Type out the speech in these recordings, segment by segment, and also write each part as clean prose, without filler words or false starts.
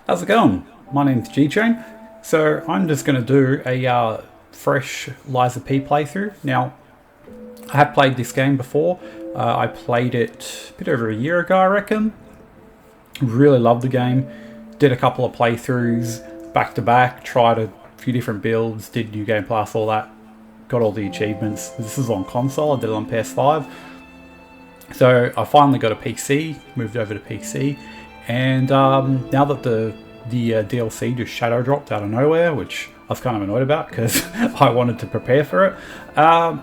How's it going? My name's G-Chain. So I'm just going to do a fresh Liza P playthrough. Now, I have played this game before. I played it a bit over a year ago, I reckon. Really loved the game. Did a couple of playthroughs back to back. Tried a few different builds. Did New Game Plus, all that. Got all the achievements. This is on console. I did it on PS5. So I finally got a PC. Moved over to PC. And now that the DLC just shadow dropped out of nowhere, which I was kind of annoyed about because I wanted to prepare for it, I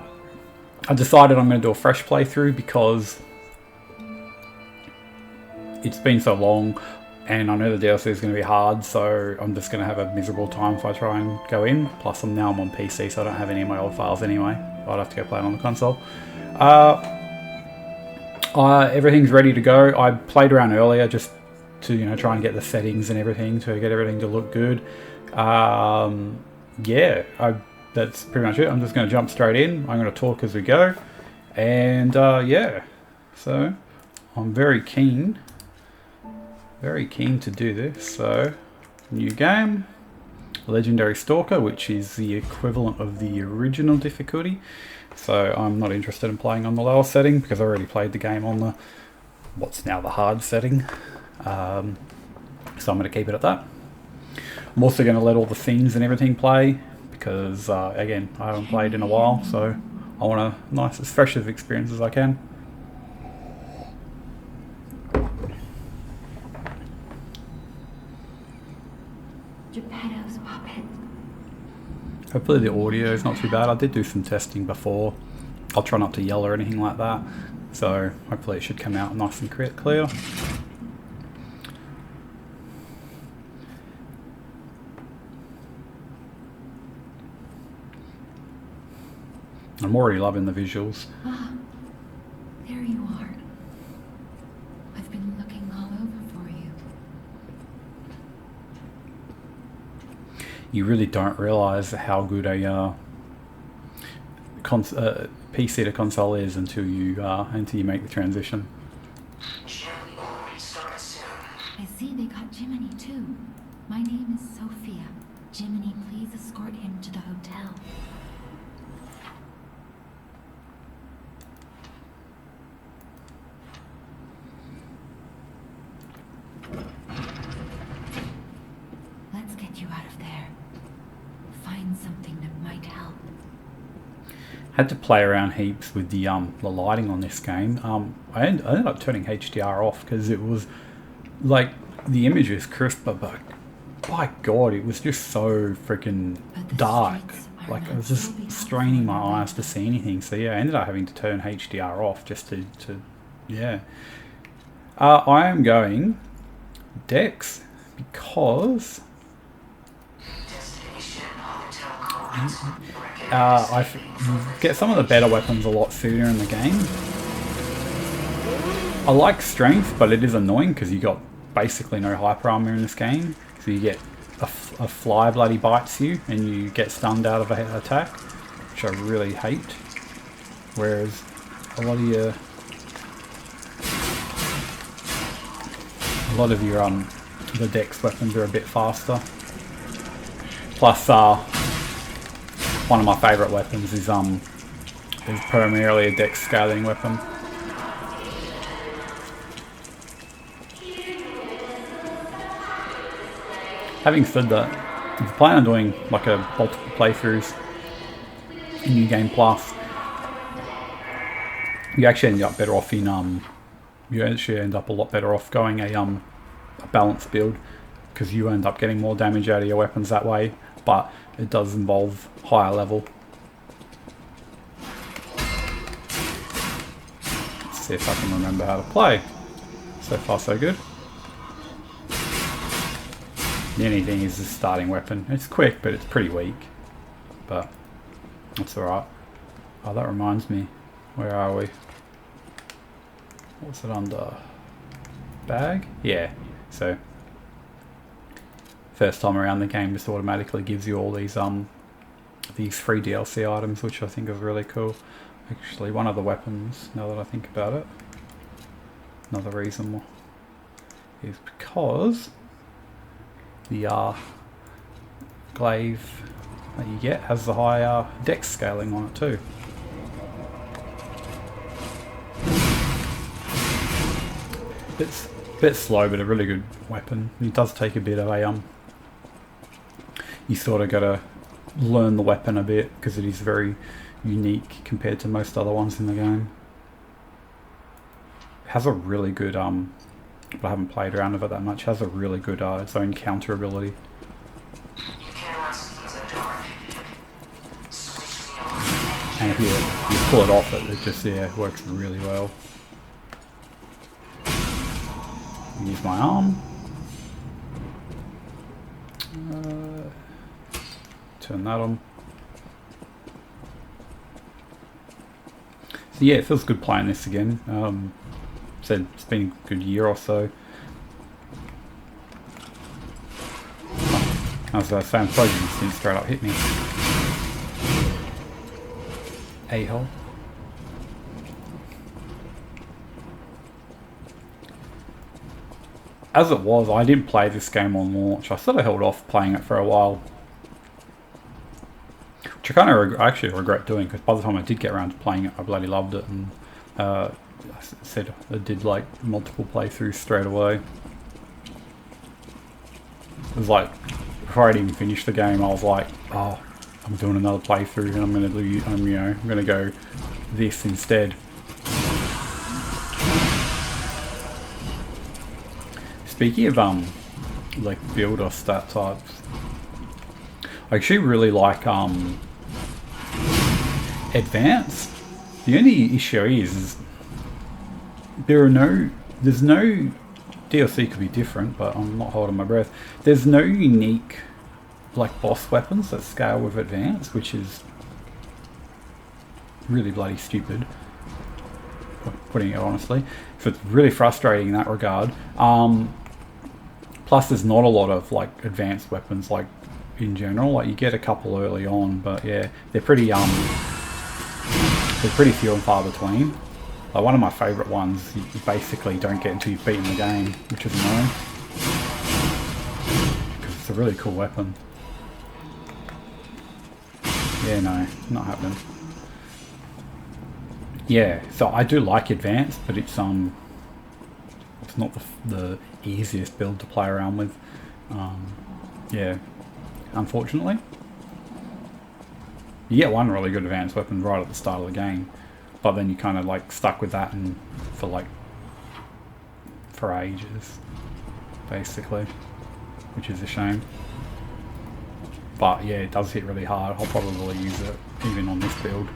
decided I'm going to do a fresh playthrough because it's been so long and I know the DLC is going to be hard, so I'm just going to have a miserable time if I try and go in. Plus I'm on PC, so I don't have any of my old files anyway. I'd have to go play it on the console. Everything's ready to go. I played around earlier just to try and get the settings and everything to get everything to look good. That's pretty much it. I'm just going to jump straight in. I'm going to talk as we go, and so I'm very keen to do this. So new game, Legendary Stalker, which is the equivalent of the original difficulty. So I'm not interested in playing on the lower setting because I already played the game on the what's now the hard setting. So I'm going to keep it at that. I'm also going to let all the themes and everything play because, again, I haven't played in a while, so I want a nice, as fresh of experience as I can. Geppetto's puppet. Hopefully the audio is not too bad. I did do some testing before. I'll try not to yell or anything like that, so hopefully it should come out nice and clear. I'm already loving the visuals. Ah, there you are. I've been looking all over for you. You really don't realise how good a PC to console is until you make the transition. I see they got Jiminy too. My name is Sophia. Jiminy, please escort him to the hotel. Let's get you out of there. Find something that might help. Had to play around heaps with the lighting on this game. I ended up turning HDR off because it was like the image is crisp, but by God, it was just so freaking dark. Like I was just straining my eyes to see anything. So yeah, I ended up having to turn HDR off just to yeah. I am going Dex because I get some of the better weapons a lot sooner in the game. I like strength, but it is annoying because you got basically no hyper armor in this game. So you get a fly bloody bites you and you get stunned out of an attack, which I really hate. Whereas a lot of your the Dex weapons are a bit faster. Plus one of my favourite weapons is primarily a Dex scaling weapon. Having said that, if you plan on doing like a multiple playthroughs in New Game Plus, you actually end up better off in a lot better off going a balanced build because you end up getting more damage out of your weapons that way, but it does involve higher level. Let's see if I can remember how to play. So far so good. The only thing is the starting weapon. It's quick, but it's pretty weak. But that's alright. Oh, that reminds me. Where are we? What's it under? Bag? Yeah. So first time around the game just automatically gives you all these free DLC items, which I think is really cool. Actually, one of the weapons, now that I think about it, another reason is because the glaive that you get has the high dex scaling on it too. It's a bit slow, but a really good weapon. It does take a bit of a you sort of got to learn the weapon a bit because it is very unique compared to most other ones in the game. It has a really good but I haven't played around with it that much. It has a really good its own counter ability. And if you pull it off, it just works really well. Use my arm. Turn that on. So yeah, it feels good playing this again. Said it's been a good year or so. As I was saying, frozen this thing straight up hit me. A-hole. As it was, I didn't play this game on launch. I sort of held off playing it for a while. Which I kind of actually regret doing, because by the time I did get around to playing it, I bloody loved it. And I said I did like multiple playthroughs straight away. It was like, before I'd even finished the game, I was like, oh, I'm doing another playthrough and I'm going to do, I'm going to go this instead. Speaking of like build or stat types, I actually really like advanced. The only issue is there's no DLC could be different, but I'm not holding my breath. There's no unique like boss weapons that scale with advanced, which is really bloody stupid, putting it honestly. So it's really frustrating in that regard. Plus there's not a lot of like advanced weapons like in general. Like you get a couple early on, but yeah, they're pretty few and far between. Like one of my favourite ones you basically don't get until you've beaten the game, which is annoying. Because it's a really cool weapon. Yeah, no, not happening. Yeah, so I do like advanced, but it's not the easiest build to play around with. Yeah, unfortunately. You get one really good advanced weapon right at the start of the game, but then you kind of like stuck with that and for ages, basically, which is a shame. But yeah, it does hit really hard. I'll probably use it even on this build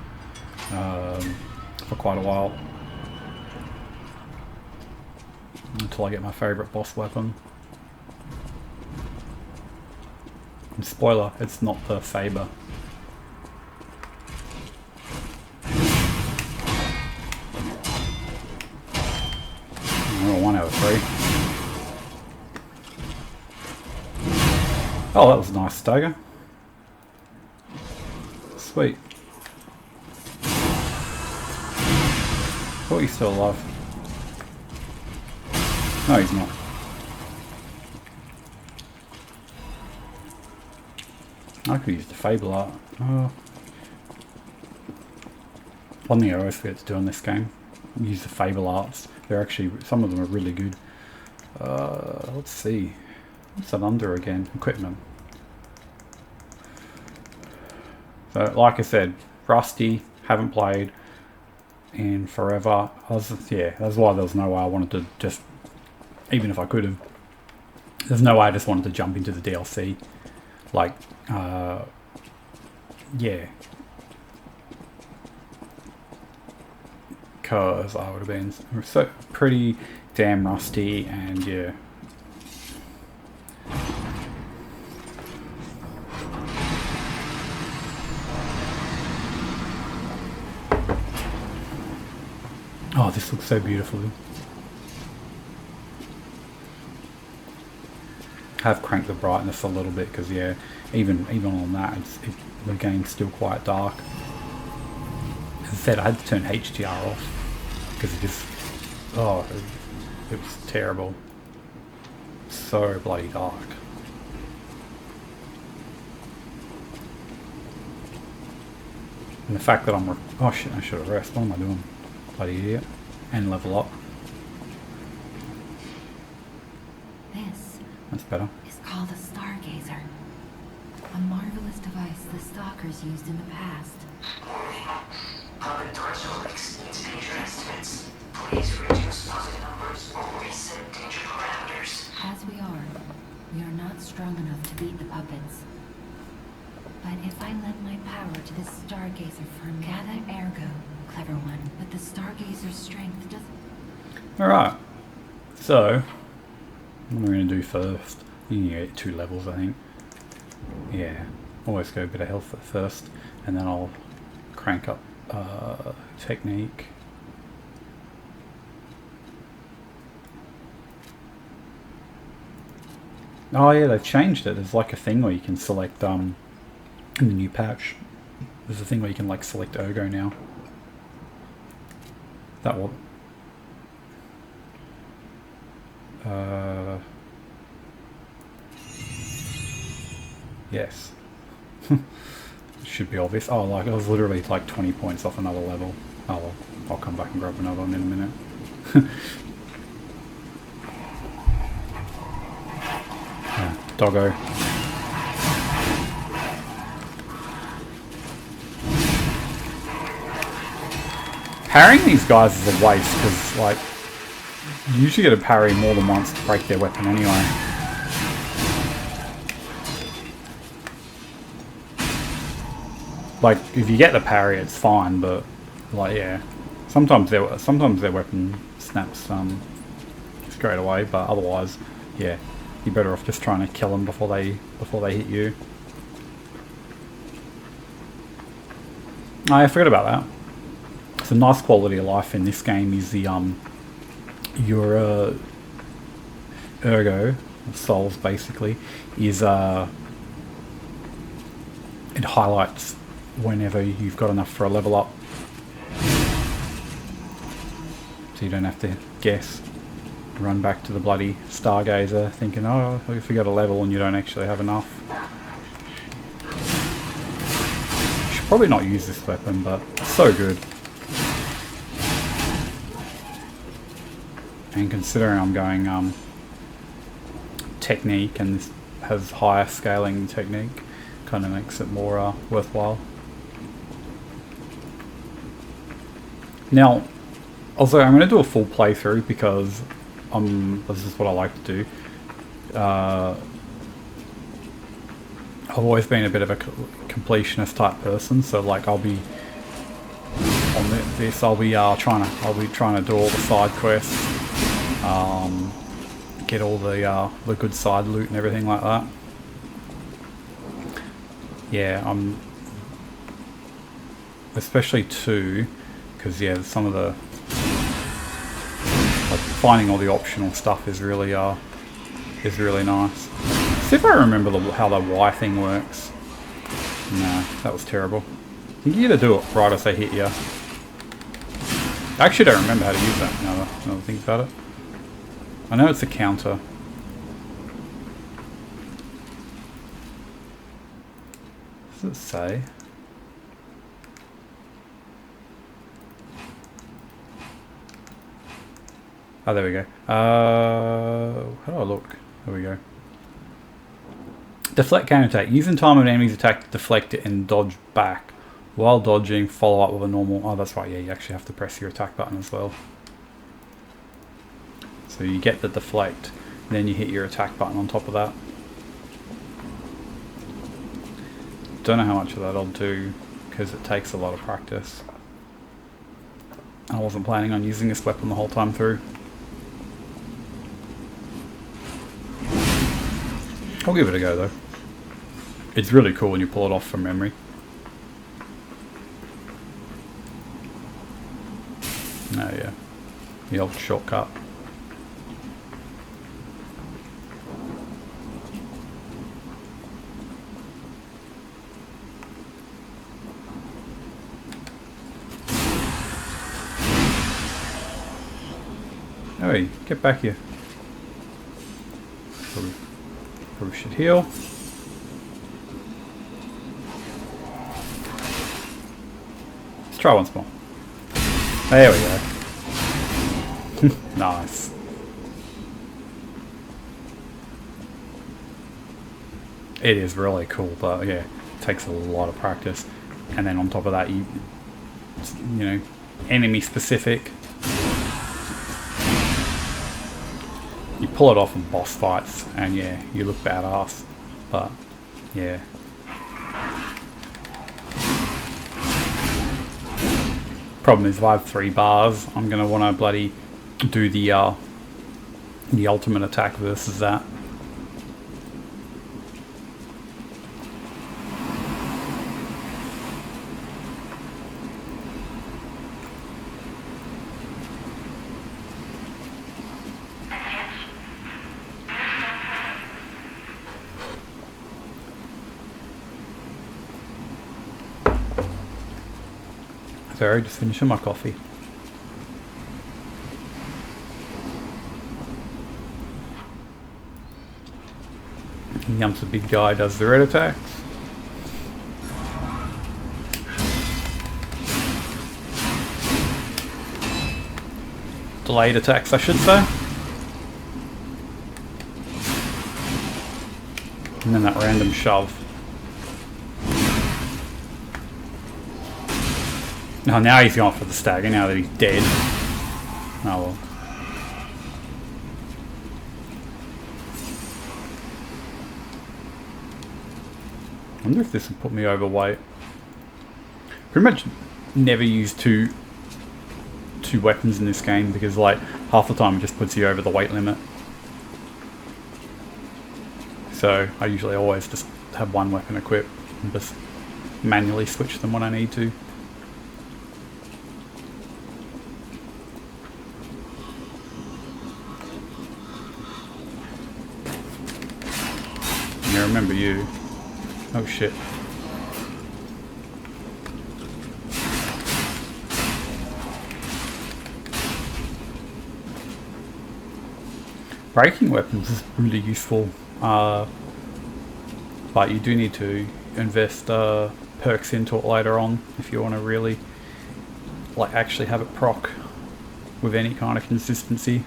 for quite a while, until I get my favourite boss weapon. And spoiler, it's not the Saber. Oh, 1 out of 3. Oh, that was a nice stagger. Sweet. Thought he's still alive. No, he's not. I could use the Fable art. Oh. One thing I always forget to do in this game, use the Fable arts. They're actually, some of them are really good. Let's see. What's that under again? Equipment. So, like I said, rusty, haven't played in forever. Yeah, that's why there was no way I wanted to just, even if I could have, there's no way I just wanted to jump into the DLC. Like, yeah. Because I would have been so pretty damn rusty, and yeah. Oh, this looks so beautiful. I have cranked the brightness a little bit because yeah, even on that, the game's still quite dark. As I said, I had to turn HDR off because it just, it was terrible. So bloody dark. And the fact that I'm... oh shit, I should have rest. What am I doing? Bloody idiot. And level up. This That's better. is called a stargazer. A marvelous device the stalkers used in the past. Puppet torso exceeds danger estimates. Please reduce positive numbers or reset danger parameters. As we are not strong enough to beat the puppets. But if I lend my power to this stargazer firm, gather ergo, clever one. But the stargazer's strength doesn't... Alright. So, what am I going to do first? You can get 2 levels, I think. Yeah. Always go a bit of health at first. And then I'll crank up technique. Oh yeah, they've changed it. There's like a thing where you can select, in the new patch, there's a thing where you can like select ergo now. That will... yes. Should be obvious. Oh, like I was literally like 20 points off another level. Oh well, I'll come back and grab another one in a minute. Yeah, doggo. Parrying these guys is a waste because, like, you usually get a parry more than once to break their weapon anyway. Like, if you get the parry, it's fine, but, like, yeah, sometimes their weapon snaps straight away, but otherwise, yeah, you're better off just trying to kill them before they hit you. Oh, I forgot about that. It's a nice quality of life in this game is the your ergo, souls basically, is it highlights whenever you've got enough for a level up, so you don't have to guess, run back to the bloody stargazer thinking, oh, if you got a level and you don't actually have enough. Should probably not use this weapon, but it's so good. And considering I'm going technique and this has higher scaling technique, kind of makes it more worthwhile. Now, also I'm going to do a full playthrough because this is what I like to do. I've always been a bit of a completionist type person, so like I'll be on this. I'll be trying to do all the side quests, get all the good side loot and everything like that. Yeah, especially 2, because yeah, some of the like finding all the optional stuff is really nice. See if I remember how the Y thing works. No, that was terrible. I think you gotta do it right as they hit you. I actually don't remember how to use that now that I think about it. I know it's a counter. What does it say? Oh, there we go. How do I look? There we go. Deflect counter-attack. Use in time of an enemy's attack to deflect it and dodge back. While dodging, follow up with a normal... oh, that's right, yeah, you actually have to press your attack button as well. So you get the deflect, then you hit your attack button on top of that. Don't know how much of that I'll do, because it takes a lot of practice. I wasn't planning on using this weapon the whole time through. I'll give it a go though. It's really cool when you pull it off from memory. Oh yeah, the old shortcut. Hey, get back here. Probably should heal. try once more. There we go. Nice. It is really cool, but yeah, it takes a lot of practice. And then on top of that, you know, enemy specific. You pull it off in boss fights, and yeah, you look badass. But yeah. Problem is, if I have 3 bars, I'm gonna want to bloody do the ultimate attack versus that. Sorry, just finishing my coffee. Yumps, the big guy does the red attacks. Delayed attacks, I should say. And then that random shove. Oh, now he's gone for the stagger, now that he's dead. Oh well. I wonder if this would put me overweight. Pretty much never use two weapons in this game because like half the time it just puts you over the weight limit. So I usually always just have one weapon equipped and just manually switch them when I need to. I remember you. Oh shit. Breaking weapons is really useful, but you do need to invest perks into it later on if you want to really like actually have it proc with any kind of consistency.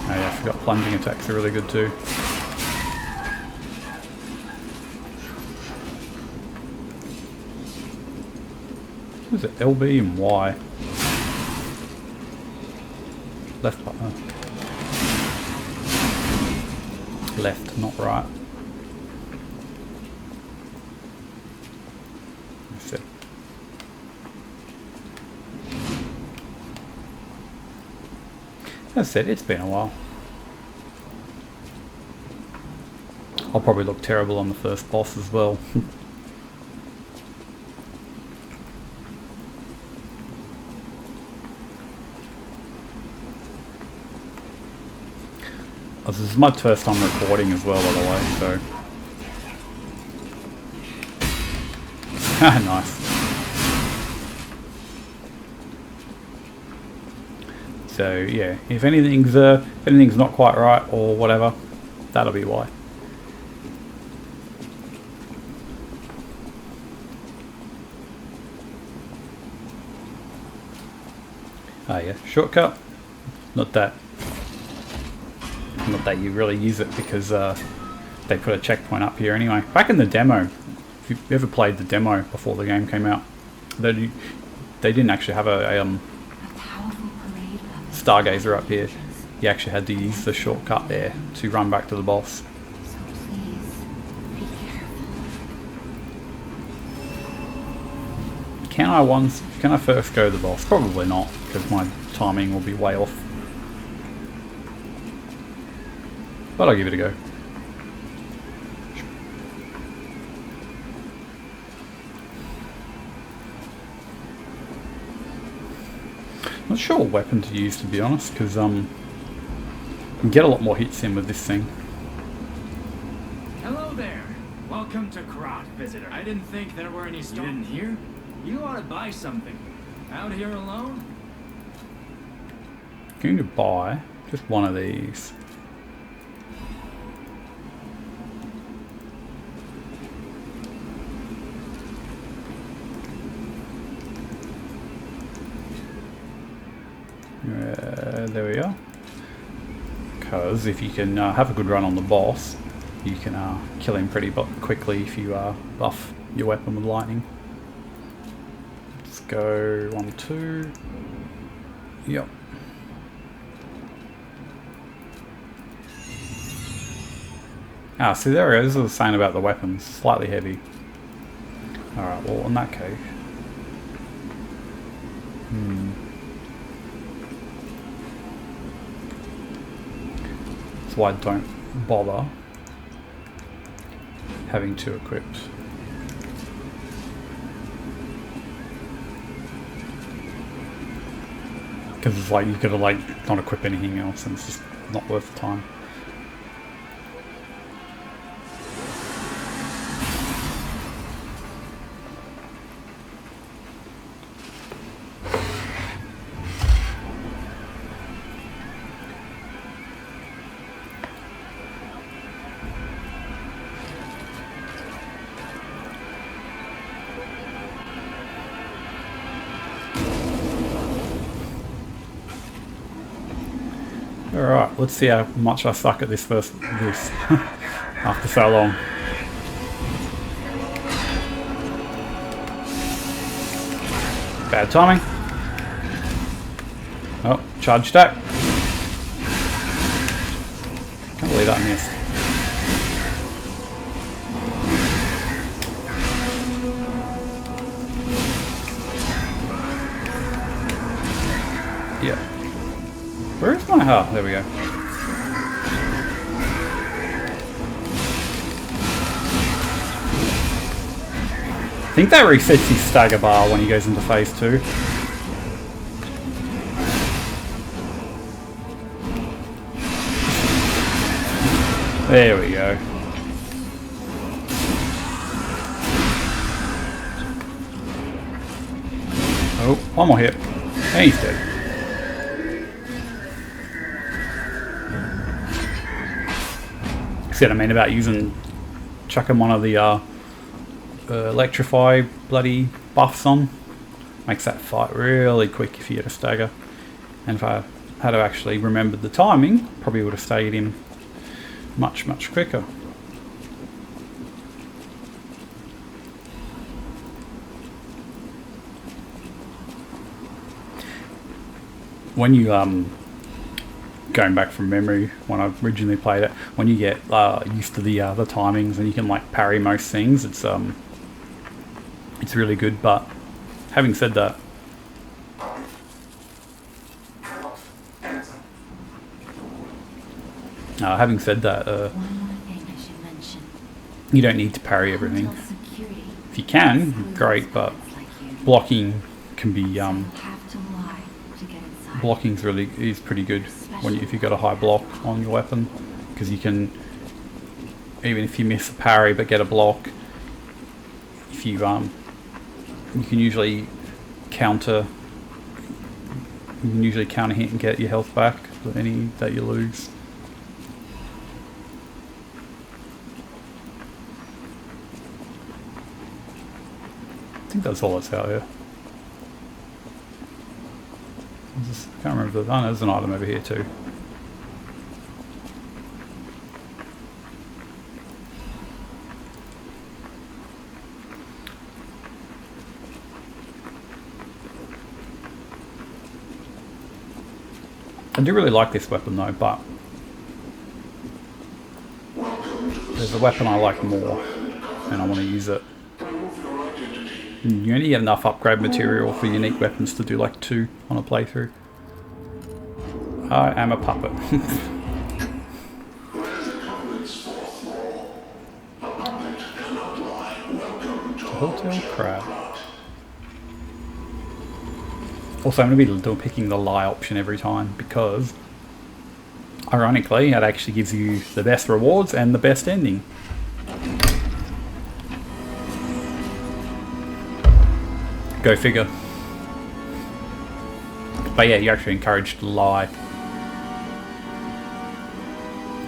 Oh yeah, I forgot plunging attacks are really good too. What is it? LB and Y. Left button. Left, not right. That's it. That's it, it's been a while. I'll probably look terrible on the first boss as well. This is my first time recording as well, by the way, so... Nice. So yeah, if anything's not quite right or whatever, that'll be why. Oh yeah, shortcut. Not that you really use it because they put a checkpoint up here anyway. Back in the demo, if you ever played the demo before the game came out, they didn't actually have a stargazer up here. You actually had to use the shortcut there to run back to the boss. So please, be careful. Can I first go to the boss? Probably not, because my timing will be way off. But I'll give it a go. Not sure what weapon to use, to be honest, because you can get a lot more hits in with this thing. Hello there. Welcome to Krat, visitor. I didn't think there were any You didn't hear? You ought to buy something. Out here alone? Going to buy just one of these. There we are. Because if you can have a good run on the boss, you can kill him pretty quickly if you buff your weapon with lightning. Let's go 1, 2. Yep. See, there it is. I was saying about the weapons. Slightly heavy. Alright, well, in that case. That's why I don't bother having 2 equipped. Because it's like, you gotta like not equip anything else and it's just not worth the time. Alright, let's see how much I suck at this after so long. Bad timing. Oh, charge attack. Can't believe that missed. Yeah. Where is my heart? There we go. I think that resets his stagger bar when he goes into phase 2. There we go. Oh, one more hit. And he's dead. See what I mean about chucking one of the electrify bloody buffs on? Makes that fight really quick if you get a stagger. And if I had to actually remembered the timing, probably would have staggered him much quicker. When you going back from memory, when I originally played it, when you get used to the timings and you can like parry most things, it's really good. But having said that, One more thing I should mention. you don't need to parry everything. If you can, great, but blocking can be blocking's is pretty good if you've got a high block on your weapon, because you can, even if you miss a parry but get a block, if you can usually counter hit and get your health back with any that you lose. I think that's all that's out here. I can't remember the... Oh, there's an item over here too. I do really like this weapon though, but there's a weapon I like more and I want to use it. You only get enough upgrade material for unique weapons to do like 2 on a playthrough. I am a puppet. Hotel crab. Also, I'm going to be picking the lie option every time because, ironically, it actually gives you the best rewards and the best ending. Go figure. But yeah, you're actually encouraged to lie.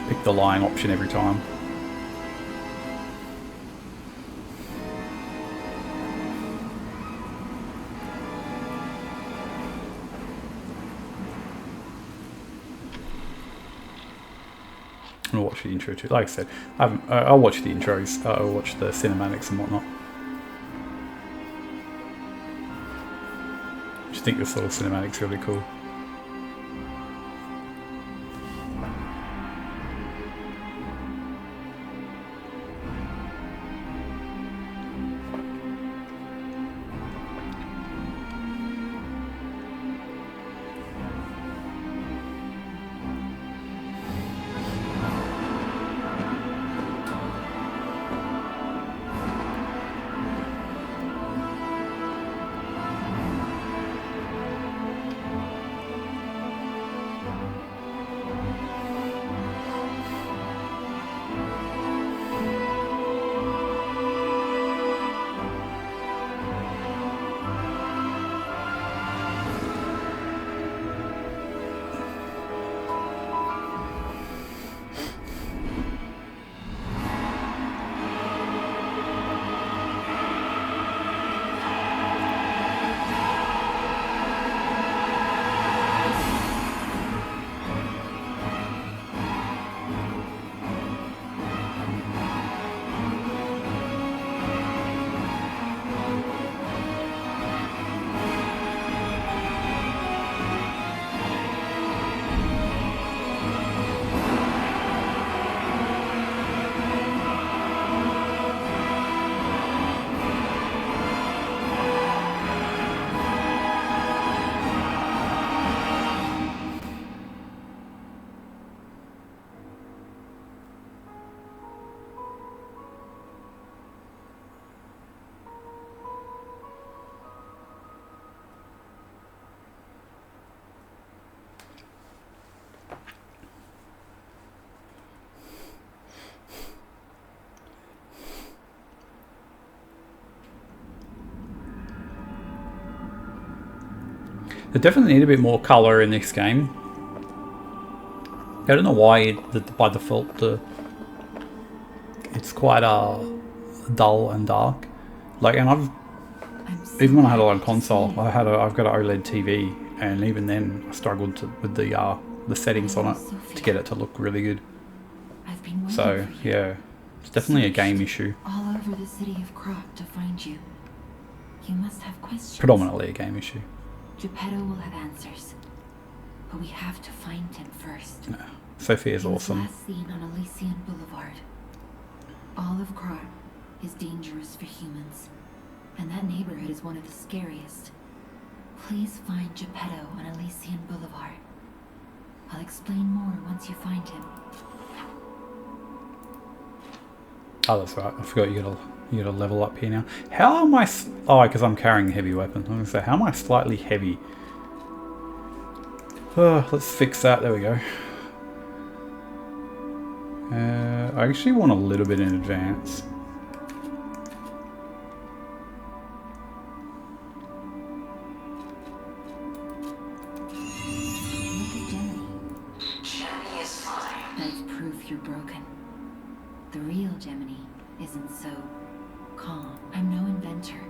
Pick the lying option every time. I'll watch the intro too. Like I said, I'll watch the intros. I'll watch the cinematics and whatnot. I just think this little cinematic's really cool. They definitely need a bit more colour in this game. I don't know why by default it's quite dull and dark. Like, and even when I had it on console, I've got an OLED TV, and even then I struggled with the settings on it to get it to look really good. So yeah, it's definitely a game issue. All over the city of Krat to find you. You must have questions. Predominantly a game issue. Geppetto will have answers, but we have to find him first. No. Sophia's He was awesome. last seen on Elysian Boulevard. All of Krat is dangerous for humans, and that neighborhood is one of the scariest. Please find Geppetto on Elysian Boulevard. I'll explain more once you find him. Oh, that's right. I forgot you gotta level up here now. How am I? Oh, because I'm carrying a heavy weapon. I'm gonna say, how am I slightly heavy? Let's fix that. There we go. I actually want a little bit in advance. Look at Jenny. Jenny is fine. That's proof you're broken. The real Gemini isn't so calm. I'm no inventor,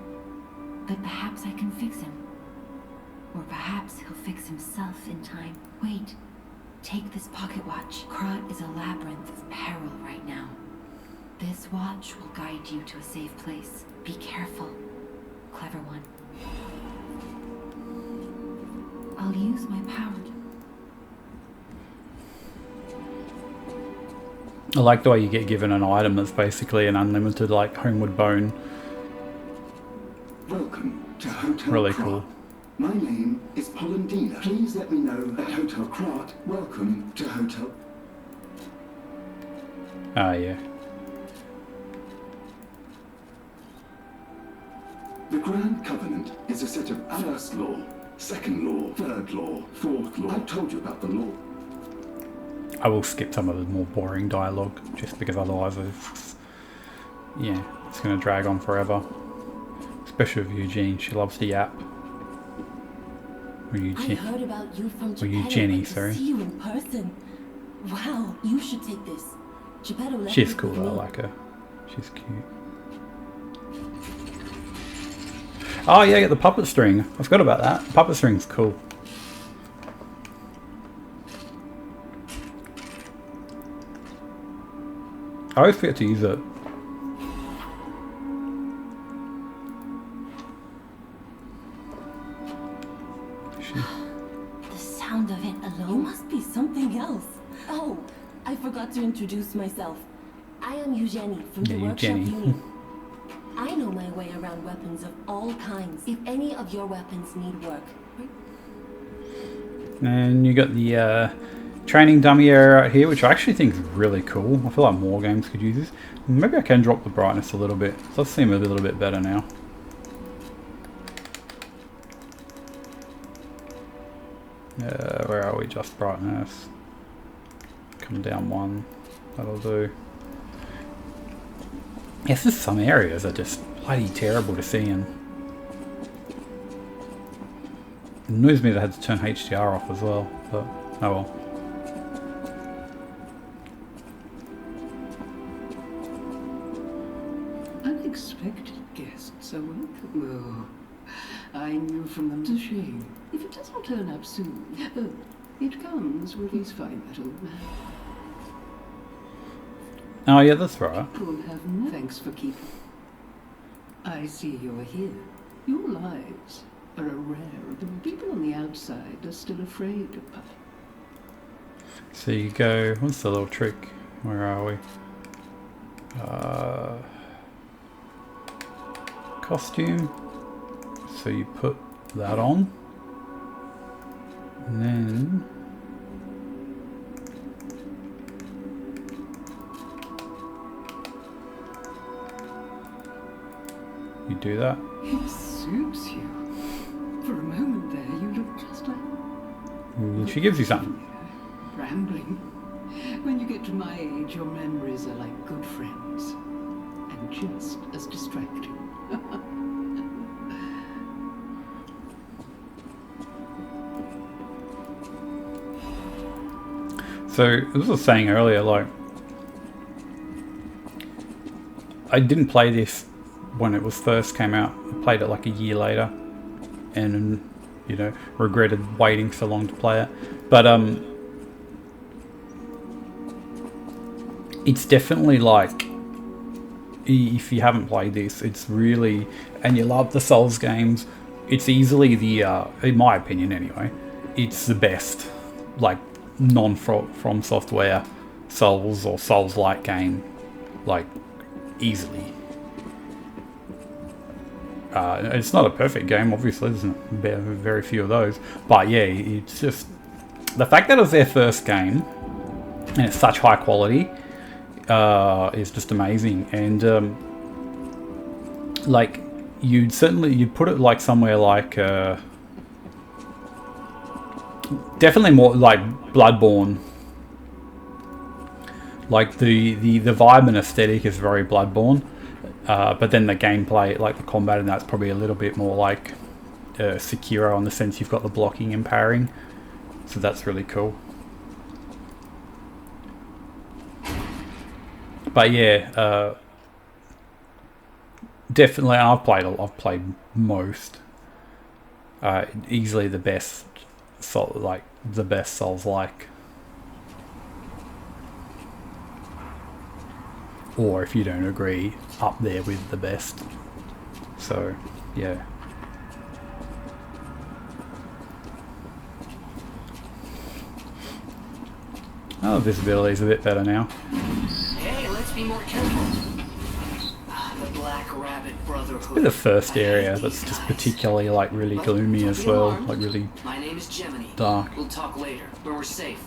but perhaps I can fix him. Or perhaps he'll fix himself in time. Wait, take this pocket watch. Krat is a labyrinth of peril right now. This watch will guide you to a safe place. Be careful, clever one. I'll use my power. I like the way you get given an item that's basically an unlimited, like, homeward bone. Welcome to Hotel Really Krat. cool. My name is Polendina. Please let me know at Hotel Krat. Welcome to Hotel... Ah, yeah. The Grand Covenant is a set of first law, second law, third law, fourth law. I've told you about the law. I will skip some of the more boring dialogue, just because otherwise yeah, it's going to drag on forever. Especially with Eugene, she loves to yap. Or I Eugene. heard about you from Or Geppetto, Eugenie, but to sorry. see you in person. Wow, you should take this. Geppetto left She's it cool with though, I me. like her. She's cute. Oh yeah, get the puppet string. I forgot about that. Puppet string's cool. I always forget to use it. The sound of it alone. You must be something else. Oh, I forgot to introduce myself. I am Eugenie from the workshop Union. I know my way around weapons of all kinds. If any of your weapons need work. And you got the training dummy area right here, which I actually think is really cool. I feel like more games could use this. Maybe I can drop the brightness a little bit. It does seem a little bit better now. Where are we? Just brightness. Come down one. That'll do. Yes, there's some areas are just bloody terrible to see in. It annoys me that I had to turn HDR off as well, but oh well. Unexpected guests are welcome. Oh, I knew from them. It's a shame if it doesn't turn up soon. Oh, it comes with these fine metal. Oh yeah, that's right. Will have no thanks for keeping. I see you're here. Your lives are a rare. The people on the outside are still afraid of puppets. So you go, what's the little trick? Where are we? Costume. So you put that on. And then you do that. It suits you. For a moment there, you look just like... And she gives you something. Rambling. When you get to my age, your memories are like good friends. And just as distracting. So, as I was saying earlier, like, I didn't play this when it was first came out. I played it like a year later, and you know, regretted waiting so long to play it. But it's definitely like, if you haven't played this, it's really, and you love the Souls games, it's easily the, in my opinion anyway, it's the best, like, non-From Software Souls or Souls-like game, like, easily. It's not a perfect game, obviously, there's very few of those, but yeah, it's just, the fact that it was their first game, and it's such high quality, is just amazing. And like, you'd put it like somewhere like definitely more like Bloodborne. Like the vibe and aesthetic is very Bloodborne, but then the gameplay, like the combat and that's probably a little bit more like Sekiro, in the sense you've got the blocking and parrying, so that's really cool. But yeah, definitely, I've played most. Easily the best, the best Souls-like. Or if you don't agree, up there with the best. So, yeah. Oh, visibility is a bit better now. Hey, let's be more careful. The Black Rabbit Brotherhood. The first area that's just particularly like really gloomy as well, like really My name is Gemini. dark. We'll talk later, when we're safe.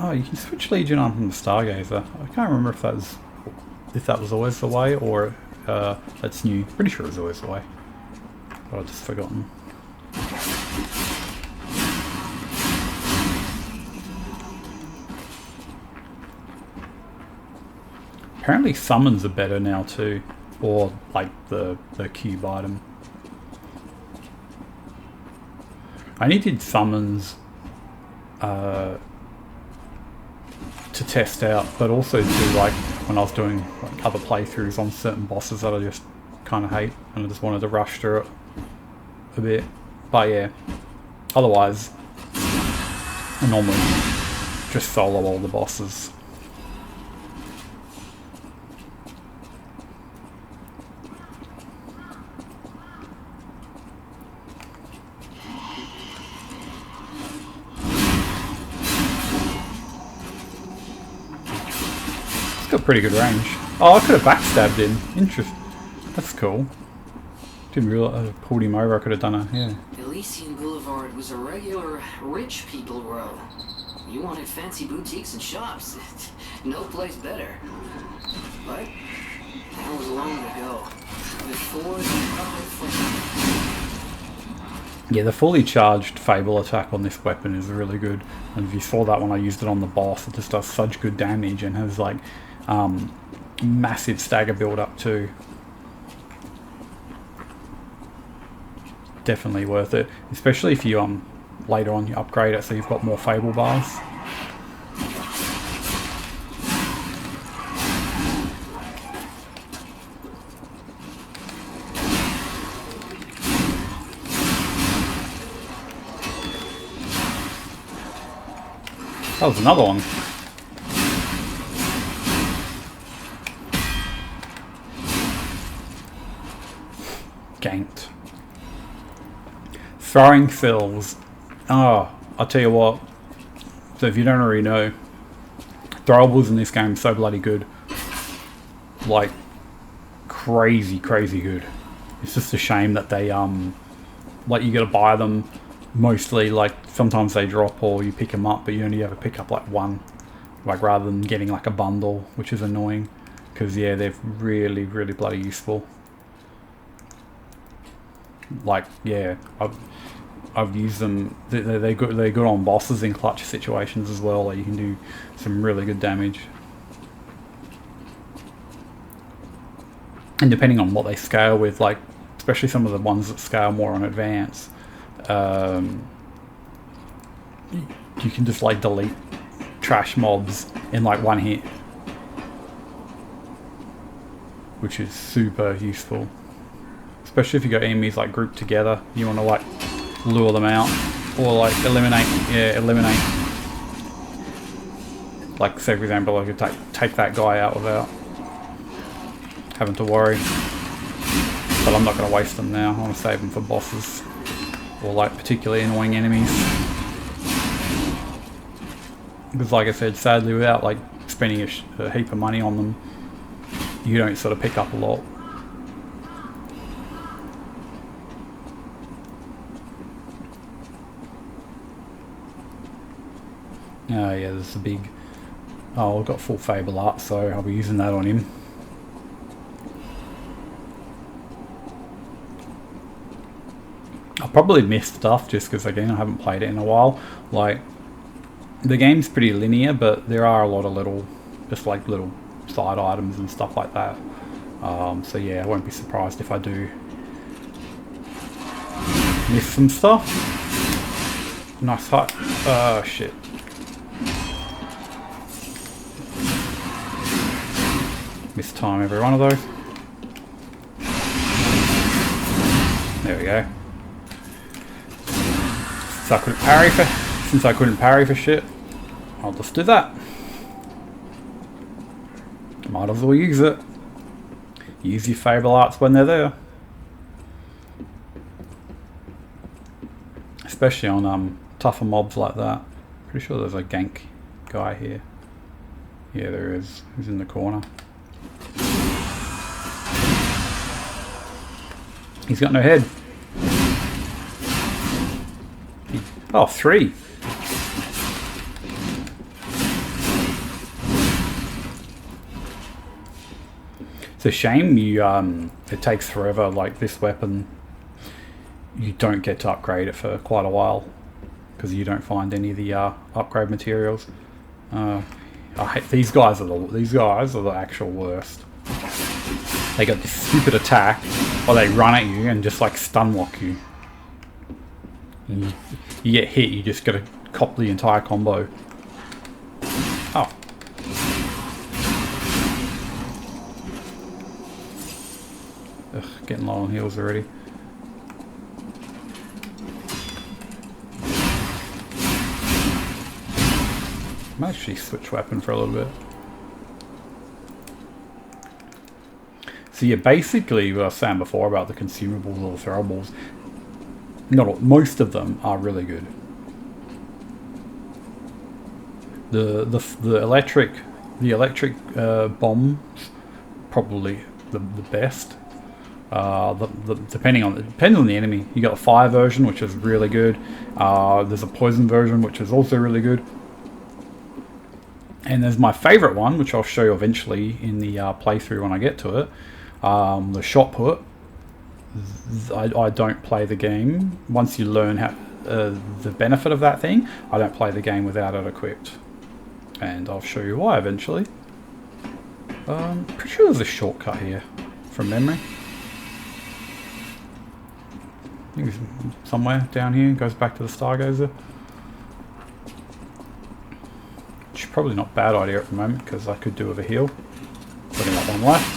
Oh, you can switch Legion on from the Stargazer. I can't remember if that was always the way, or that's new. Pretty sure it was always the way, but I've just forgotten. Apparently summons are better now too, or like the cube item. I only did summons to test out, but also to like when I was doing like other playthroughs on certain bosses that I just kind of hate, and I just wanted to rush through it a bit. But yeah, otherwise I normally just solo all the bosses. Got pretty good range. Oh, I could have backstabbed him. Interesting. That's cool. Didn't realize I pulled him over. I could have done a yeah. Elysian Boulevard was a regular rich people row. You wanted fancy boutiques and shops. No place better. But that was long ago. Before the Yeah, the fully charged Fable attack on this weapon is really good. And if you saw that when I used it on the boss, it just does such good damage and has like massive stagger build up too. Definitely worth it, especially if you later on you upgrade it so you've got more Fable bars. That was another one. Ganked. Throwing fills. Oh, I'll tell you what. So if you don't already know, throwables in this game are so bloody good. Like, crazy good. It's just a shame that they, like you gotta buy them. Mostly, like, sometimes they drop or you pick them up, but you only ever pick up like one. Like, rather than getting like a bundle, which is annoying. Because, yeah, they're really bloody useful. Like, yeah, I've used them. They're good on bosses in clutch situations as well. Like, you can do some really good damage. And depending on what they scale with, like, especially some of the ones that scale more on advance, you can just like delete trash mobs in like one hit, which is super useful. Especially if you got enemies like grouped together, you want to like lure them out or like eliminate. Like, say for example, I could take that guy out without having to worry. But I'm not going to waste them now. I want to save them for bosses or like particularly annoying enemies. Because, like I said, sadly, without like spending a heap of money on them, you don't sort of pick up a lot. Oh yeah, there's a big... Oh, I've got full Fable art, so I'll be using that on him. I'll probably miss stuff just because, again, I haven't played it in a while. Like, the game's pretty linear, but there are a lot of little, just like little side items and stuff like that. So yeah, I won't be surprised if I do miss some stuff. Nice hut. Oh shit. Missed time every one of those. There we go. Since I couldn't parry for shit, I'll just do that. Might as well use it. Use your Fable arts when they're there. Especially on tougher mobs like that. Pretty sure there's a gank guy here. Yeah, there is. He's in the corner. He's got no head. Oh, 3. It's a shame you it takes forever. Like, this weapon, you don't get to upgrade it for quite a while because you don't find any of the upgrade materials. I hate these guys. These guys are the actual worst. They got this stupid attack, or they run at you and just like stun lock you. And you get hit, you just gotta cop the entire combo. Oh. getting low on heals already. I might actually switch weapon for a little bit. So yeah, basically what I was saying before about the consumables or the throwables, not all, most of them are really good. The electric bombs probably the best. Depending on the enemy, you got a fire version which is really good. There's a poison version which is also really good. And there's my favorite one, which I'll show you eventually in the playthrough when I get to it. The shot put. I don't play the game. Once you learn how the benefit of that thing, I don't play the game without it equipped. And I'll show you why eventually. Pretty sure there's a shortcut here from memory. I think it's somewhere down here. Goes back to the Stargazer. Which is probably not a bad idea at the moment because I could do with a heal. Putting up one left.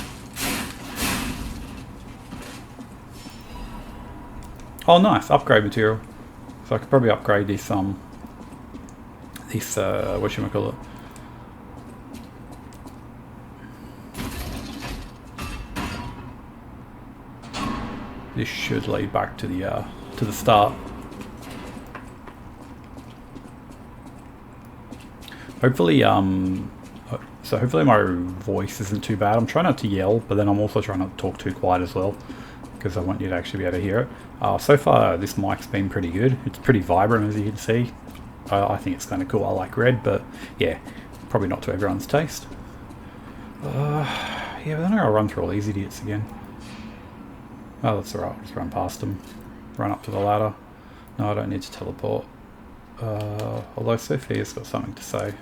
Oh, nice upgrade material. So I could probably upgrade this whatchamacallit. This should lead back to the start. Hopefully, so hopefully my voice isn't too bad. I'm trying not to yell, but then I'm also trying not to talk too quiet as well, because I want you to actually be able to hear it. So far, this mic's been pretty good. It's pretty vibrant, as you can see. I think it's kind of cool. I like red, but yeah, probably not to everyone's taste. Yeah, but then I'll run through all these idiots again. Oh, that's alright. Just run past them. Run up to the ladder. No, I don't need to teleport. Although Sophia's got something to say.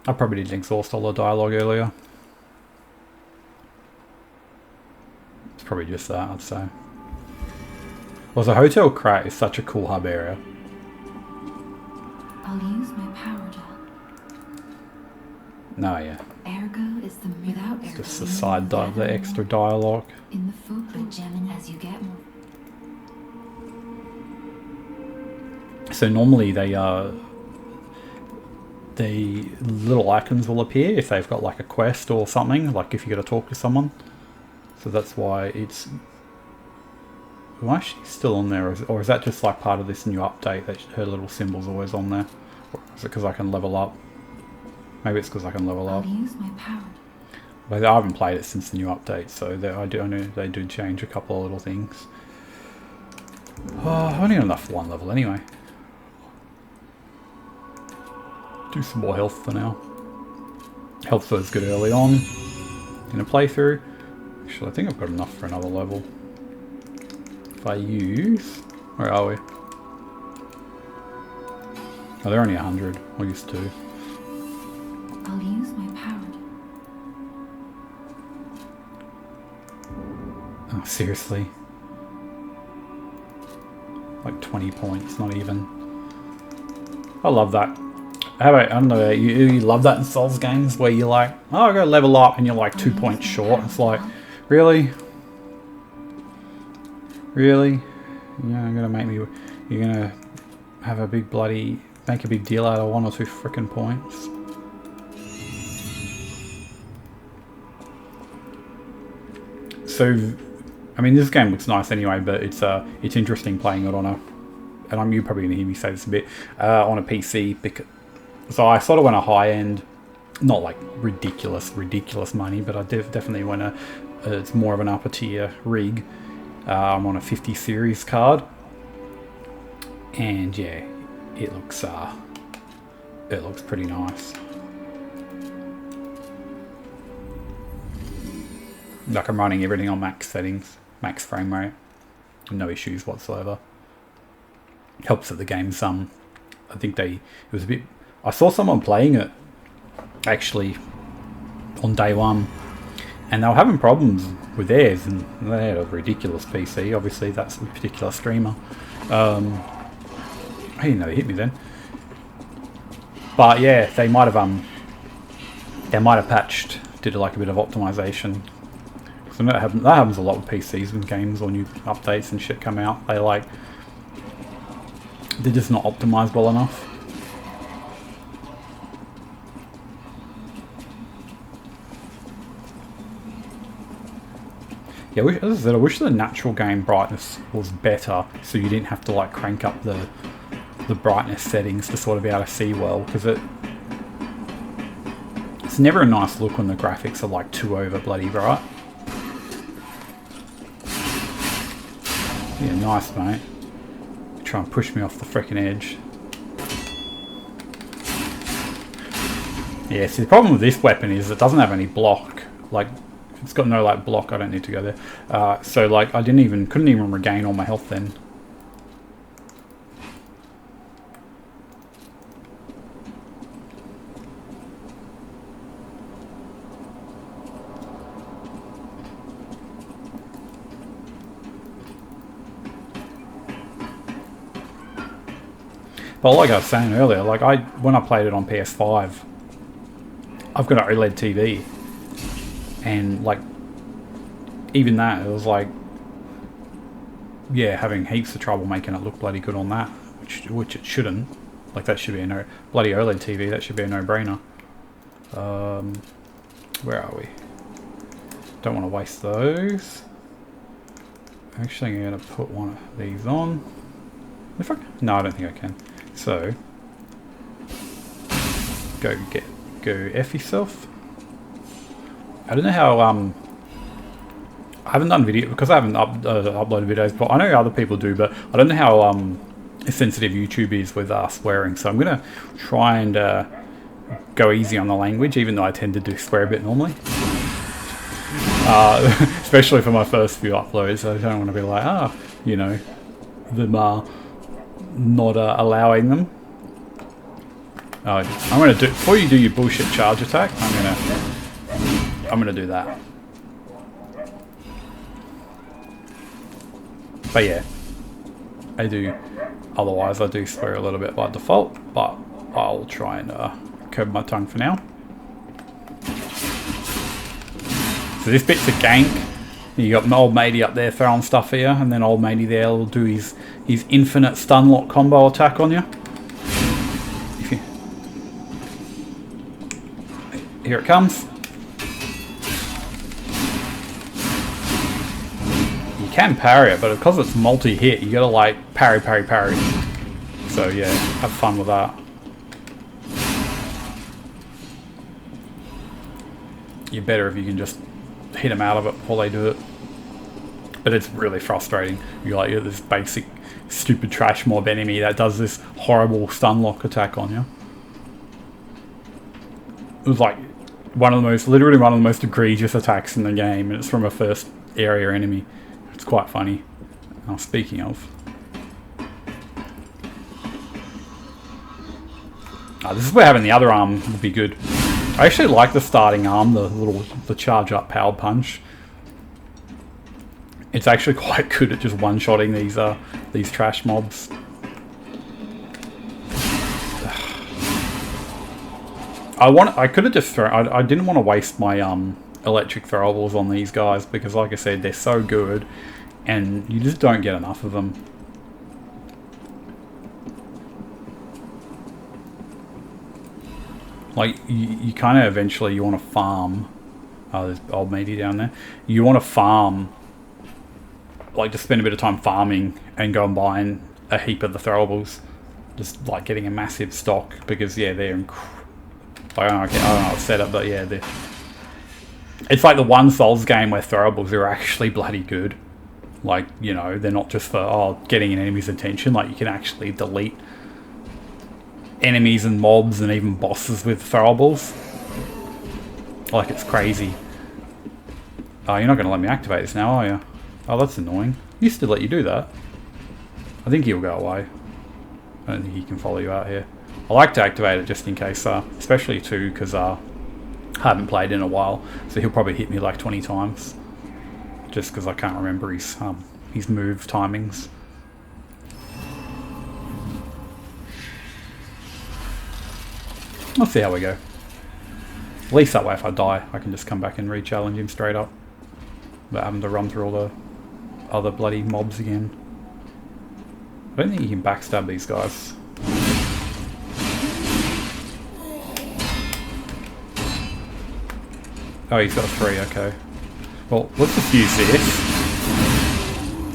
I probably didn't exhaust all the dialogue earlier. It's probably just that, I'd say. Well, the Hotel Krat is such a cool hub area. I'll use my power to. No, yeah. Ergo is the without It's ergo. just the side, the extra dialogue. In the folk, but gemin as you get more. So normally the little icons will appear if they've got like a quest or something, like if you got to talk to someone. So that's why it's... Why is she still on there? Or is that just like part of this new update that her little symbol's always on there? Or is it because I can level up? Maybe it's because I can level up. I'll use my power. But I haven't played it since the new update, so I know they do change a couple of little things. I've only got enough for one level anyway. Do some more health for now. Health was good early on in a playthrough. Actually, I think I've got enough for another level. If I use... Where are we? Oh, they're only 100. I'll use 2. I'll use my power. Oh, seriously? Like 20 points, not even. I love that. How about, I don't know, you love that in Souls games where you're like, oh, I gotta level up and you're like 2 points short. It's like, really? Really? Yeah, you're gonna make me, you're gonna have a big bloody, make a big deal out of 1 or 2 frickin' points. So, I mean, this game looks nice anyway, but it's interesting playing it on a, and you're probably gonna hear me say this a bit, on a PC, because, so I sort of went a high end, not like ridiculous money, but I definitely went it's more of an upper tier rig. I'm on a 50 series card, and yeah, it looks pretty nice. Like I'm running everything on max settings, max frame rate, no issues whatsoever. Helps that the game's I think it was a bit. I saw someone playing it actually on day one, and they were having problems with theirs, and they had a ridiculous PC. Obviously, that's a particular streamer. I didn't know they hit me then, but yeah, they might have They might have patched, did like a bit of optimization. So that happens a lot with PCs when games or new updates and shit come out. They're just not optimized well enough. Yeah, as I said, I wish the natural game brightness was better, so you didn't have to like crank up the brightness settings to sort of be able to see well, because it's never a nice look when the graphics are like too over bloody bright. Yeah, nice, mate. Try and push me off the frickin' edge. Yeah, see, the problem with this weapon is it doesn't have any block. Like, it's got no like block. I don't need to go there. So like, I couldn't even regain all my health then. But like I was saying earlier, like when I played it on PS5, I've got an OLED TV, and like even that, it was like, yeah, having heaps of trouble making it look bloody good on that, which it shouldn't. Like that should be a bloody OLED TV. That should be a no-brainer. Where are we? Don't want to waste those. Actually, I'm going to put one of these on. If I can? No, I don't think I can. So, go F yourself. I don't know how, I haven't done video, because I haven't uploaded videos, but I know other people do, but I don't know how sensitive YouTube is with swearing, so I'm going to try and go easy on the language, even though I tend to do swear a bit normally. Especially for my first few uploads, I don't want to be like, you know, them not allowing them. I'm gonna do, before you do your bullshit charge attack, I'm gonna do that. But yeah, otherwise I do swear a little bit by default, but I'll try and curb my tongue for now. So this bit's a gank. You got old matey up there throwing stuff here, and then old matey there will do his infinite stun lock combo attack on you. Here it comes. You can parry it, but because it's multi-hit, you gotta like parry. So yeah, have fun with that. You're better if you can just hit them out of it before they do it. But it's really frustrating. You're this basic stupid trash mob enemy that does this horrible stun lock attack on you. It was like literally one of the most egregious attacks in the game, and it's from a first area enemy. It's quite funny. Now, speaking of, this is where having the other arm would be good. I actually like the starting arm, the charge up power punch. It's actually quite good at just one-shotting these trash mobs. I could have just thrown. I didn't want to waste my electric throwables on these guys, because, like I said, they're so good, and you just don't get enough of them. Like, you kind of eventually, you want to farm. Oh, there's old matey down there. You want to farm, like, just spend a bit of time farming and go and buying a heap of the throwables. Just, like, getting a massive stock, because, yeah, they're I don't know how to set it, but, yeah, it's like the one Souls game where throwables are actually bloody good. Like, you know, they're not just for, getting an enemy's attention. Like, you can actually delete enemies and mobs and even bosses with throwables. Like, it's crazy. Oh, you're not going to let me activate this now, are you? Oh, that's annoying. Used to let you do that. I think he'll go away. I don't think he can follow you out here. I like to activate it just in case, especially too, because I haven't played in a while. So he'll probably hit me like 20 times. Just because I can't remember his move timings. Let's see how we go. At least that way if I die, I can just come back and re-challenge him straight up. Without having to run through all the other bloody mobs again. I don't think you can backstab these guys. Oh, he's got 3, okay. Well, let's just use this.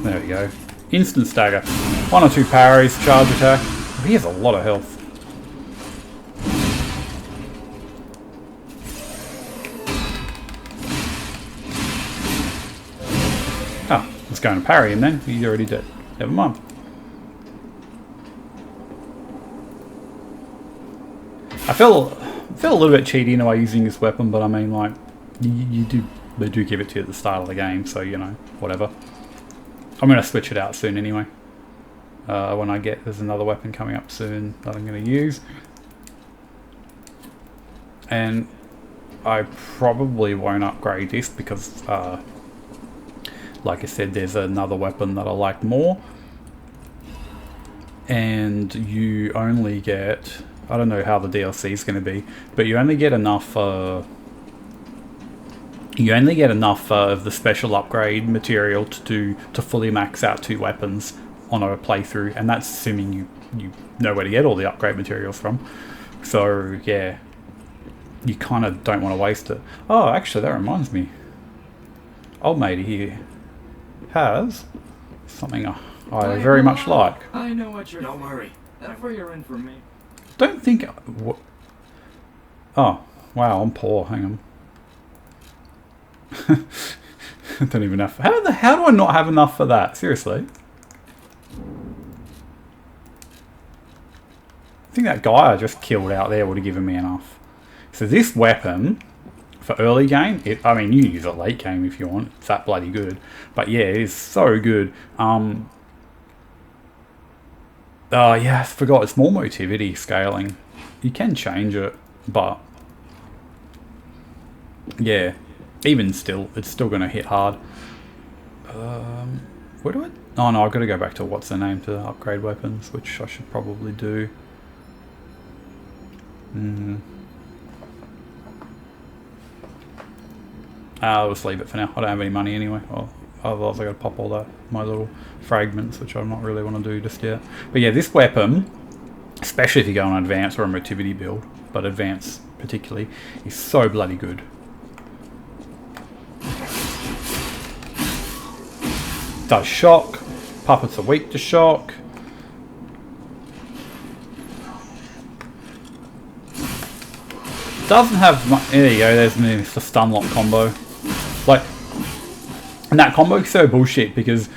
There we go. Instant stagger. 1 or 2 parries, charge attack. He has a lot of health. Oh, let's go and parry him then. He's already dead. Never mind. I feel a little bit cheaty in a way using this weapon, but I mean, like, they do give it to you at the start of the game, so you know, whatever. I'm gonna switch it out soon anyway. When there's another weapon coming up soon that I'm gonna use, and I probably won't upgrade this because, like I said, there's another weapon that I like more, and you only get. I don't know how the DLC is going to be, but you only get enough. You only get enough of the special upgrade material to fully max out 2 weapons on a playthrough, and that's assuming you know where to get all the upgrade materials from. So yeah, you kind of don't want to waste it. Oh, actually, that reminds me. Old matey here has something I very much like. I know what you're. Don't worry. Whatever you're in for me. Don't think. Oh, wow, I'm poor. Hang on. I don't even have. How do I not have enough for that? Seriously. I think that guy I just killed out there would have given me enough. So this weapon for early game, I mean, you can use it late game if you want. It's that bloody good. But yeah, it is so good. Oh yeah, I forgot, it's more motivity scaling. You can change it, but yeah, even still, it's still going to hit hard. Where do I... Oh no, I've got to go back to what's the name to upgrade weapons, which I should probably do. I'll just leave it for now. I don't have any money anyway. Well, otherwise I got to pop all my little fragments, which I'm not really want to do just yet. But yeah, this weapon, especially if you go on advanced or a motivity build, but advanced particularly, is so bloody good. Does shock. Puppets are weak to shock. Doesn't have much. There you go. There's the stun lock combo. Like, and that combo is so bullshit because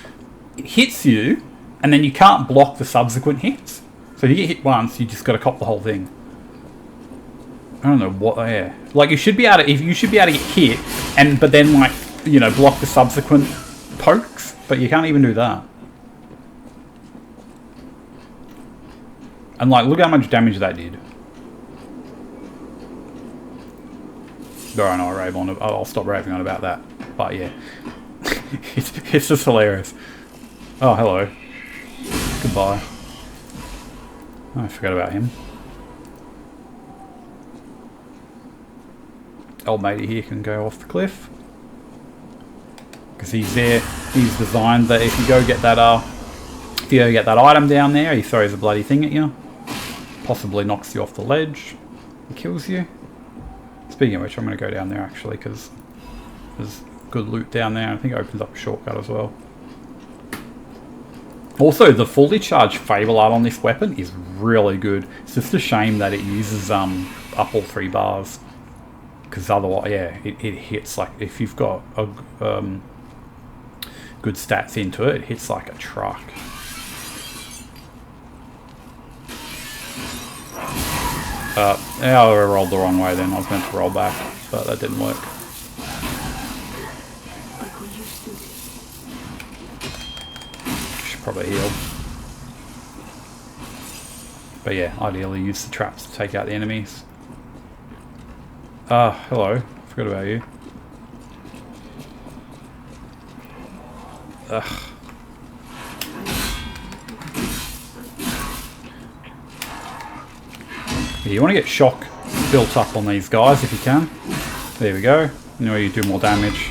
it hits you, and then you can't block the subsequent hits. So if you get hit once, you just got to cop the whole thing. I don't know what. Yeah, like you should be able to. If you should be able to get hit, but then like block the subsequent pokes, but you can't even do that. And like, look how much damage that did. Alright, no, I rave on. I'll stop raving on about that. But yeah, it's just hilarious. Oh, hello. Goodbye. Oh, I forgot about him. Old matey here can go off the cliff because he's there. He's designed that if you go get that item down there, he throws a bloody thing at you. Possibly knocks you off the ledge. He kills you. Speaking of which, I'm going to go down there actually because there's good loot down there. I think it opens up a shortcut as well. Also, the fully charged Fable art on this weapon is really good. It's just a shame that it uses up all 3 bars. Because otherwise, yeah, it hits like, if you've got a, good stats into it, it hits like a truck. I rolled the wrong way then. I was meant to roll back, but that didn't work. Should probably heal. But yeah, ideally use the traps to take out the enemies. Hello. Forgot about you. Ugh. Yeah, you want to get shock built up on these guys if you can. There we go. Now you do more damage.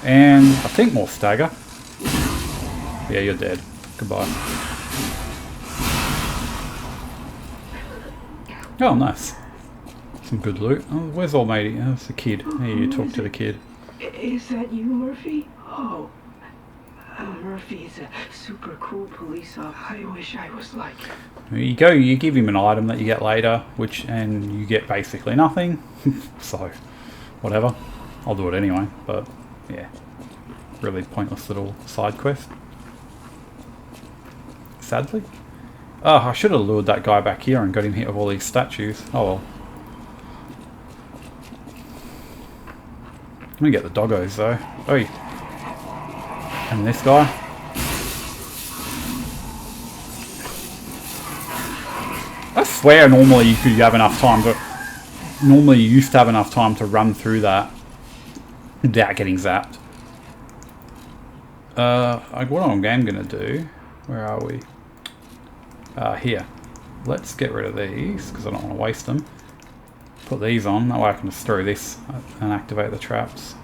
And I think more stagger. Yeah, you're dead. Goodbye. Oh, nice. Some good loot. Oh, where's old matey? Oh, it's the kid. Here, you talk to the kid. Is that you, Murphy? Oh, Murphy's a super cool police officer. I wish I was like him. There you go. You give him an item that you get later, and you get basically nothing. So, whatever. I'll do it anyway. But yeah, really pointless little side quest. Sadly. Oh, I should have lured that guy back here and got him hit with all these statues. Oh well. I'm gonna get the doggos though. Oi. And this guy. I swear normally you could have enough time, but normally you used to have enough time to run through that without getting zapped. What I'm gonna do, where are we? Here. Let's get rid of these, because I don't want to waste them. Put these on, that way I can just throw this and activate the traps.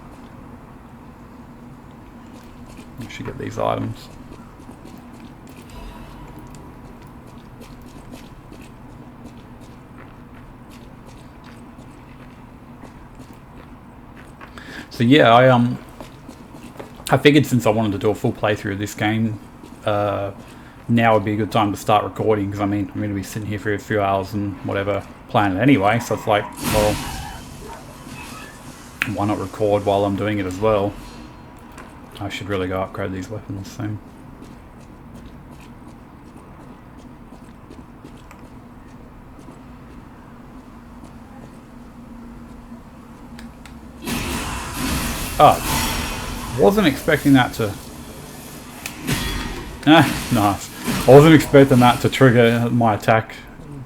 I should get these items. So yeah, I figured since I wanted to do a full playthrough of this game, now would be a good time to start recording, because I mean, I'm going to be sitting here for a few hours and whatever playing it anyway, so it's like, well, why not record while I'm doing it as well? I should really go upgrade these weapons soon. Oh, wasn't expecting that to... nice. I wasn't expecting that to trigger my attack,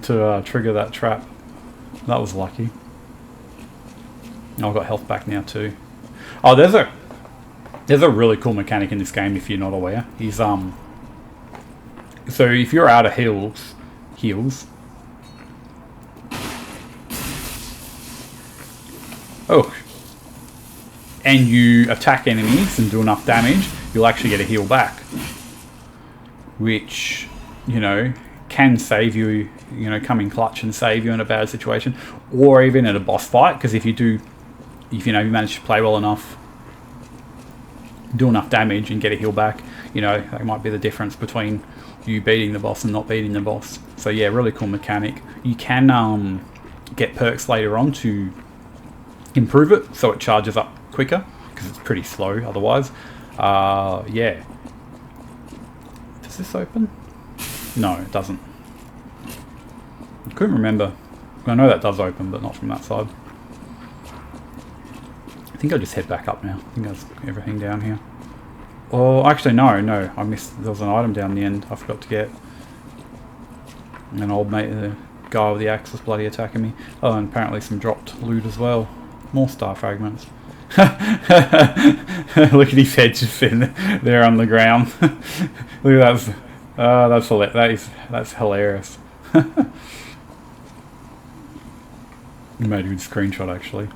to trigger that trap. That was lucky. I've got health back now too. Oh, there's a really cool mechanic in this game if you're not aware. He's so if you're out of heals, oh, and you attack enemies and do enough damage, you'll actually get a heal back. Which, you know, can save you, you know, come in clutch and save you in a bad situation, or even in a boss fight. Because if you know, you manage to play well enough, do enough damage and get a heal back, you know, that might be the difference between you beating the boss and not beating the boss. So yeah, really cool mechanic. You can get perks later on to improve it, so it charges up quicker, because it's pretty slow otherwise. Yeah. Does this open? No, it doesn't. I couldn't remember. I know that does open, but not from that side. I think I'll just head back up now. I think that's everything down here. Oh, actually, no, I missed. There was an item down the end I forgot to get. An old mate, the guy with the axe was bloody attacking me. Oh, and apparently some dropped loot as well. More star fragments. Look at his head just sitting there on the ground. Look at that. That's hilarious. Made a good screenshot actually.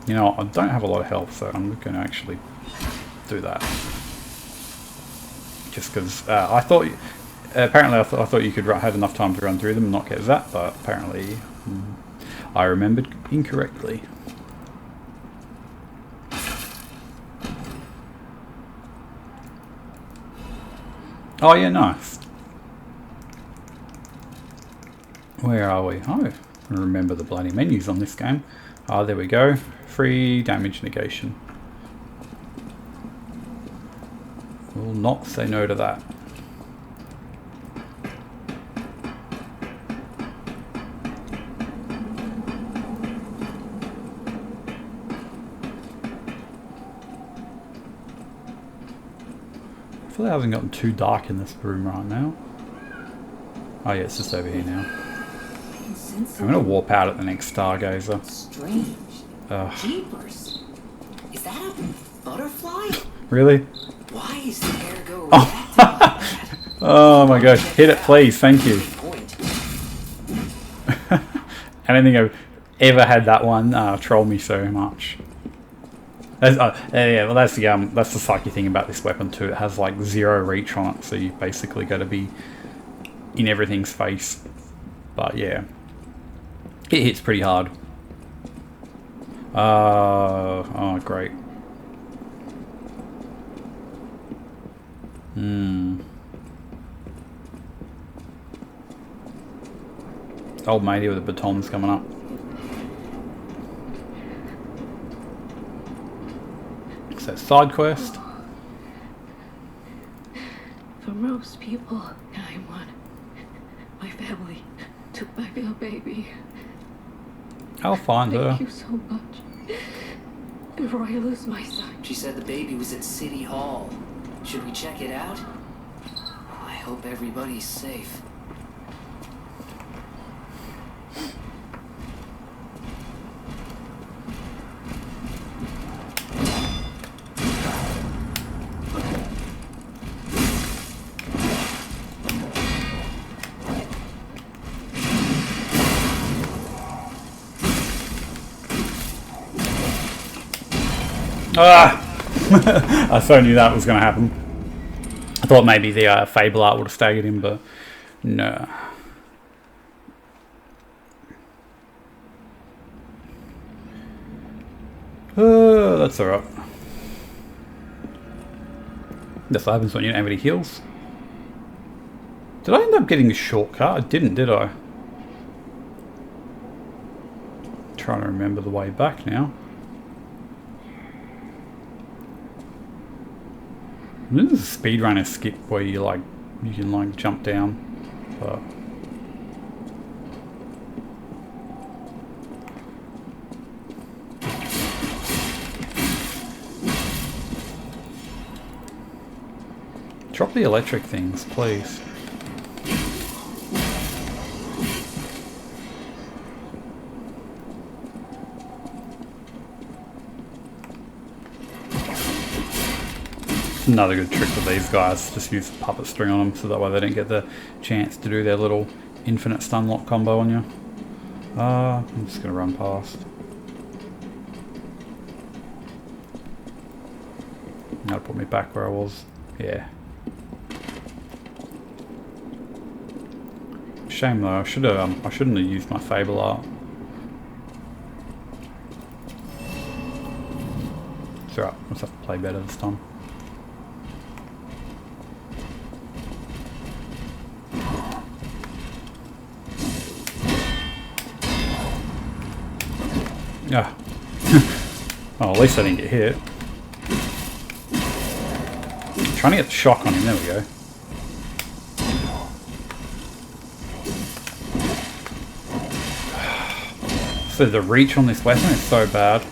You know, I don't have a lot of health, so I'm going to actually do that. Just because I thought, apparently I thought you could have enough time to run through them and not get zapped, but apparently I remembered incorrectly. Oh yeah, nice. Where are we? Oh, I remember the bloody menus on this game. Ah, there we go. Free damage negation. Will not say no to that. I feel like it hasn't gotten too dark in this room right now. Oh yeah, it's just over here now. I'm gonna warp out at the next Stargazer. Strange. Jeepers. Is that a butterfly? Really? Why is the air go Oh my gosh, hit it please, thank you. I don't think I've ever had that one troll me so much. Yeah, well, that's the sucky thing about this weapon too. It has like 0 reach on it, so you basically got to be in everything's face. But yeah, it hits pretty hard. Oh, great. Old matey with the batons coming up. So side quest. For most people, I'm one. My family took back our baby. I'll find her. Thank you so much. Before I lose my son. She said the baby was at City Hall. Should we check it out? I hope everybody's safe. Ah! I so knew that was going to happen. I thought maybe the Fable art would have staggered him, but no. That's alright. That's what happens when you don't have any heals. Did I end up getting a shortcut? I didn't, did I? I'm trying to remember the way back now. This is a speedrunner skip where you can like jump down, but drop the electric things, please. Another good trick with these guys, just use the puppet string on them so that way they don't get the chance to do their little infinite stun lock combo on you. I'm just going to run past. That'll put me back where I was. Yeah. Shame though, I shouldn't have used my Fable art. It's alright, let's have to play better this time. Yeah. Oh, at least I didn't get hit. Trying to get the shock on him, there we go. So the reach on this weapon is so bad.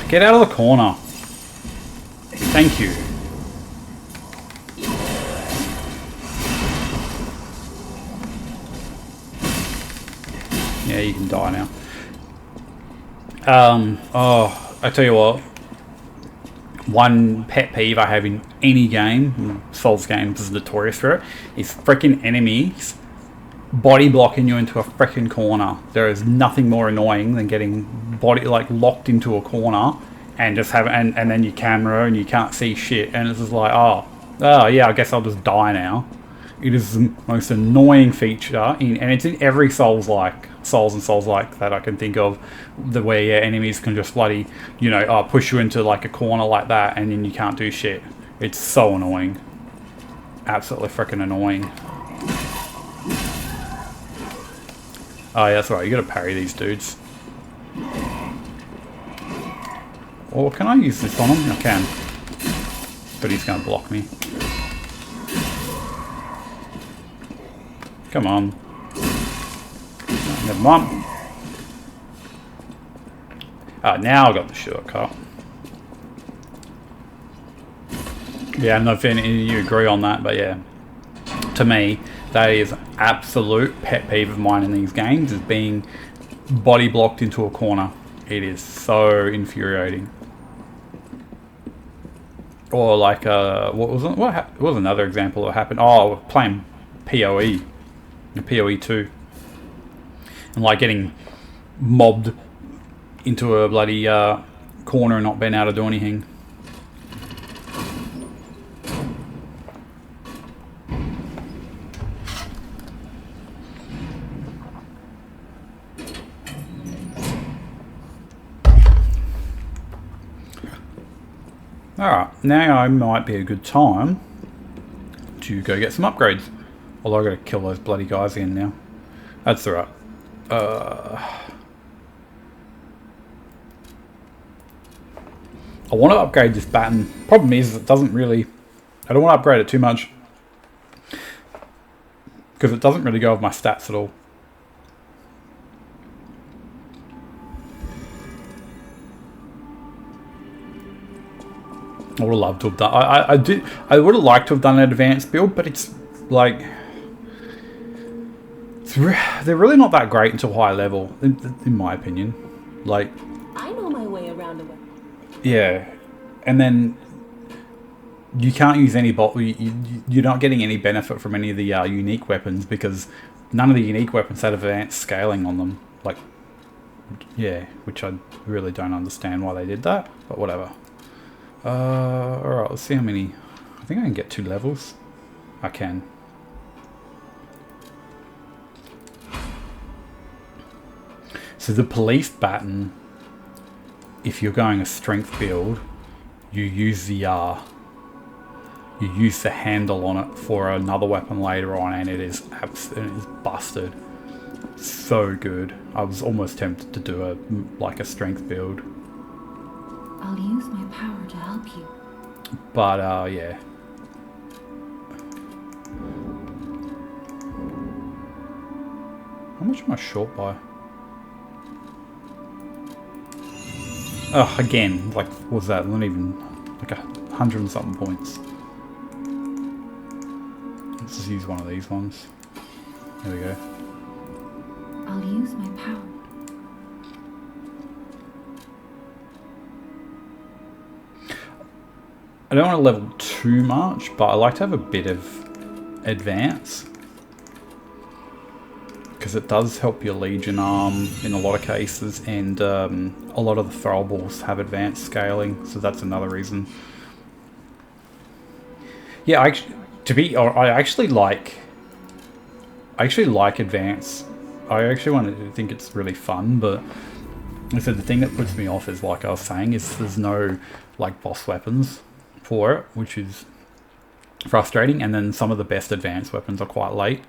Get out of the corner. Thank you. Yeah, you can die now. I tell you what. One pet peeve I have in any game, Souls games is notorious for it, is freaking enemies body blocking you into a freaking corner. There is nothing more annoying than getting body locked into a corner and just have and then your camera and you can't see shit and it's just like oh yeah, I guess I'll just die now. It is the most annoying feature and it's in every Souls and Souls-like that I can think of, the way enemies can just bloody, push you into like a corner like that and then you can't do shit. It's so annoying. Absolutely freaking annoying. Oh yeah, that's right, you gotta parry these dudes. Or can I use this on him? I can. But he's gonna block me. Come on. Never mind. Now I got the shortcut. Yeah, I don't know if any of you agree on that, but yeah. To me, that is absolute pet peeve of mine in these games, is being body blocked into a corner. It is so infuriating. Or like, what was another example that happened? Oh, playing PoE. The PoE 2. And like getting mobbed into a bloody corner and not being able to do anything. Alright, now might be a good time to go get some upgrades. Although I've got to kill those bloody guys again now. That's alright. I want to upgrade this baton. Problem is, it doesn't really... I don't want to upgrade it too much. Because it doesn't really go with my stats at all. I would have loved to have done... I would have liked to have done an advanced build, but it's like... they're really not that great until high level, in my opinion. Like... I know my way around the way. Yeah. And then... You can't use any... You're not getting any benefit from any of the unique weapons, because none of the unique weapons had advanced scaling on them. Like... Yeah, which I really don't understand why they did that, but whatever. Alright, let's see how many... I think I can get 2 levels. I can. So the police baton, if you're going a strength build, you use the handle on it for another weapon later on, and it is busted. So good. I was almost tempted to do a strength build. I'll use my power to help you. But, yeah. How much am I short by? Oh, again, like, what was that? Not even, like 100 and something points. Let's just use one of these ones. There we go. I'll use my power. I don't want to level too much, but I like to have a bit of advance. Because it does help your Legion arm in a lot of cases, and a lot of the throwables have advanced scaling, so that's another reason. Yeah, I actually like advance. I actually think it's really fun, but I said the thing that puts me off is, like I was saying, is there's no like boss weapons for it, which is frustrating, and then some of the best advanced weapons are quite late.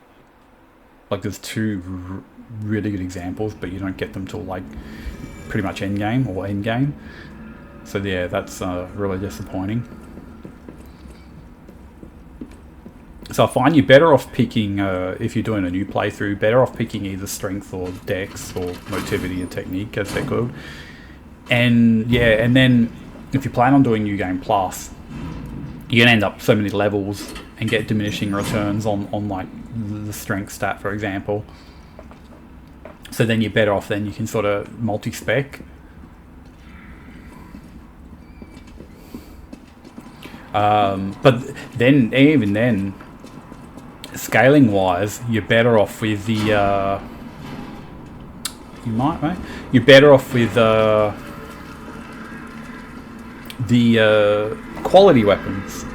Like there's 2 really good examples, but you don't get them till like pretty much end game. So yeah, that's really disappointing. So I find you're better off picking, if you're doing a new playthrough, better off picking either strength or dex or motivity and technique, as they're called. And yeah, and then if you plan on doing New Game Plus, you're gonna end up so many levels and get diminishing returns on like the strength stat, for example. So then you're better off, then you can sort of multi-spec. But then, even then, scaling wise, you're better off with the you're better off with the quality weapons.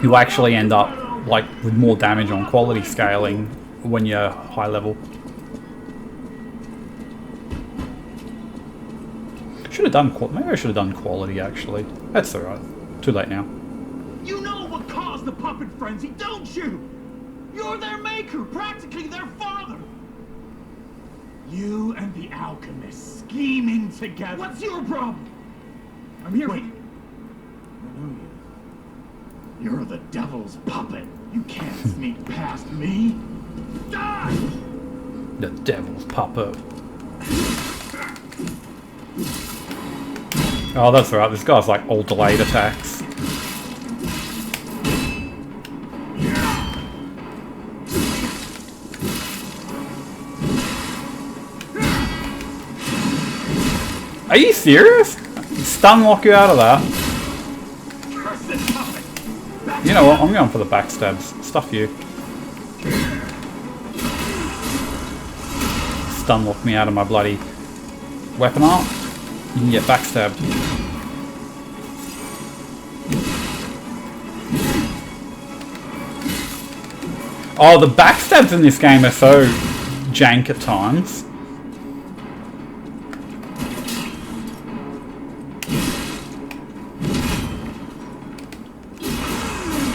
You actually end up like with more damage on quality scaling when you're high level. Should have done maybe I should have done quality actually. That's alright. Too late now. You know what caused the puppet frenzy, don't you? You're their maker, practically their father. You and the alchemist scheming together. What's your problem? I'm here. Wait. I know you. You're the devil's puppet. You can't sneak past me. Die! The devil's puppet. Oh, that's alright. This guy's like all delayed attacks. Are you serious? Stun lock you out of that? You know what? I'm going for the backstabs. Stuff you. stun-lock me out of my bloody weapon art, you can get backstabbed. Oh, the backstabs in this game are so jank at times.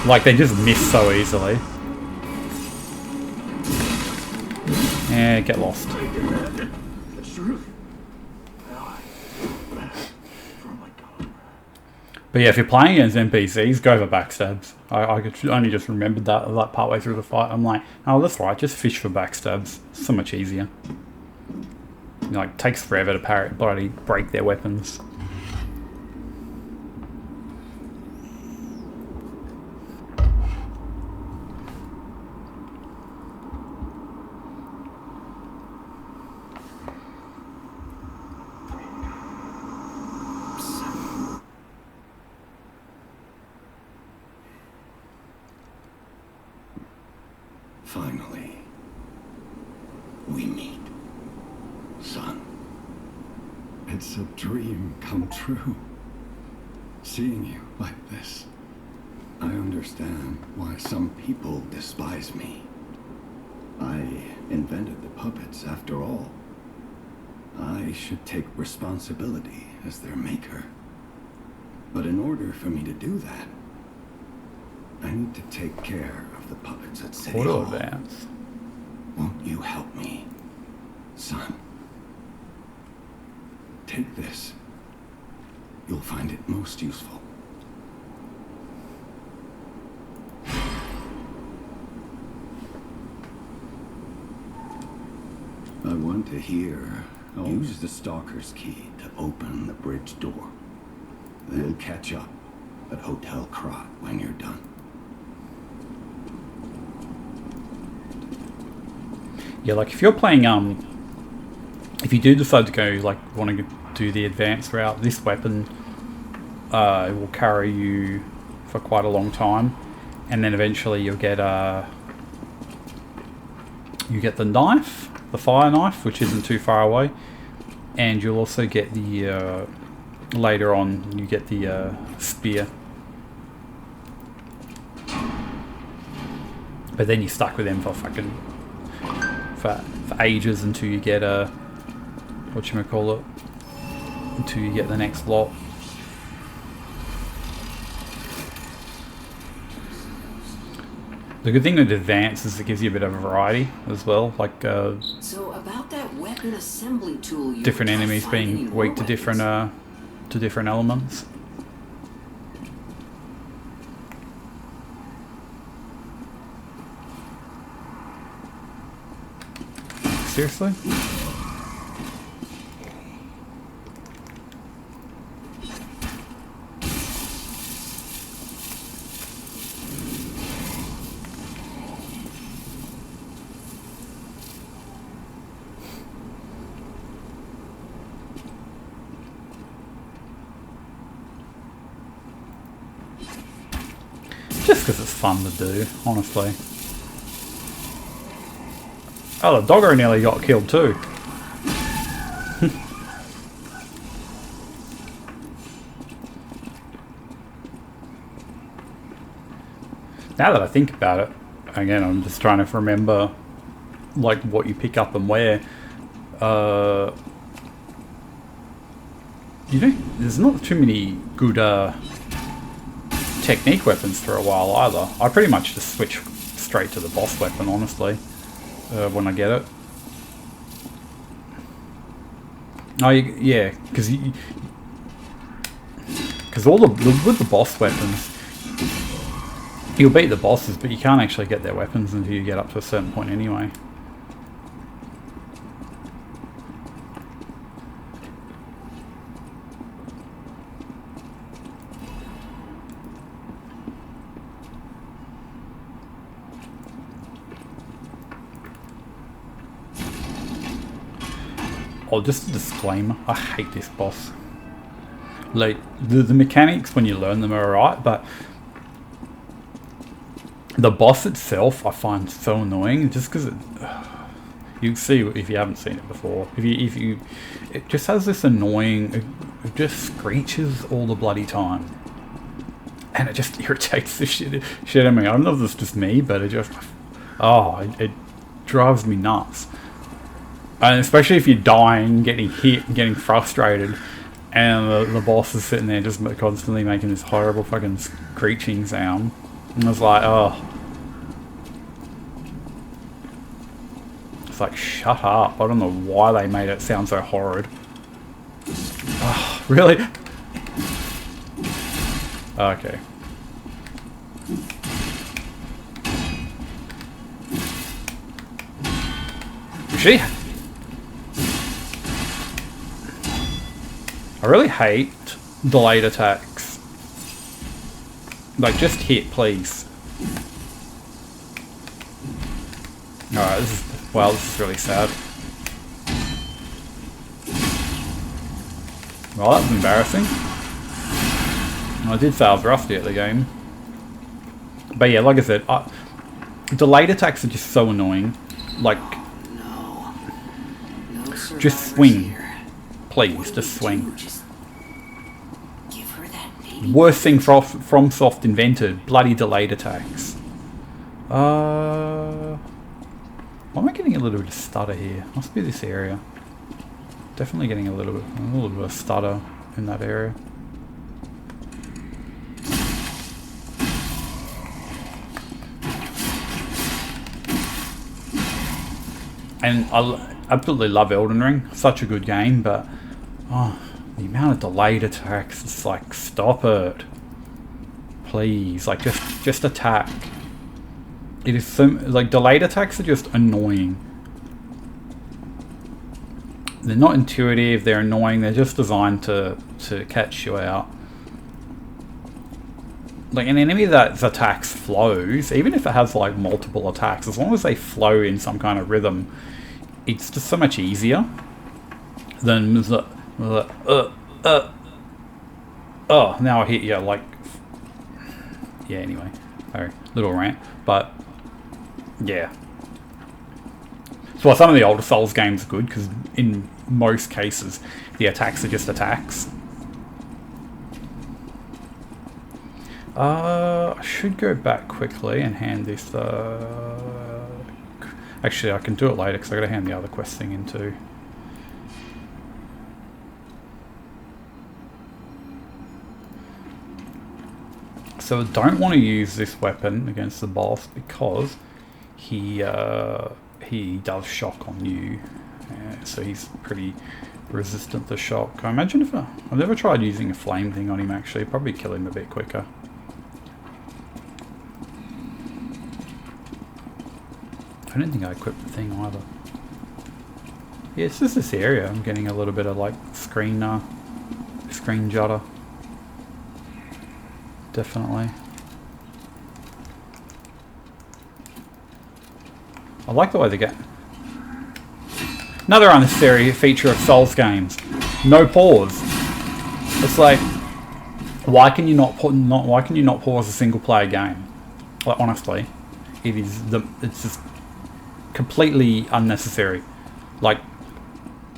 Like, they just miss so easily. Yeah, get lost. The truth. But yeah, if you're playing against NPCs, go for backstabs. I only just remembered that like partway through the fight. I'm like, oh, that's right, just fish for backstabs. So much easier. Like, it takes forever to bloody break their weapons. Finally, we meet, son. It's a dream come true. Seeing you like this. I understand why some people despise me. I invented the puppets after all. I should take responsibility as their maker. But in order for me to do that, I need to take care of the puppets at City Hall. Advance. Won't you help me, son? Take this. You'll find it most useful. I want to hear. Use the Stalker's key to open the bridge door. Then catch up at Hotel Krot when you're done. Yeah, like if you're playing, if you do decide to go, like, want to do the advanced route, this weapon it will carry you for quite a long time, and then eventually you'll get the knife, the fire knife, which isn't too far away, and you'll also get the later on you get the spear. But then you're stuck with them for fucking for ages until you get whatchamacallit, until you get the next lot. The good thing with Advance is it gives you a bit of variety as well, like So about that weapon assembly tool, you different can't enemies find any being more weak to weapons. different elements. Seriously? Just because it's fun to do, honestly. Oh, the doggo nearly got killed too. Now that I think about it, again, I'm just trying to remember like what you pick up and where. You know, there's not too many good technique weapons for a while either. I pretty much just switch straight to the boss weapon, honestly, when I get it. Oh, yeah, because all with the boss weapons, you'll beat the bosses, but you can't actually get their weapons until you get up to a certain point anyway. Oh, just a disclaimer, I hate this boss. Like, the mechanics when you learn them are alright, but the boss itself I find so annoying just because You'll see if you haven't seen it before. If you, it just has this annoying. It just screeches all the bloody time, and it just irritates the shit out of me. I don't know if it's just me, but it just, it drives me nuts. And especially if you're dying, getting hit, getting frustrated, and the boss is sitting there just constantly making this horrible fucking screeching sound. And it's like, oh. It's like, shut up. I don't know why they made it sound so horrid. Oh, really? Okay. She... I really hate delayed attacks. Like, just hit, please. Alright, this is really sad. Well, that was embarrassing. I did say I was rusty at the game. But yeah, like I said, delayed attacks are just so annoying. Like, just swing. Here. Please, just swing. Just give her that baby. Worst thing FromSoft invented, bloody delayed attacks. Why am I getting a little bit of stutter here? Must be this area. Definitely getting a little bit of stutter in that area. And I absolutely love Elden Ring. Such a good game, but the amount of delayed attacks, it's like, stop it. Please, like, just attack. It is so, like, delayed attacks are just annoying. They're not intuitive, they're annoying, they're just designed to catch you out. Like, an enemy that attacks flows, even if it has like multiple attacks, as long as they flow in some kind of rhythm, it's just so much easier than now I hit you, like, yeah, anyway, sorry, little rant, but yeah. So some of the older Souls games are good, because in most cases the attacks are just attacks. I should go back quickly and hand this, actually I can do it later because I gotta hand the other quest thing in too. So I don't want to use this weapon against the boss because he does shock on you, so he's pretty resistant to shock. I imagine if I've never tried using a flame thing on him actually, probably kill him a bit quicker. I don't think I equipped the thing either. Yeah, it's just this area. I'm getting a little bit of like screen judder. Definitely. I like the way they get. Another unnecessary feature of Souls games: no pause. It's like, why can you not pause a single player game? Like, honestly, it's just completely unnecessary. Like,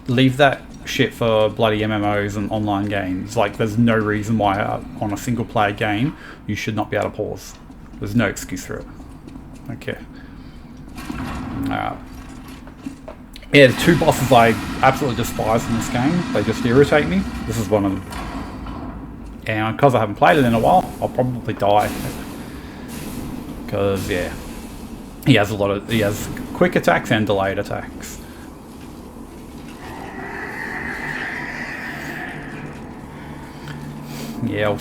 leave that shit for bloody MMOs and online games. Like, there's no reason why on a single player game you should not be able to pause. There's no excuse for it. Okay. Yeah, the two bosses I absolutely despise in this game. They just irritate me. This is one of them. And because I haven't played it in a while, I'll probably die. Because, yeah. He has quick attacks and delayed attacks. Yeah,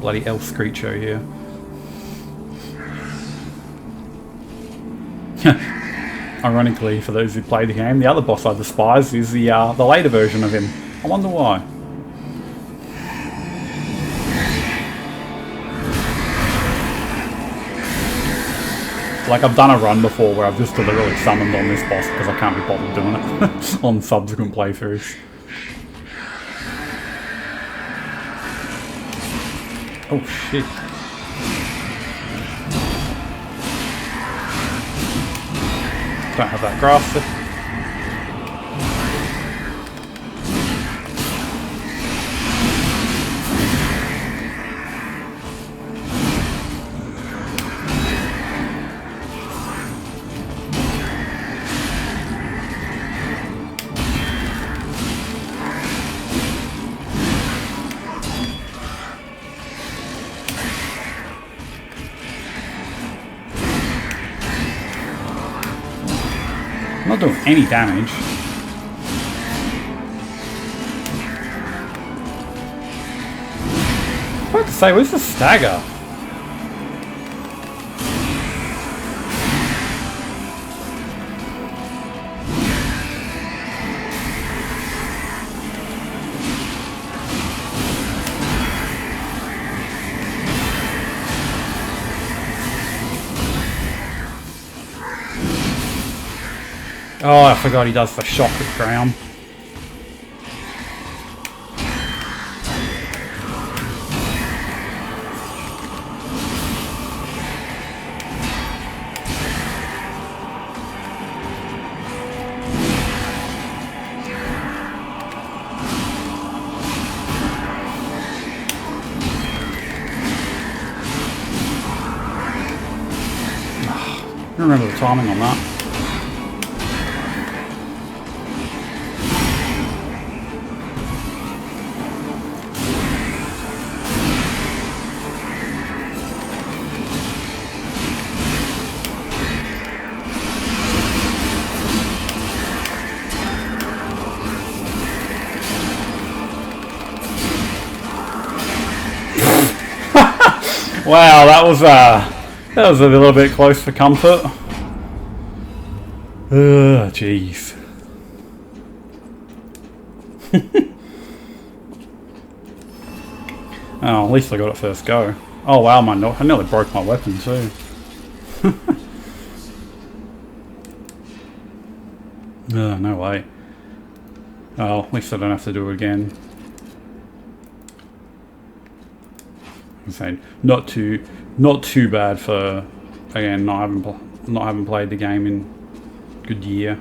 bloody El Screecho here. Ironically, for those who play the game, the other boss I despise is the later version of him. I wonder why. Like, I've done a run before where I've just deliberately summoned on this boss because I can't be bothered doing it on subsequent playthroughs. Oh shit. Don't have that grasp. not doing any damage. I was about to say, where's the stagger? Oh, I forgot he does the shock at ground. I don't remember the timing on that. Wow, that was a little bit close for comfort. Ugh, jeez. Oh, at least I got it first go. Oh wow, I nearly broke my weapon too. No way. Oh, at least I don't have to do it again. I'm saying not too bad for, again, not having played the game in a good year.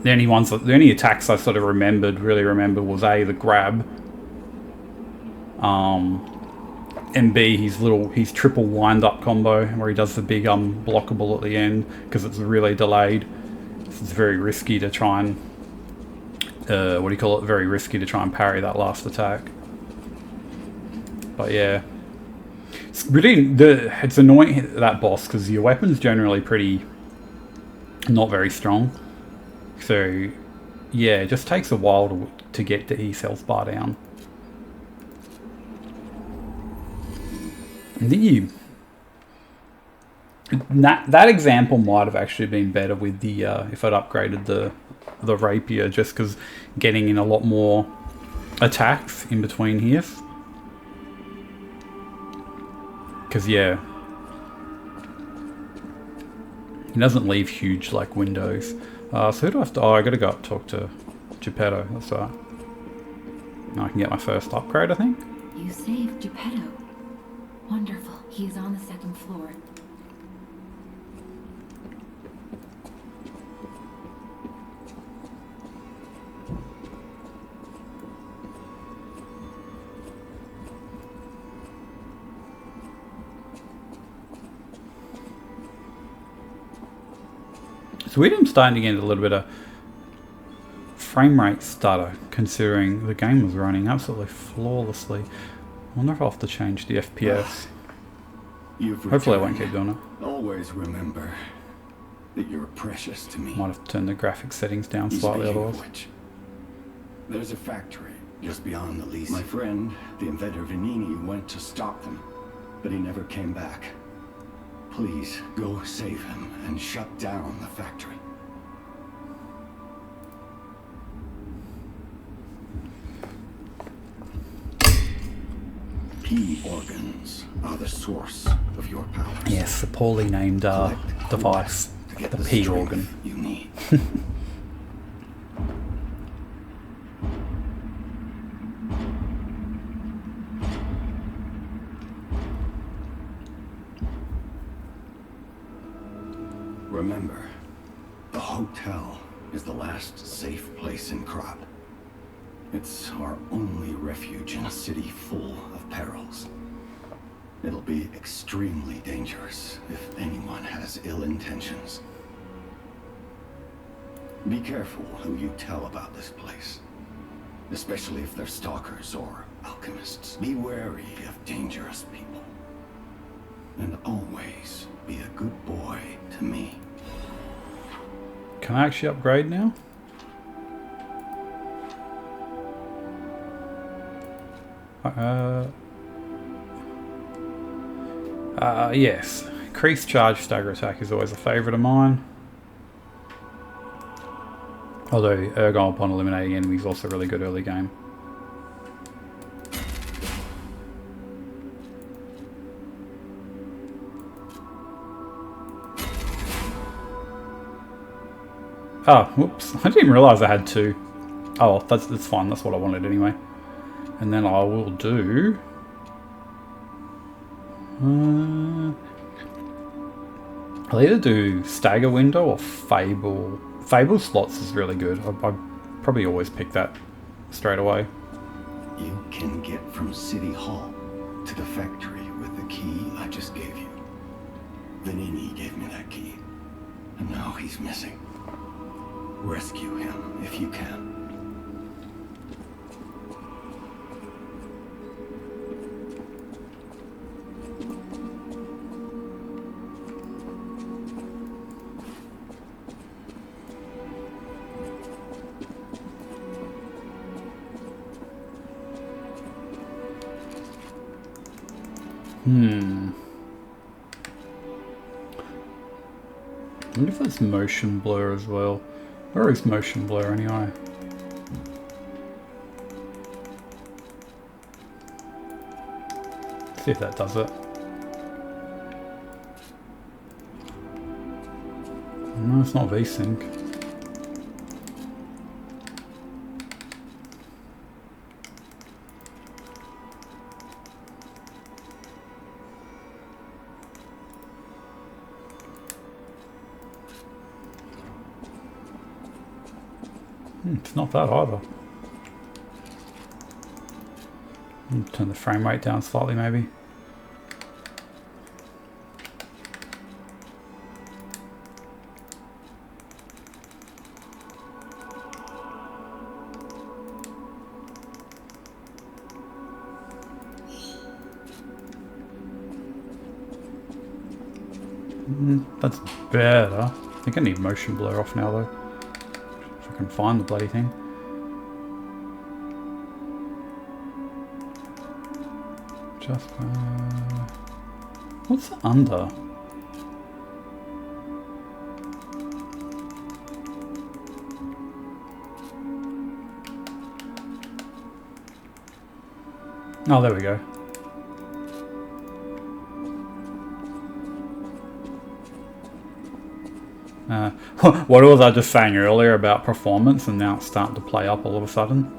The only attacks I sort of really remembered was A, the grab, and B, his triple wind up combo where he does the big blockable at the end because it's really delayed. So it's very risky to try and very risky to try and parry that last attack. But yeah, it's annoying, that boss, because your weapon's generally not very strong. So yeah, it just takes a while to get his health bar down. I think that example might have actually been better with the if I'd upgraded the rapier, just because getting in a lot more attacks in between here. Because yeah, he doesn't leave huge like windows. So who do I have to? Oh, I gotta go up talk to Geppetto. That's right. Now I can get my first upgrade, I think. You saved Geppetto. Wonderful. He is on the second floor. So I'm starting to get a little bit of frame rate stutter, considering the game was running absolutely flawlessly. I wonder if I'll have to change the FPS. Hopefully I won't keep doing it. Always remember that you're precious to me. Might have to turn the graphic settings down slightly otherwise. There's a factory just beyond the lease. My friend, the inventor Vanini, went to stop them, but he never came back. Please, go save him and shut down the factory. P organs are the source of your powers. Yes, the poorly named device, the P organ. You need. Remember, the hotel is the last safe place in Krop. It's our only refuge in a city full of perils. It'll be extremely dangerous if anyone has ill intentions. Be careful who you tell about this place, especially if they're stalkers or alchemists. Be wary of dangerous people. And always be a good boy to me. Can I actually upgrade now? Yes. Increased charge stagger attack is always a favourite of mine. Although Ergon upon eliminating enemies is also really good early game. Oh, whoops. I didn't realise I had two. Oh, that's fine. That's what I wanted anyway. And then I will do... I'll either do Stagger Window or Fable. Fable slots is really good. I probably always pick that straight away. You can get from City Hall to the factory with the key I just gave you. Vanini gave me that key. And now he's missing. Rescue him if you can. I wonder if there's motion blur as well. Where is motion blur anyway? See if that does it. No, it's not VSync. It's not that either. Turn the frame rate down slightly maybe. That's better. I think I need motion blur off now though. If I can find the bloody thing. Just what's under? Oh, there we go. What was I just saying earlier about performance, and now it's starting to play up all of a sudden?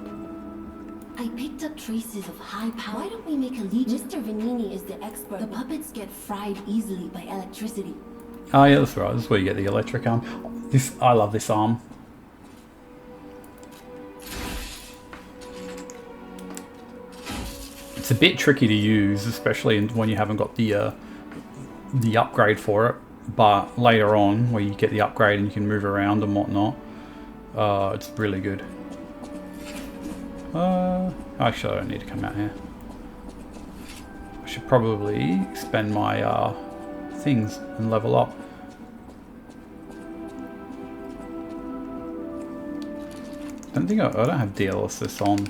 I picked up traces of high power. Why don't we make a legion? Mr. Vanini is the expert. The puppets get fried easily by electricity. Oh yeah, that's right. This is where you get the electric arm. I love this arm. It's a bit tricky to use, especially when you haven't got the upgrade for it. But later on, where you get the upgrade and you can move around and whatnot, it's really good. Actually, I don't need to come out here. I should probably spend my things and level up. I don't have DLSS on.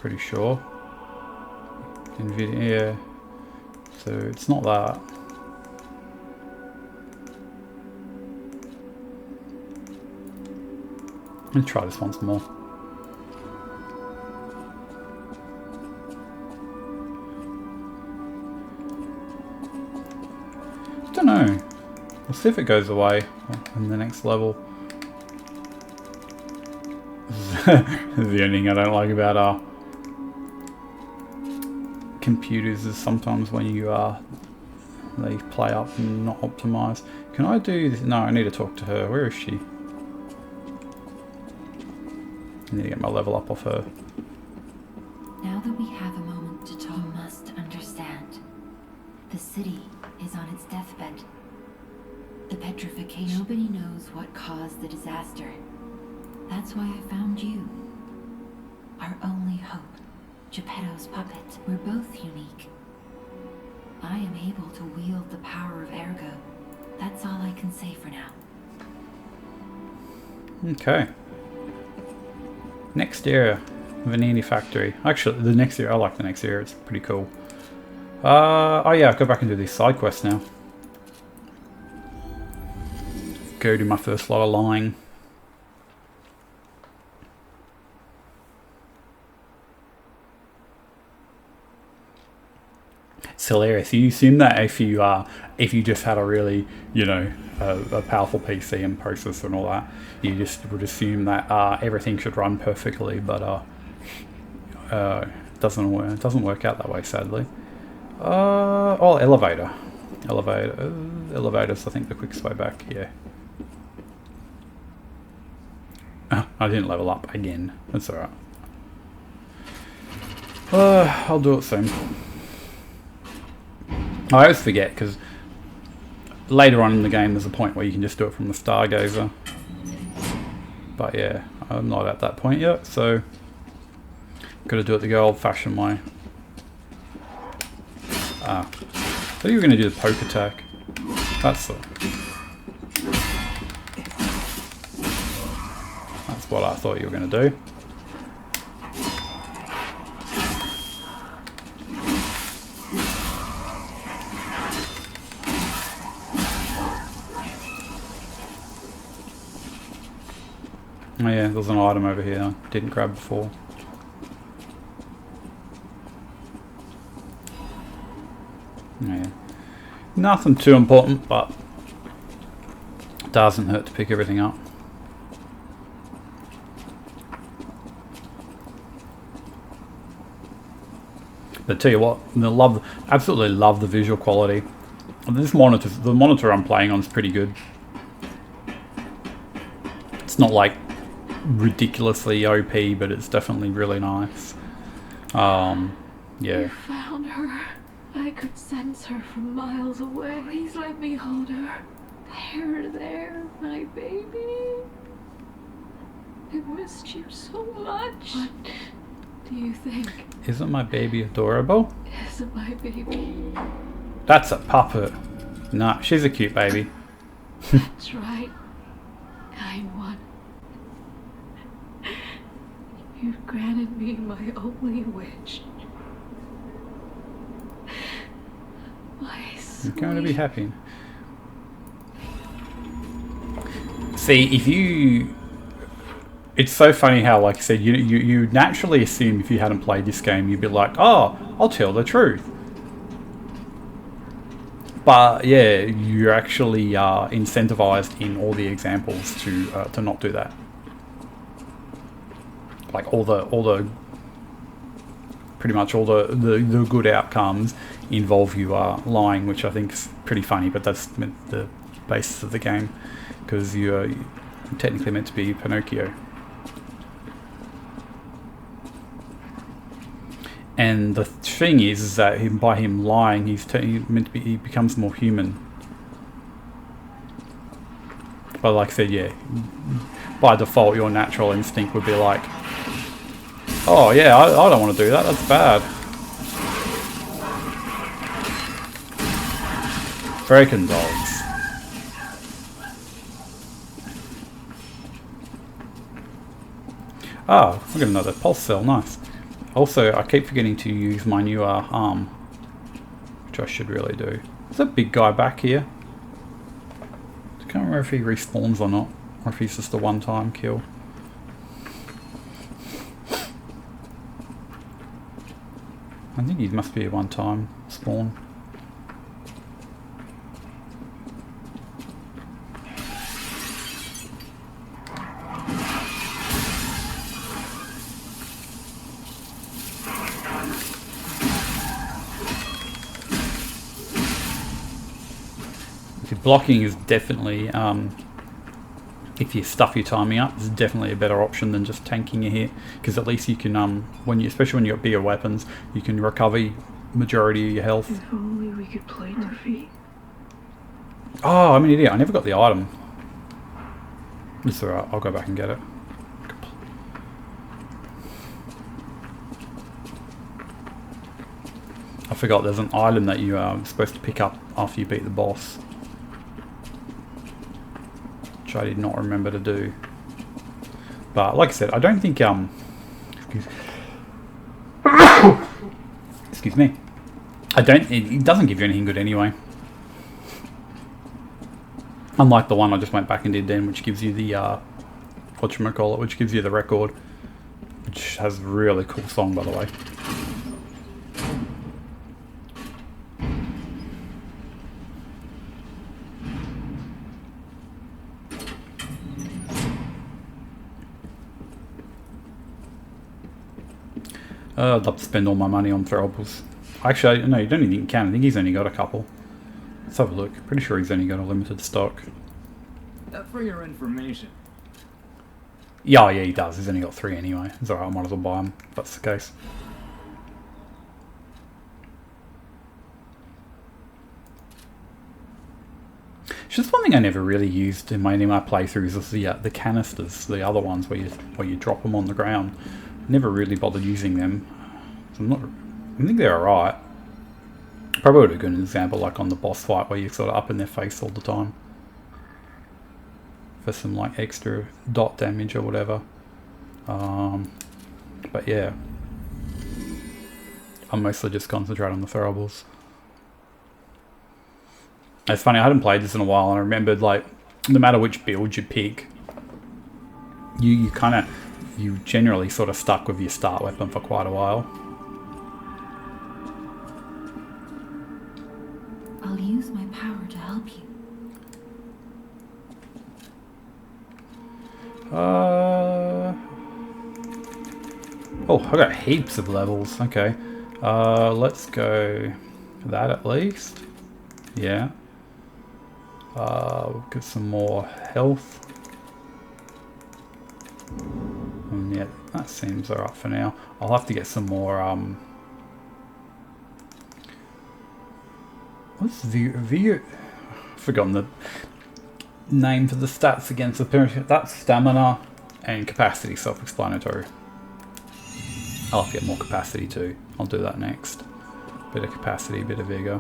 Pretty sure. NVIDIA, yeah. So it's not that. Let me try this once more. Don't know. We'll see if it goes away in the next level. This is the only thing I don't like about computers is sometimes when you they play up and not optimize. Can I do this? No, I need to talk to her. Where is she? I need to get my level up off her. Now that we have a moment to talk, you must understand. The city is on its deathbed. The petrification. Nobody knows what caused the disaster. That's why I found you. Our only hope. Geppetto's puppet. We're both unique. I am able to wield the power of Ergo. That's all I can say for now. Okay. Next area. Vanini Factory. Actually, the next area, I like the next area. It's pretty cool. Oh yeah, I'll go back and do these side quests now. Go do my first lot of lying. It's hilarious. You assume that if you just had a really, you know, a powerful PC and processor and all that, you just would assume that everything should run perfectly, but it doesn't work out that way, sadly. Oh, elevator. Elevator's I think the quickest way back. Yeah. I didn't level up again. That's alright. I'll do it soon. I always forget because later on in the game there's a point where you can just do it from the Stargazer. But yeah, I'm not at that point yet, so gotta do it the old-fashioned way. I thought you were gonna do the poke attack. That's what I thought you were gonna do. Oh yeah, there's an item over here I didn't grab before. Oh yeah. Nothing too important, but doesn't hurt to pick everything up. But tell you what, absolutely love the visual quality. This monitor, the monitor I'm playing on is pretty good. It's not like ridiculously OP, but it's definitely really nice. Yeah. You found her. I could sense her from miles away. Please let me hold her. There, my baby. I missed you so much. What do you think? Isn't my baby adorable? Isn't my baby? That's a puppet. Nah, she's a cute baby. That's right. Kind one. You've granted me my only wish. My You're going to be happy. See, if you... It's so funny how, like I said, you naturally assume if you hadn't played this game, you'd be like, oh, I'll tell the truth. But yeah, you're actually incentivized in all the examples to not do that. Like pretty much all the good outcomes involve you lying, which I think is pretty funny. But that's the basis of the game, because you're technically meant to be Pinocchio. And the thing is that by him lying, he's meant to be, he becomes more human. But like I said, yeah, by default, your natural instinct would be like, oh yeah, I don't want to do that. That's bad. Freaking dogs. Oh, I got another pulse cell. Nice. Also, I keep forgetting to use my new arm, which I should really do. There's a big guy back here. I can't remember if he respawns or not, or if he's just a one-time kill. I think he must be a one-time spawn. Blocking is definitely, if you stuff your timing up, is definitely a better option than just tanking a hit, because at least you can, especially when you've got bigger weapons, you can recover majority of your health. If only we could play defeat. Oh, I'm an idiot. I never got the item. It's alright. I'll go back and get it. I forgot there's an item that you are supposed to pick up after you beat the boss, which I did not remember to do. But like I said, I don't think excuse me. It doesn't give you anything good anyway. Unlike the one I just went back and did then, which gives you the whatchamacallit, which gives you the record, which has a really cool song, by the way. I'd love to spend all my money on throwables. Actually, no, you don't even think you can. I think he's only got a couple. Let's have a look. Pretty sure he's only got a limited stock. For your information. Yeah, he does. He's only got 3 anyway. It's alright, I might as well buy them if that's the case. It's just one thing I never really used in my playthroughs is the canisters, the other ones where you drop them on the ground. Never really bothered using them. So I think they're alright. Probably would have been an example like on the boss fight where you're sort of up in their face all the time. For some like extra dot damage or whatever. But yeah. I'm mostly just concentrating on the throwables. It's funny, I hadn't played this in a while and I remembered like no matter which build you pick, you generally sort of stuck with your start weapon for quite a while. I'll use my power to help you. Oh, I got heaps of levels. Okay. Let's go that at least. Yeah. We'll get some more health. And yeah, that seems alright for now. I'll have to get some more, what's I've forgotten the name for the stats again. So that's stamina and capacity, self-explanatory. I'll have to get more capacity too. I'll do that next. Bit of capacity, bit of vigor.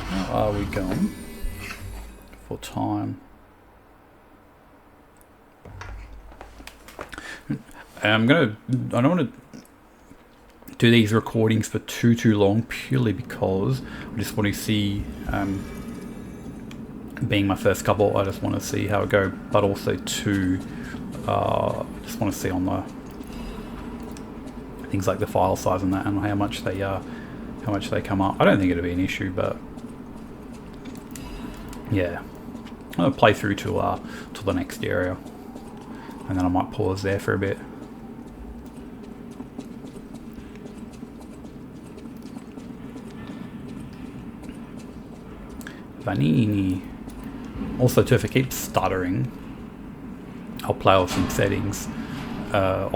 How are we going for time? I don't want to do these recordings for too long, purely because I just want to see, being my first couple, I just want to see how it goes, but also I just want to see on the things like the file size and that, and how much they come up. I don't think it'll be an issue, but yeah, I'm gonna play through to the next area, and then I might pause there for a bit. Vanini. Also, too, if it keeps stuttering, I'll play off some settings while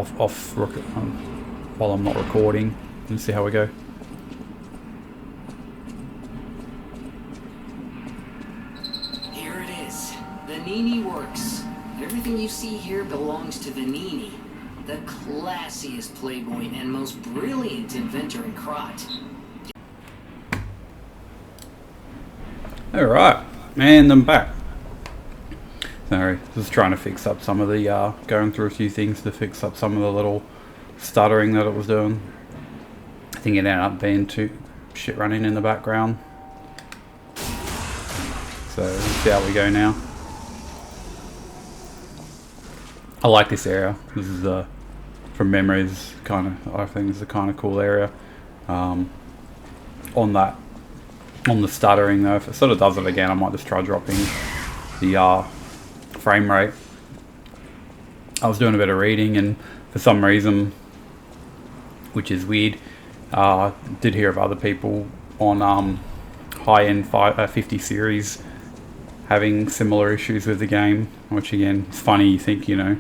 I'm not recording and see how we go. Here it is. Vanini works. Everything you see here belongs to Vanini, the classiest playboy and most brilliant inventor in Krot. Alright, and I'm back. Sorry, just trying to fix up some of the, going through a few things to fix up some of the little stuttering that it was doing. I think it ended up being too shit running in the background. So, let's see how we go now. I like this area. This is, from memories, I think it's a kind of cool area. On the stuttering though, if it sort of does it again, I might just try dropping the frame rate. I was doing a bit of reading, and for some reason, which is weird, did hear of other people on high-end 50 series having similar issues with the game, which again, it's funny. You think, you know,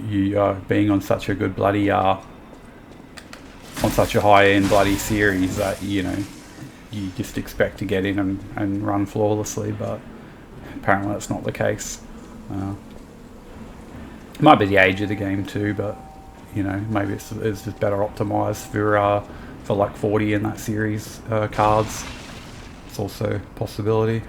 you being on such a good bloody on such a high-end bloody series that, you know, you just expect to get in and run flawlessly, but apparently that's not the case. Might be the age of the game too, but you know, maybe it's just better optimized for like 40 in that series cards. It's also a possibility.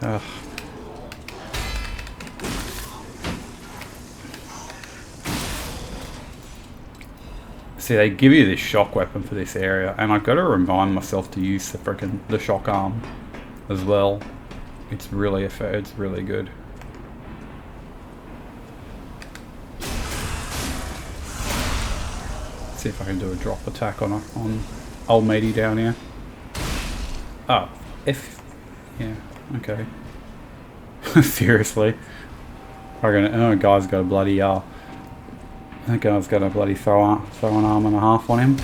See, they give you this shock weapon for this area, and I've got to remind myself to use the shock arm as well. It's really it's really good. See if I can do a drop attack on old matey down here. Oh, yeah, okay. Seriously, oh, guy's got a bloody that guy's got a bloody throw an arm and a half on him.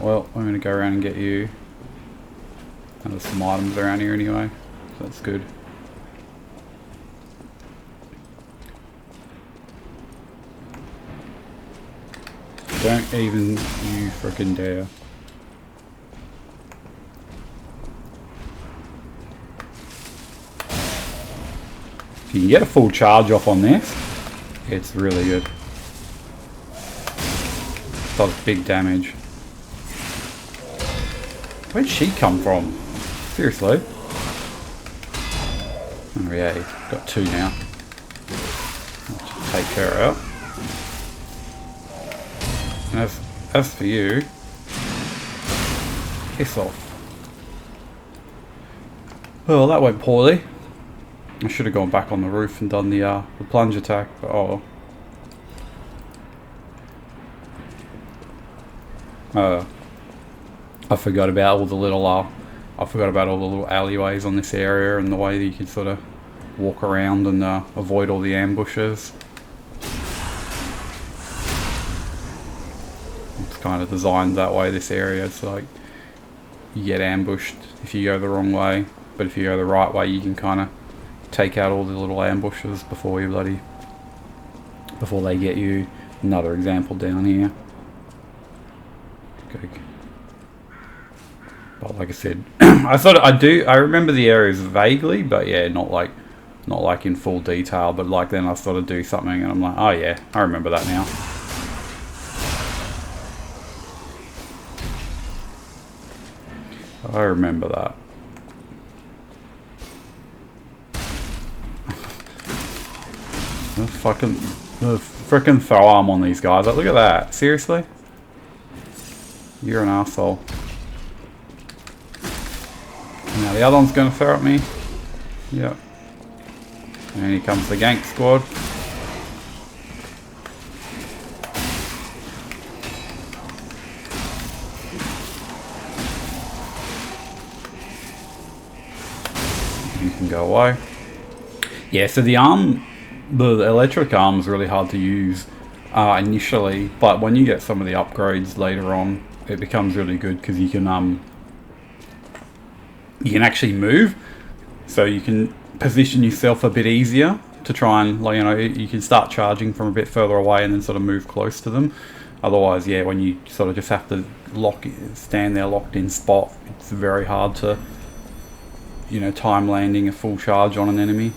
Well, I'm going to go around and get you. And there's some items around here anyway, so that's good. Don't even you frickin' dare. If you can get a full charge off on this, it's really good. Does big damage. Where'd she come from? Seriously? Oh yeah, he's got two now. I'll just take her out. And as for you, piss off. Well, that went poorly. I should have gone back on the roof and done the plunge attack, but oh. I forgot about all the little alleyways on this area and the way that you can sort of walk around and avoid all the ambushes. It's kind of designed that way, this area. It's like you get ambushed if you go the wrong way, but if you go the right way you can kind of take out all the little ambushes before they get you. Another example down here. Okay. But like I said, I remember the areas vaguely, but yeah, not like in full detail. But like then I sort of do something and I'm like, oh yeah, I remember that now. I remember that. The frickin' throw arm on these guys. Like, look at that. Seriously? You're an asshole. Now the other one's gonna throw at me. Yep. And here comes the gank squad. You can go away. Yeah, so the electric arm is really hard to use initially, but when you get some of the upgrades later on, it becomes really good because you can actually move, so you can position yourself a bit easier to try and, like, you know, you can start charging from a bit further away and then sort of move close to them. Otherwise, yeah, when you sort of just have to stand there locked in spot, it's very hard to, you know, time landing a full charge on an enemy.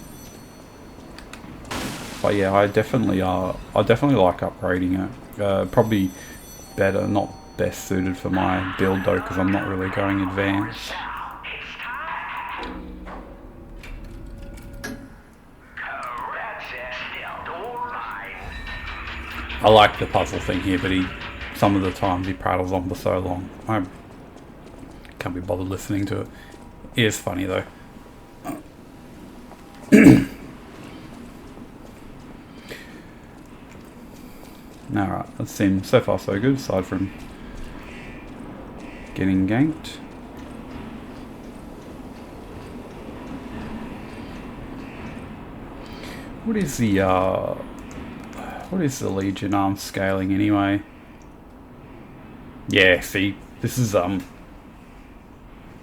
But yeah, I definitely like upgrading it. Probably better, not best suited for my build though, because I'm not really going advanced. I like the puzzle thing here, but some of the times he prattles on for so long. I can't be bothered listening to it. It is funny though. Alright, that seems so far so good, aside from getting ganked. What is the Legion arm scaling anyway? Yeah, see, this is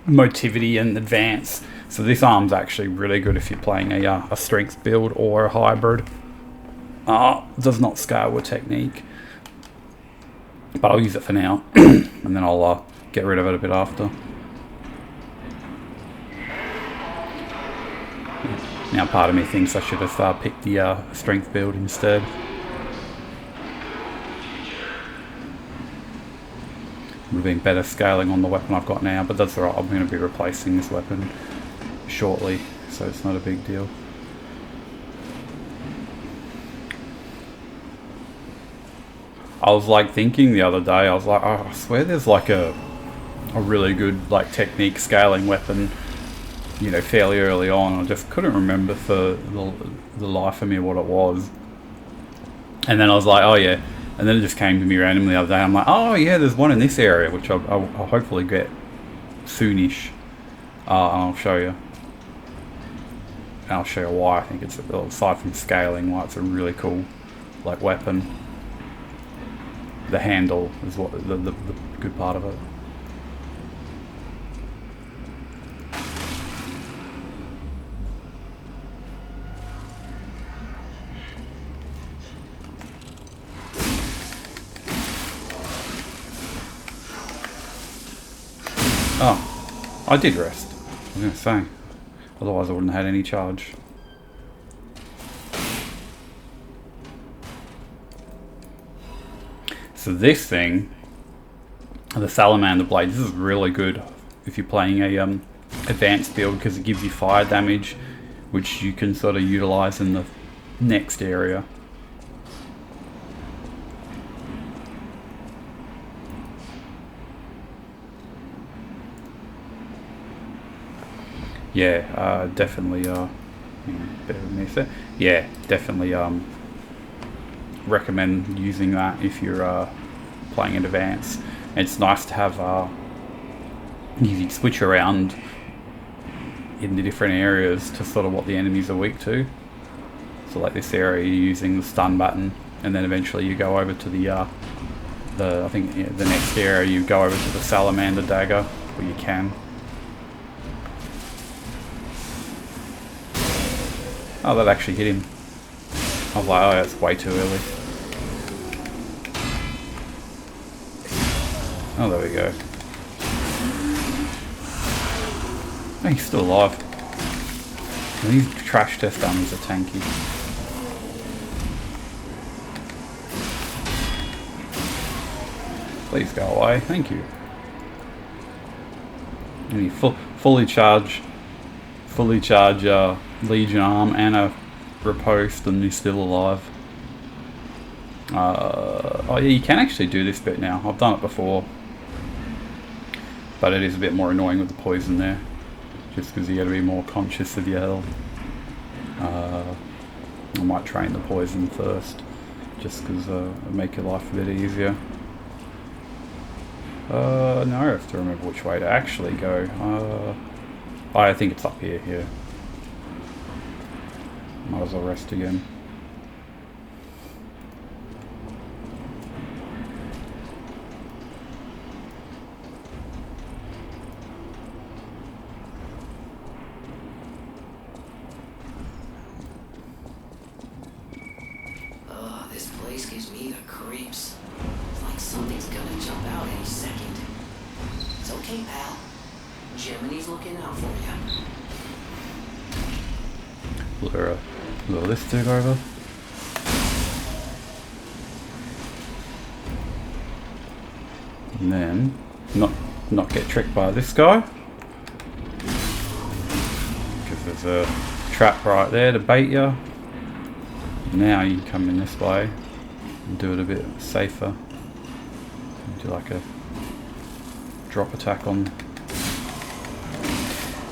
motivity and advance. So this arm's actually really good if you're playing a strength build or a hybrid. Does not scale with technique, but I'll use it for now, and then I'll get rid of it a bit after. Now Now part of me thinks I should have picked the strength build instead. Would have been better scaling on the weapon I've got now, but that's alright. I'm going to be replacing this weapon shortly, so it's not a big deal. I was like thinking the other day, I was like, oh, I swear there's like a really good like technique scaling weapon, you know, fairly early on. I just couldn't remember for the life of me what it was. And then I was like, oh yeah. And then it just came to me randomly the other day. I'm like, oh yeah, there's one in this area, which I'll hopefully get soonish. And I'll show you. And I'll show you why I think it's, aside from scaling, why it's a really cool like weapon. The handle is what the good part of it. Oh, I did rest. I was going to say. Otherwise I wouldn't have had any charge. So this thing, the Salamander Blade, this is really good if you're playing a advanced build, because it gives you fire damage, which you can sort of utilize in the next area. Yeah, definitely. Bear with me a sec. Yeah, definitely. Recommend using that if you're playing in advance. It's nice to have easy to switch around in the different areas to sort of what the enemies are weak to. So like this area, you're using the stun button, and then eventually you go over to the I think the next area you go over to the Salamander Dagger, where you can. Oh, that actually hit him. I was like, oh, that's way too early. Oh, there we go. Oh, he's still alive. These trash test dummies are tanky. Please go away, thank you. And he fully charge Legion arm and a riposte, and he's still alive. Oh yeah, you can actually do this bit now. I've done it before, but it is a bit more annoying with the poison there, just because you got to be more conscious of your health. I might train the poison first, just because it'll make your life a bit easier. Now I have to remember which way to actually go. I think it's up here, yeah. Might as well rest again. Oh, this place gives me the creeps. It's like something's gonna jump out any second. It's okay, pal. Gemini's looking out for you. Will this take over? And then not get tricked by this guy, because there's a trap right there to bait you. Now you can come in this way and do it a bit safer. Do like a drop attack on.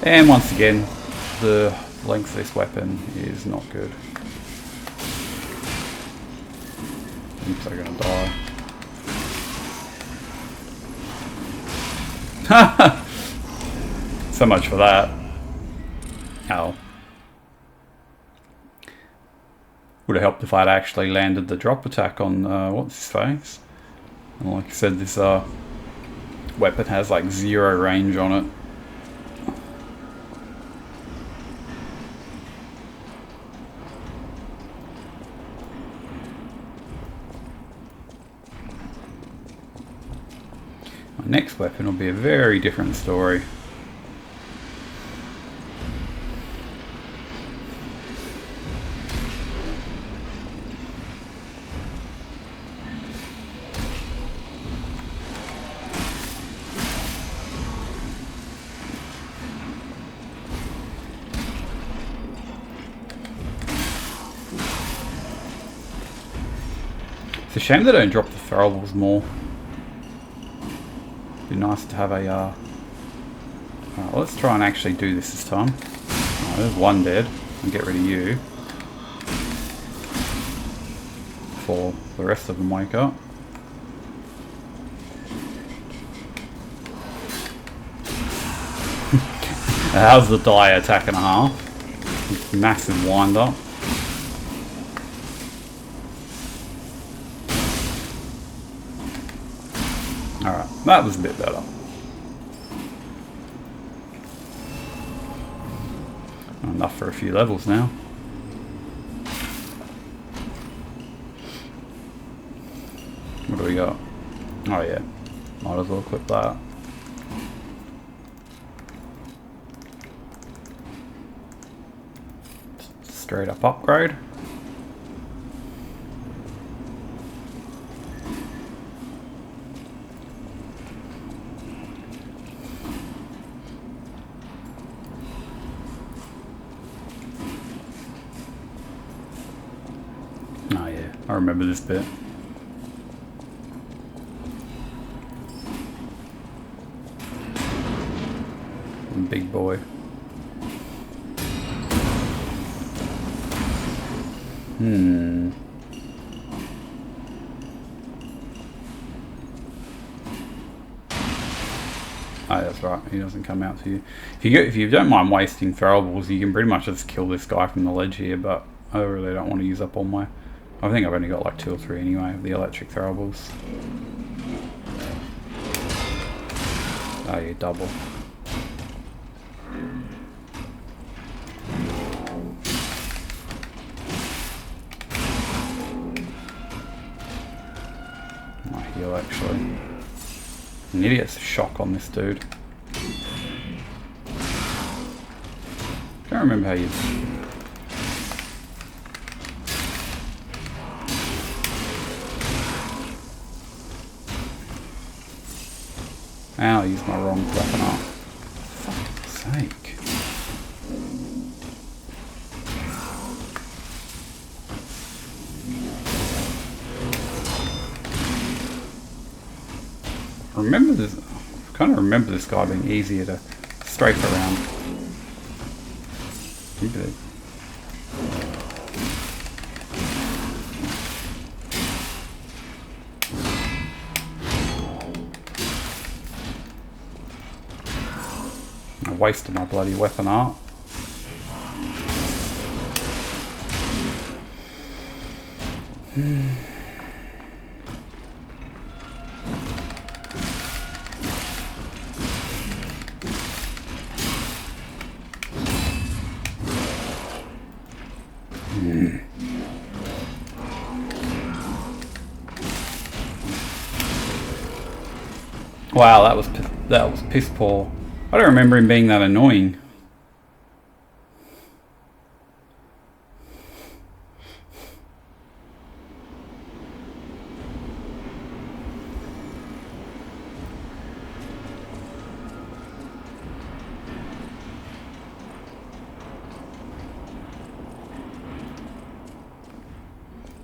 And once again, the length of this weapon is not good. Oops, I'm gonna die. So much for that. Ow. Would have helped if I'd actually landed the drop attack on what's his face. And like I said, this weapon has like 0 range on it. My next weapon will be a very different story. a shame they don't drop the throwables more. Be nice to have a... Alright, let's try and actually do this time. Right, there's one dead. And get rid of you. Before the rest of them wake up. How's the die attack and a half? Massive wind up. Alright, that was a bit better. Enough for a few levels now. What do we got? Oh yeah, might as well equip that. Straight up upgrade. Oh yeah, I remember this bit. Big boy. Oh, that's right. He doesn't come out to you. If you don't mind wasting throwables, you can pretty much just kill this guy from the ledge here. But I really don't want to use up all my. I think I've only got like 2 or 3 anyway of the electric throwables. Oh yeah, double. Might heal actually. An idiot's shock on this dude. Can't remember how you. Ow, I used my wrong weapon up. For fuck's sake. I remember this. I kind of remember this guy being easier to strafe around. Keep it. I wasted my bloody weapon art. Wow, that was piss poor. I don't remember him being that annoying.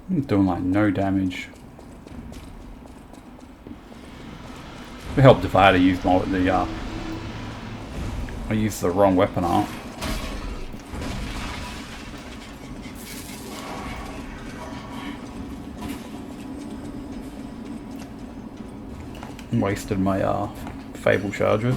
I'm doing like no damage. It helped if I had to use I used the wrong weapon art. Wasted my Fable charges.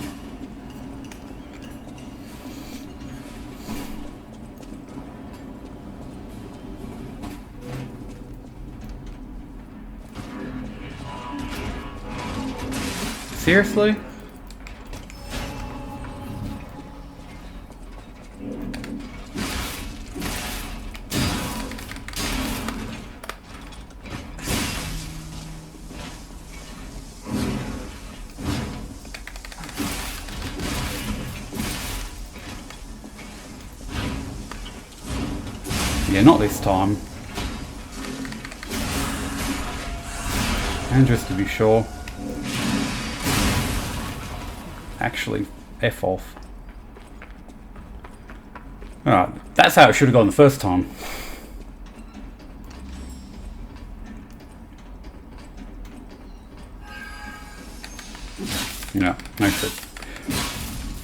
Seriously? Yeah, not this time. And just to be sure. Actually, F off. Alright, that's how it should have gone the first time. Yeah, makes it.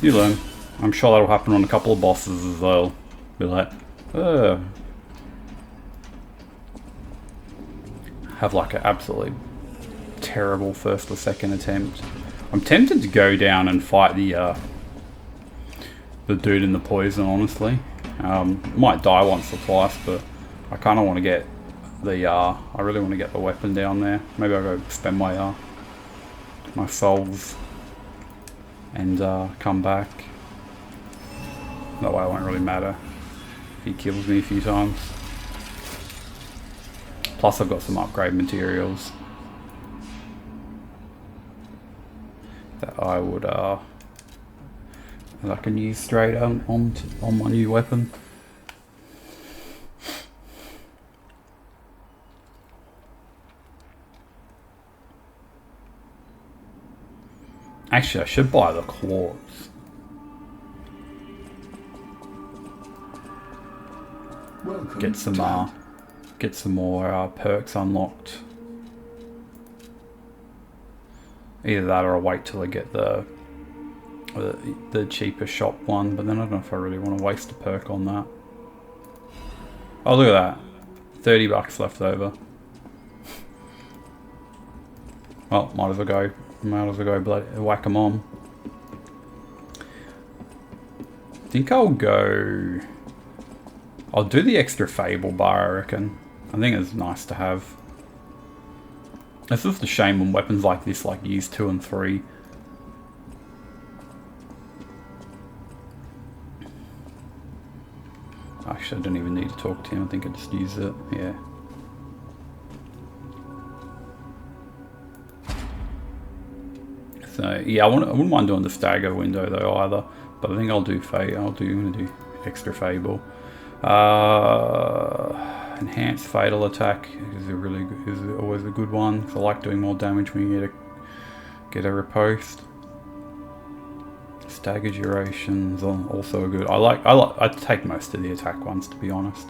You learn. I'm sure that'll happen on a couple of bosses as well. Be like, have like an absolutely terrible first or second attempt. I'm tempted to go down and fight the dude in the poison, honestly. Might die once or twice, but I kind of want to get the, I really want to get the weapon down there. Maybe I'll go spend my, my souls and come back. That way it won't really matter if he kills me a few times. Plus I've got some upgrade materials that I would that I can use straight on my new weapon. Actually, I should buy the quartz. Get some more perks unlocked. Either that or I'll wait till I get the cheaper shop one, but then I don't know if I really want to waste a perk on that. Oh, look at that. 30 bucks left over. Well, might as well go bloody whack them on. I think I'll do the extra Fable bar, I reckon. I think it's nice to have. It's just a shame when weapons like this use 2 and 3. Actually, I don't even need to talk to him. I think I just use it. Yeah. So yeah, I wouldn't mind doing the stagger window though either. But I think I'm gonna do extra Fable. Enhanced fatal attack is always a good one. Cause I like doing more damage when you get a riposte. Stagger durations also good. I take most of the attack ones, to be honest.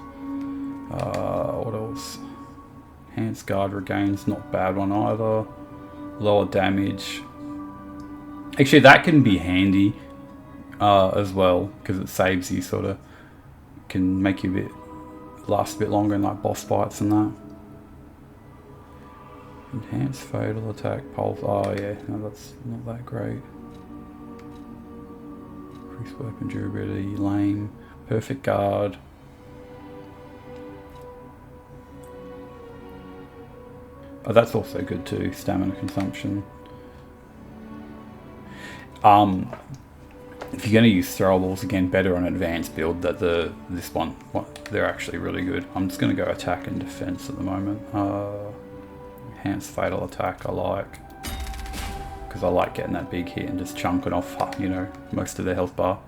What else? Enhanced guard regains, not bad one either. Lower damage. Actually, that can be handy as well, because it saves you can make you last a bit longer in boss fights and that. Enhanced fatal attack pulse. Oh yeah, no, that's not that great. Increased weapon durability, lame. Perfect guard. Oh, that's also good too. Stamina consumption. If you're going to use throwables, again, better on advanced build. This one, they're actually really good. I'm just going to go attack and defense at the moment. Enhanced fatal attack I like, because I like getting that big hit and just chunking off, most of their health bar.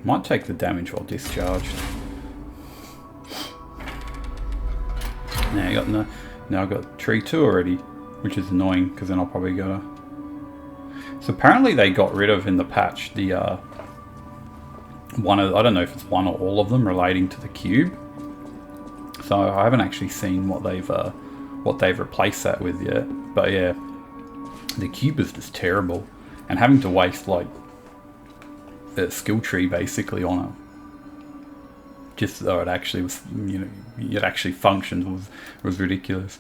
Might take the damage while discharged. Now I've got tree 2 already, which is annoying because then I'll probably go. So apparently they got rid of in the patch the I don't know if it's one or all of them relating to the cube. So I haven't actually seen what they've replaced that with yet. But yeah, the cube is just terrible, and having to waste a skill tree basically on it, just so it actually was, it actually functioned, was ridiculous.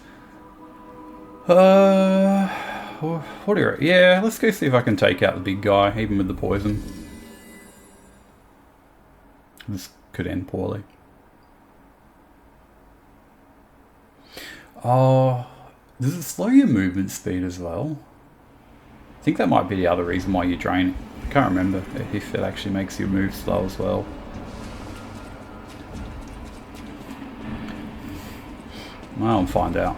What are you? Yeah, let's go see if I can take out the big guy, even with the poison. This could end poorly. Oh, does it slow your movement speed as well? I think that might be the other reason why you drain it. I can't remember if it actually makes you move slow as well. Well, I'll find out.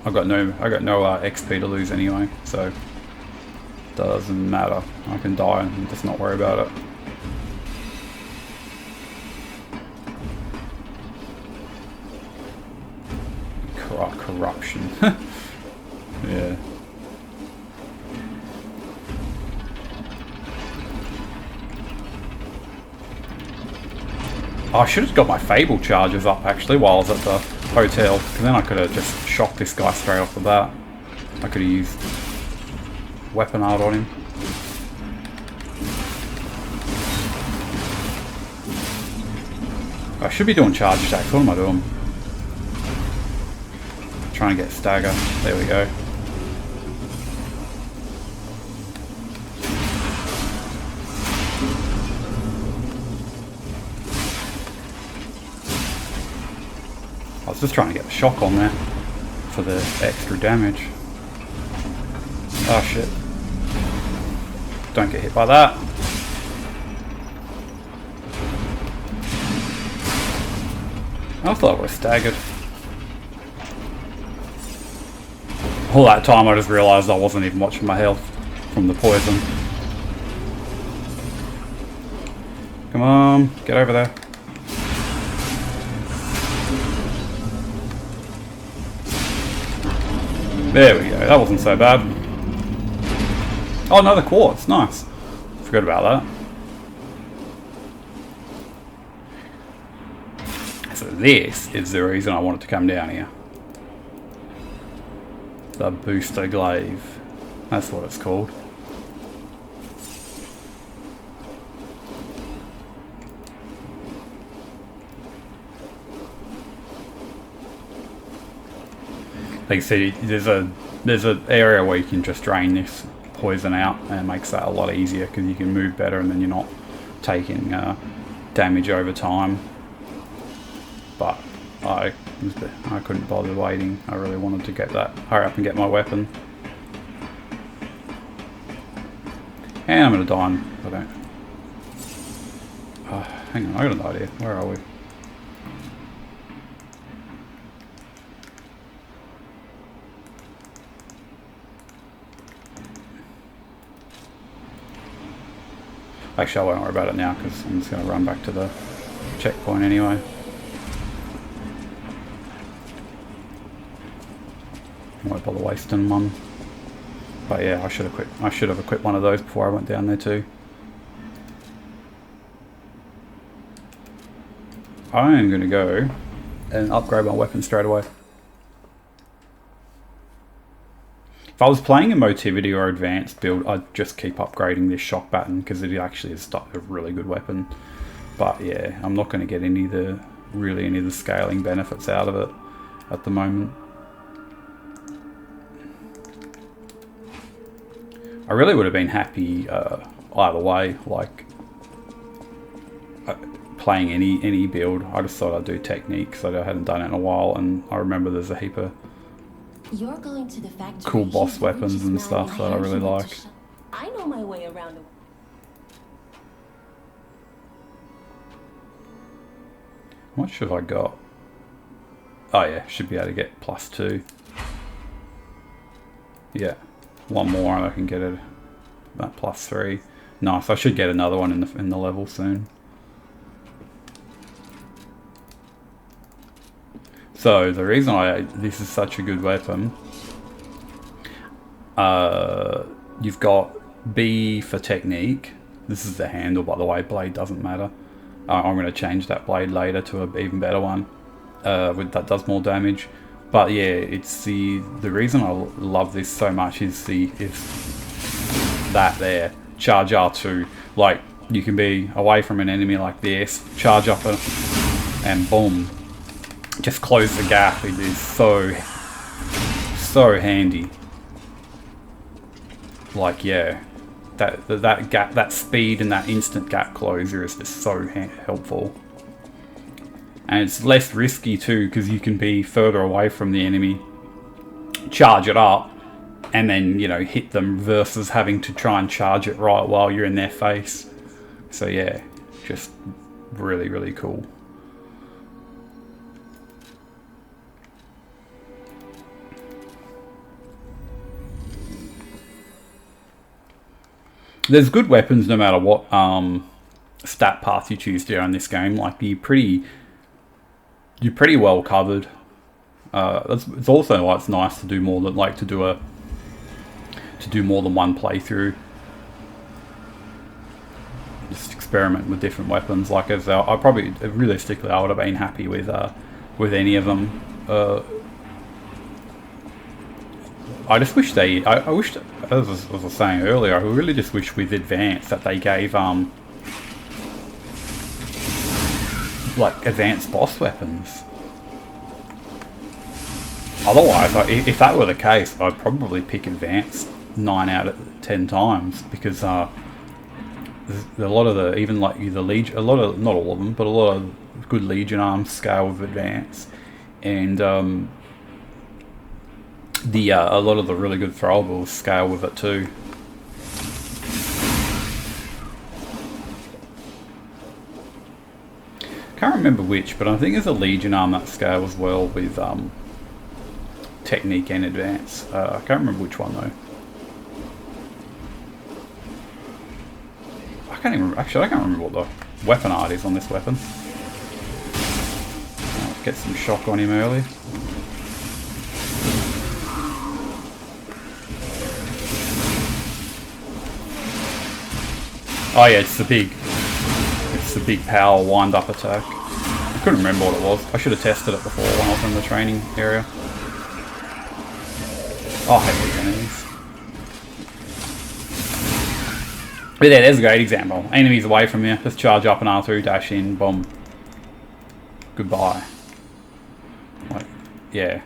I got no XP to lose anyway, so it doesn't matter. I can die and just not worry about it. Corruption. Yeah. Oh, I should have got my Fable charges up actually while I was at the hotel, because then I could have just shocked this guy straight off the bat. I could have used weapon art on him. I should be doing charge attacks. What am I doing? Trying to get stagger. There we go. I was just trying to get the shock on there for the extra damage. Oh shit. Don't get hit by that. I thought I was staggered. All that time I just realised I wasn't even watching my health from the poison. Come on, get over there. There we go, that wasn't so bad. Oh, another quartz, nice. Forgot about that. So this is the reason I wanted to come down here. The booster glaive. That's what it's called. Like you see, there's an area where you can just drain this poison out, and it makes that a lot easier because you can move better and then you're not taking damage over time. But I couldn't bother waiting. I really wanted to get that, hurry up and get my weapon. And I'm gonna die if I don't. Hang on, I got an idea. Where are we? Actually, I won't worry about it now because I'm just going to run back to the checkpoint anyway. I won't bother wasting one. But yeah, I should have equipped one of those before I went down there too. I am going to go and upgrade my weapon straight away. If I was playing a Motivity or Advanced build, I'd just keep upgrading this shock baton because it actually is a really good weapon. But yeah, I'm not going to get any of the scaling benefits out of it at the moment. I really would have been happy either way, like playing any build. I just thought I'd do technique because I hadn't done it in a while, and I remember there's a heap of You're going to the factory. cool boss weapons and stuff that I really like. I know my way around. What should I got? Oh yeah, should be able to get +2. Yeah, one more and I can get it that +3. Nice. I should get another one in the level soon. So the reason this is such a good weapon, you've got B for technique. This is the handle, by the way. Blade doesn't matter. I'm going to change that blade later to an even better one that does more damage. But yeah, it's the reason I love this so much is that there, charge R2. Like, you can be away from an enemy like this, charge up and boom, just close the gap. It is so handy. Like, yeah, that gap, that speed and that instant gap closure is just so helpful. And it's less risky too, because you can be further away from the enemy, charge it up, and then, you know, hit them versus having to try and charge it right while you're in their face. So yeah, just really, really cool. There's good weapons no matter what stat path you choose to in this game. Like, you're pretty well covered. It's also why it's nice to do more than more than one playthrough. Just experiment with different weapons. Like as I probably realistically I would have been happy with any of them. I just wish they. I wish, as I was saying earlier, I really just wish with Advanced that they gave like advanced boss weapons. Otherwise, if that were the case, I'd probably pick Advanced 9 out of 10 times, because a lot of the, even like the Legion, a lot of, not all of them, but a lot of good Legion arms scale with Advanced, and a lot of the really good throwables scale with it too. Can't remember which, but I think there's a Legion arm that scales well with Technique and Advance. I can't remember which one though. I can't remember what the weapon art is on this weapon. Let's get some shock on him early. Oh yeah, it's the big power wind up attack. I couldn't remember what it was. I should have tested it before when I was in the training area. Oh, I hate these enemies. But yeah, there's a great example. Enemies away from you, just charge up and R2, dash in, boom. Goodbye. Like, yeah.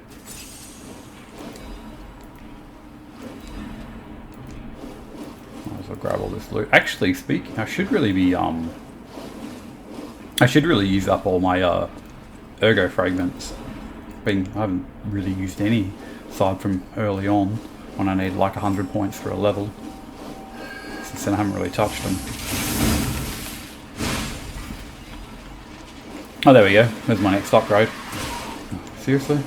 Might as well grab all this loot. Actually, speaking, I should really be, I should really use up all my, ergo fragments. I haven't really used any, aside from early on, when I needed like 100 points for a level. Since then I haven't really touched them. Oh, there we go. There's my next upgrade. Seriously?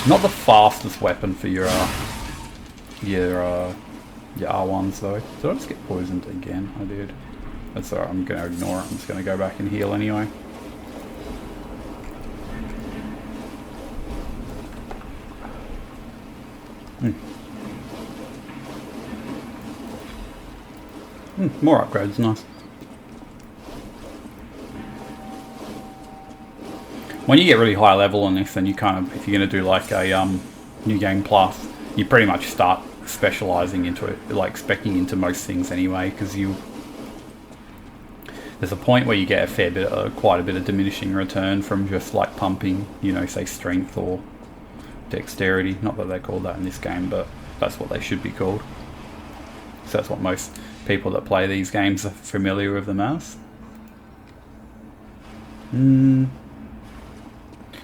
Not the fastest weapon for your R1s though. Did I just get poisoned again? I did. That's alright, I'm going to ignore it. I'm just going to go back and heal anyway. More upgrades, nice. When you get really high level on this, then you kind of, if you're going to do like a New Game Plus, you pretty much start specializing into it, like speccing into most things anyway, because there's a point where you get a fair bit, quite a bit of diminishing return from just like pumping, you know, say strength or dexterity. Not that they're called that in this game, but that's what they should be called. So that's what most people that play these games are familiar with them as.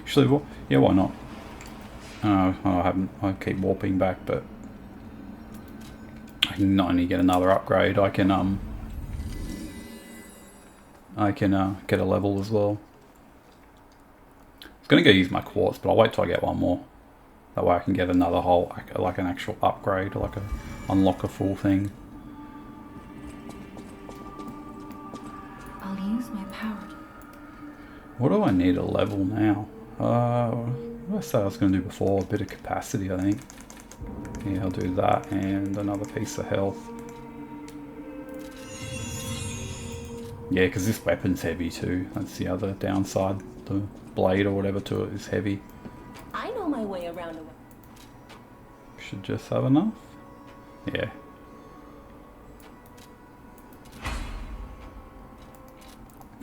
Actually, yeah, why not? I keep warping back, but I can not only get another upgrade, I can get a level as well. I was gonna go use my quartz, but I'll wait till I get one more. That way I can get another whole, like an actual upgrade, like unlock a full thing. I'll use my power. What do I need a level now? What did I say I was going to do before? A bit of capacity, I think. Yeah, I'll do that and another piece of health. Yeah, because this weapon's heavy too. That's the other downside. The blade or whatever to it is heavy. I know my way around. Should just have enough. Yeah.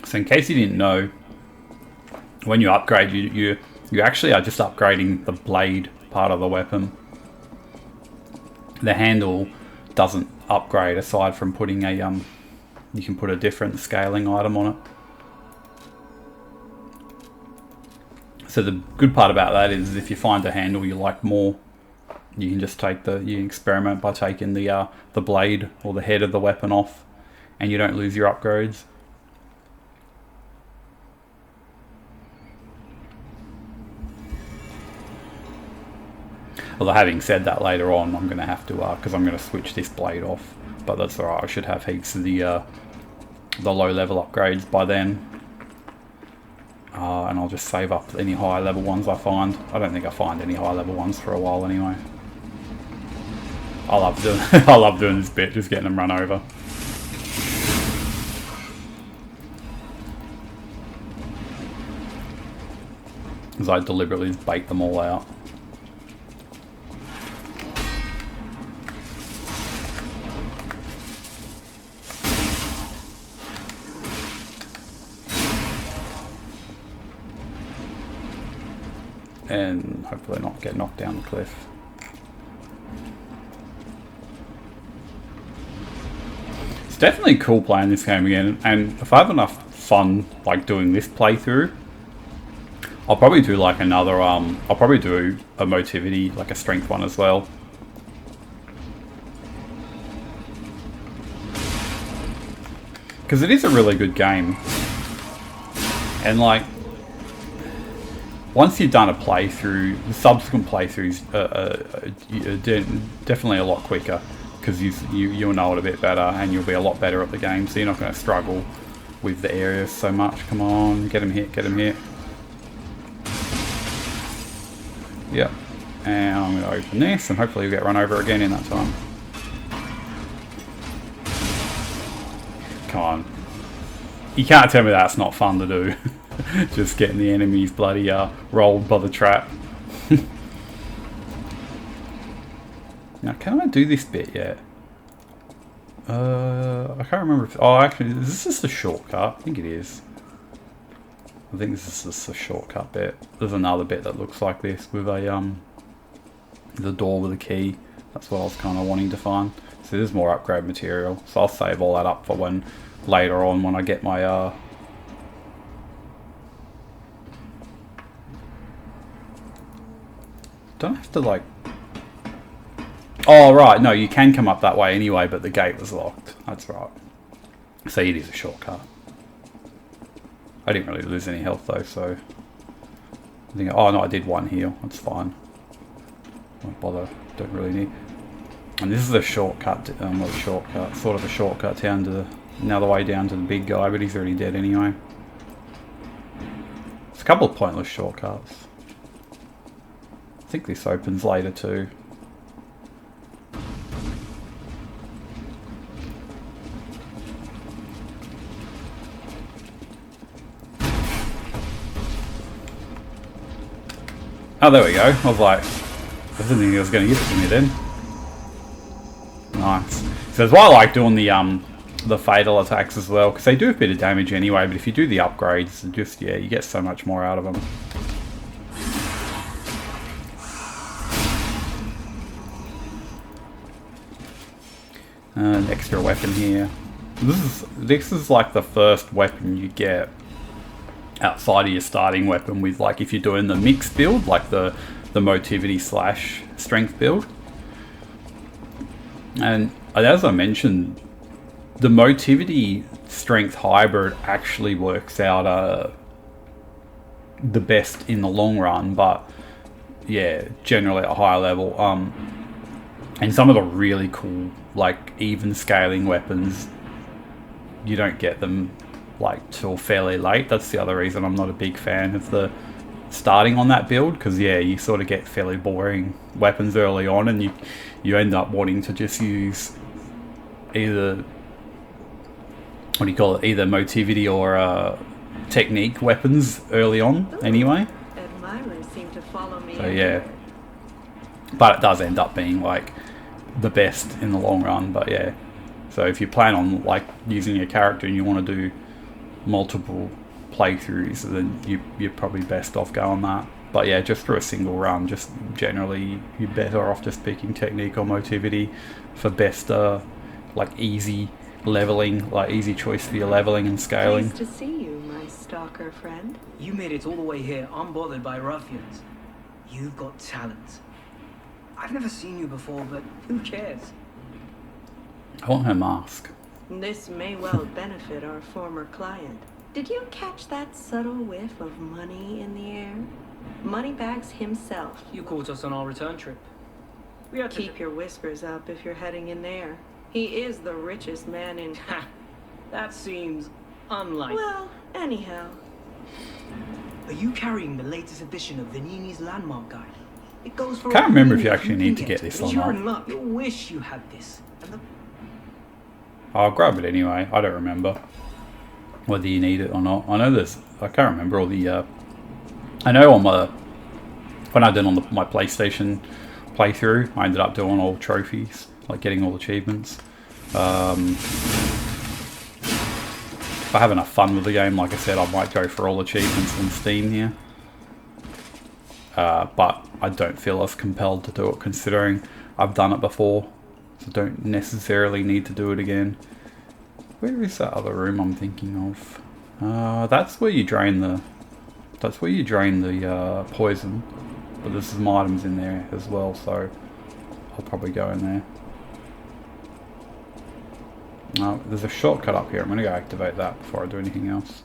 So in case you didn't know, when you upgrade, you actually are just upgrading the blade part of the weapon. The handle doesn't upgrade aside from putting a you can put a different scaling item on it. So the good part about that is if you find a handle you like more, you can just take you experiment by taking the blade or the head of the weapon off, and you don't lose your upgrades. Although having said that, later on I'm going to have to, because I'm going to switch this blade off. But that's alright, I should have heaps of the low level upgrades by then. And I'll just save up any high level ones I find. I don't think I find any high level ones for a while anyway. I love doing I love doing this bit, just getting them run over. Because I deliberately just bait them all out. And hopefully not get knocked down the cliff. It's definitely cool playing this game again, and if I have enough fun like doing this playthrough, I'll probably do like another I'll probably do a motivity, like a strength one as well. Because it is a really good game. And like, once you've done a playthrough, the subsequent playthroughs are definitely a lot quicker, because you'll know it a bit better and you'll be a lot better at the game, so you're not going to struggle with the areas so much. Come on, get him hit, get him hit. Yep. And I'm going to open this and hopefully you'll get run over again in that time. Come on. You can't tell me that's not fun to do. Just getting the enemies bloody rolled by the trap. Now, can I do this bit yet? I can't remember if... Oh, actually, is this just a shortcut? I think it is. I think this is just a shortcut bit. There's another bit that looks like this with a the door with a key. That's what I was kind of wanting to find. So there's more upgrade material. So I'll save all that up for when later on when I get my don't have to like... Oh right, no, you can come up that way anyway, but the gate was locked. That's right. So it is a shortcut. I didn't really lose any health though, so I think, oh no, I did one heal. That's fine. Won't bother. Don't really need. And this is a shortcut. Not a shortcut. Sort of a shortcut down to another way down to the big guy, but he's already dead anyway. It's a couple of pointless shortcuts. I think this opens later too. Oh, there we go. I was like, I didn't think he was going to get to me then. Nice. So that's why I like doing the fatal attacks as well, because they do a bit of damage anyway, but if you do the upgrades, just, yeah, you get so much more out of them. An extra weapon here. This is like the first weapon you get outside of your starting weapon with, like, if you're doing the mixed build, like the motivity / strength build. And as I mentioned, the motivity strength hybrid actually works out the best in the long run, but yeah, generally at a higher level. And some of the really cool, like, even scaling weapons, you don't get them like till fairly late. That's the other reason I'm not a big fan of the starting on that build, because yeah, you sort of get fairly boring weapons early on, and you end up wanting to just use either, what do you call it, either motivity or technique weapons early on anyway. Admirers seem to follow me. So yeah, but it does end up being like the best in the long run. But yeah, so if you plan on like using your character and you want to do multiple playthroughs, then you're probably best off going that. But yeah, just for a single run, just generally you're better off just picking technique or motivity for best like easy leveling, like easy choice for your leveling and scaling. Pleased to see you, my stalker friend. You made it all the way here unbothered by ruffians. You've got talent. I've never seen you before, but who cares? I want her mask. This may well benefit our former client. Did you catch that subtle whiff of money in the air? Moneybags himself. You caught us on our return trip. We had to Keep your whiskers up if you're heading in there. He is the richest man in... Ha! That seems unlikely. Well, anyhow. Are you carrying the latest edition of Vanini's Landmark Guide? It goes for Can't remember if all you actually need to ingredients. get this It's or your not. nut. You wish you had this. And the I'll grab it anyway. I don't remember whether you need it or not. I know there's. I can't remember all the. I know on my when I did on my PlayStation playthrough, I ended up doing all trophies, like getting all achievements. If I have enough fun with the game, like I said, I might go for all achievements on Steam here. But I don't feel as compelled to do it considering I've done it before. So don't necessarily need to do it again. Where is that other room I'm thinking of? That's where you drain the... That's where you drain the poison. But there's some items in there as well, so I'll probably go in there. No, there's a shortcut up here. I'm going to go activate that before I do anything else.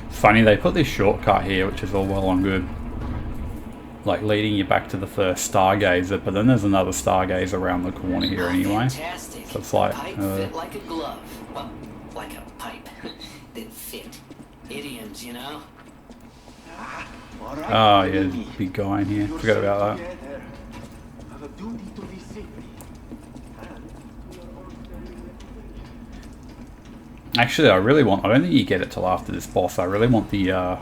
It's funny, they put this shortcut here, which is all well and good, like leading you back to the first Stargazer, but then there's another Stargazer around the corner here anyway. Fantastic. So it's like, Pipe fit like a glove. Well, like a pipe. That fit. Idioms, you know? oh yeah, big guy in here. Forgot about that. Actually, I really want. I don't think you get it till after this boss. I really want the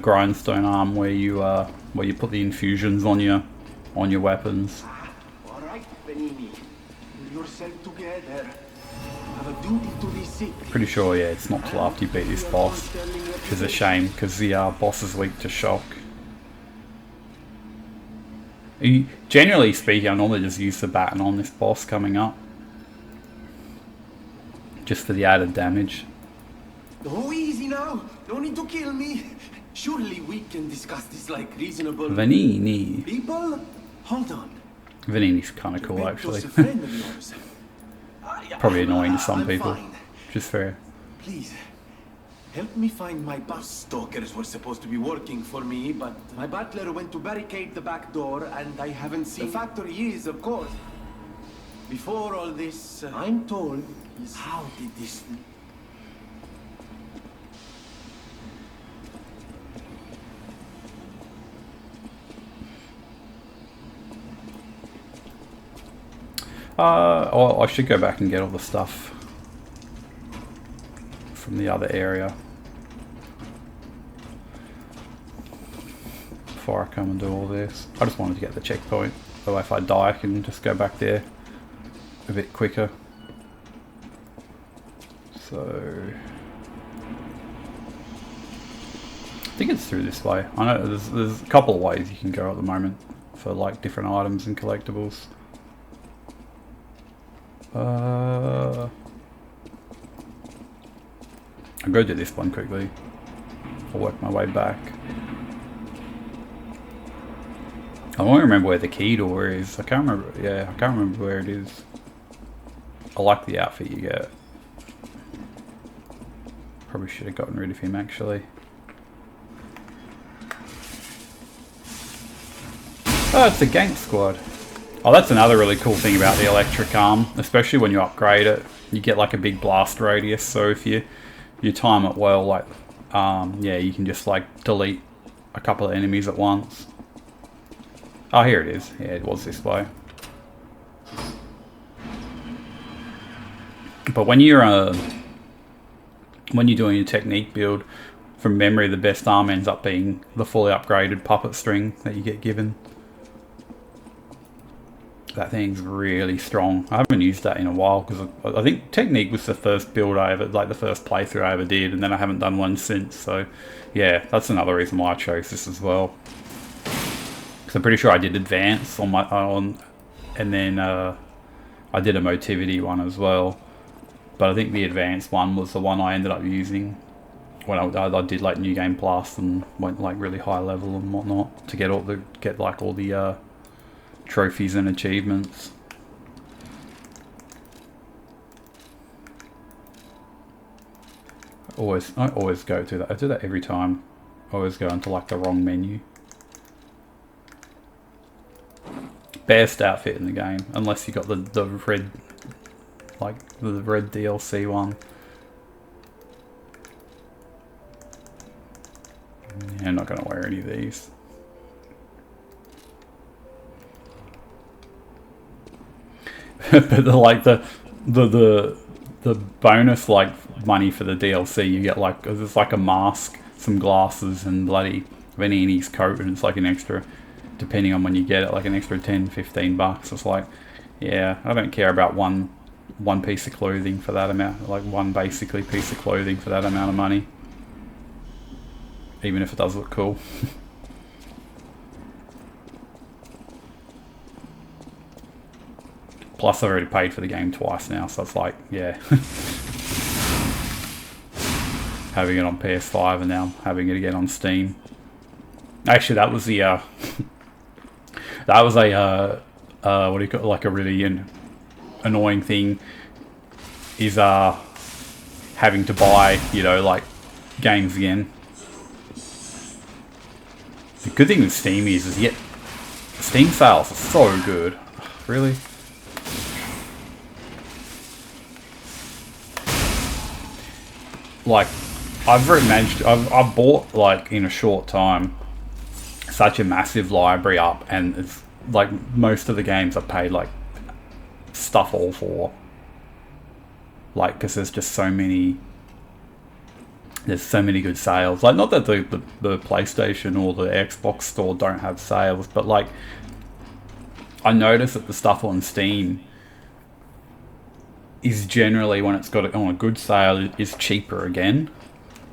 grindstone arm where you put the infusions on your weapons. All right, Benini. Pull yourself together. Have a duty to the city. Pretty sure, yeah, it's not till after you beat this boss, which is a shame because the boss is weak to shock. Generally speaking, I normally just use the baton on this boss coming up, just for the added damage. Oh, easy now. No need to kill me. Surely we can discuss this like reasonable Vanini. people. Hold on. Vanini's kind of cool, actually. Bento's a friend of yours. Probably annoying to some I'm people. fine. Just fair. Please, help me find my bus. Stalkers were supposed to be working for me, but my butler went to barricade the back door, and I haven't seen. The factory is, of course. Before all this, I'm told, is how did this... I should go back and get all the stuff from the other area before I come and do all this. I just wanted to get the checkpoint, so if I die I can just go back there a bit quicker. So I think it's through this way. I know there's a couple of ways you can go at the moment for like different items and collectibles. I'll go do this one quickly. I'll work my way back. I won't remember where the key door is. I can't remember. Yeah, I can't remember where it is. I like the outfit you get. Probably should have gotten rid of him actually. Oh, it's the Gank Squad. Oh, that's another really cool thing about the electric arm, especially when you upgrade it. You get like a big blast radius, so if you time it well, like, yeah, you can just like delete a couple of enemies at once. Oh, here it is. Yeah, it was this way. But when you're doing your technique build, from memory, the best arm ends up being the fully upgraded puppet string that you get given. That thing's really strong. I haven't used that in a while because I think Technique was the first build I ever, like the first playthrough I ever did, and then I haven't done one since. So yeah, that's another reason why I chose this as well. Because I'm pretty sure I did Advance on my and then I did a Motivity one as well. But I think the Advanced one was the one I ended up using when I did like New Game Plus and went like really high level and whatnot to get all the trophies and achievements. I always go to that. I do that every time. I always go into like the wrong menu. best outfit in the game, unless you got the red, like the red DLC one. Yeah, I'm not gonna wear any of these. But the bonus like money for the DLC, you get like it's like a mask, some glasses, and bloody Vanini's coat, and it's like an extra, depending on when you get it, like an extra 10-15 bucks. It's like, yeah, I don't care about one piece of clothing for that amount, like one basically piece of clothing for that amount of money, even if it does look cool. Plus I've already paid for the game twice now, so it's like, yeah. Having it on PS5 and now having it again on Steam. Actually, that was the that was a what do you call it, like a really annoying thing, is having to buy, you know, like games again. The good thing with Steam is yet Steam sales are so good. Really? Like, I've bought, like, in a short time, such a massive library up, and it's like most of the games I paid like stuff all for, like, because there's just so many good sales. Like, not that the PlayStation or the Xbox store don't have sales, but like I notice that the stuff on Steam is generally, when it's got it on a good sale, is cheaper again.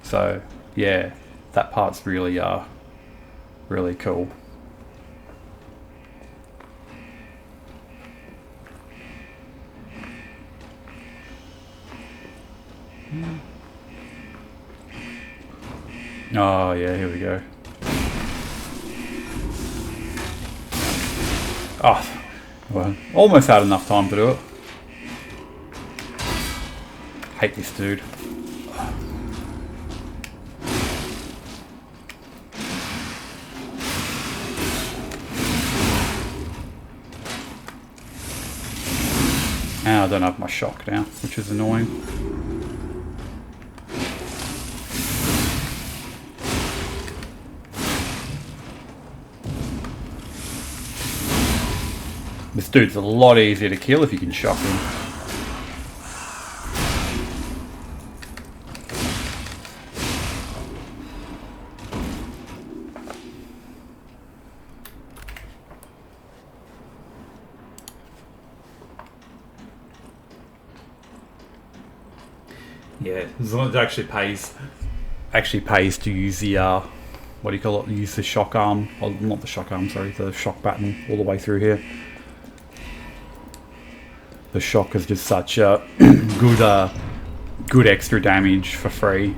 So yeah, that part's really really cool. Oh yeah, here we go. Oh, well, almost had enough time to do it. Hate this dude. And I don't have my shock now, which is annoying. This dude's a lot easier to kill if you can shock him. Yeah, as long as it actually pays to use the what do you call it? Use the shock arm, or not the shock arm, sorry, the shock button all the way through here. The shock is just such a good extra damage for free.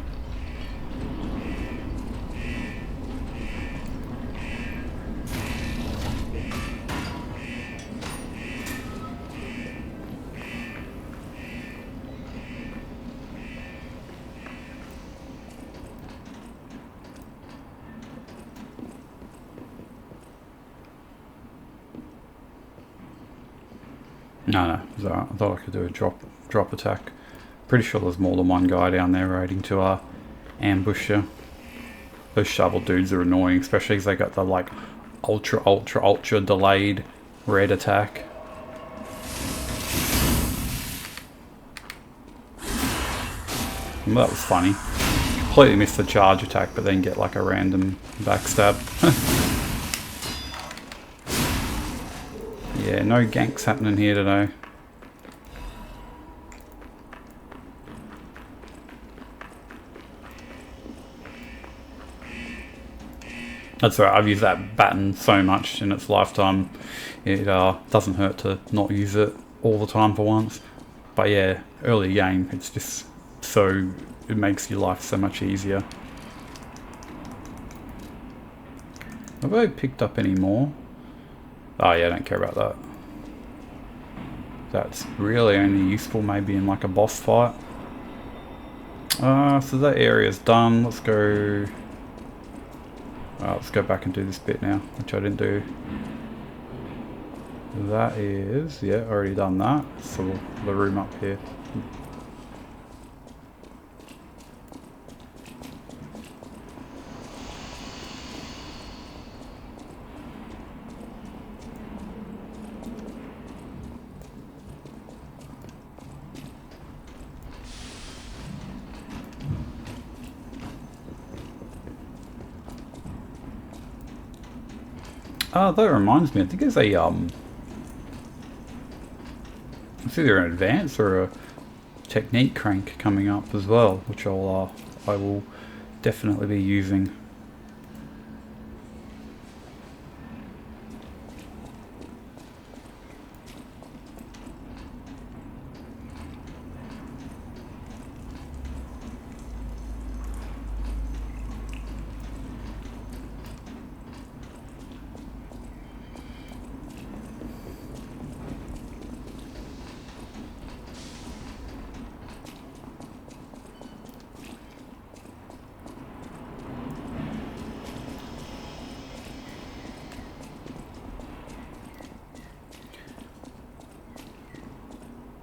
No, I thought I could do a drop attack. Pretty sure there's more than one guy down there waiting to ambush you. Those shovel dudes are annoying, especially as they got the like ultra delayed red attack. Well, that was funny. Completely missed the charge attack, but then get like a random backstab. Yeah, no ganks happening here today. That's right, I've used that baton so much in its lifetime. It doesn't hurt to not use it all the time for once. But yeah, early game, it's just so, it makes your life so much easier. Have I picked up any more? Oh yeah, I don't care about that. That's really only useful maybe in like a boss fight. So that area's done. Let's go back and do this bit now, which I didn't do. That is, yeah, already done that. So the room up here. Oh, that reminds me, I think there's a it's either an advance or a technique crank coming up as well, which I will definitely be using.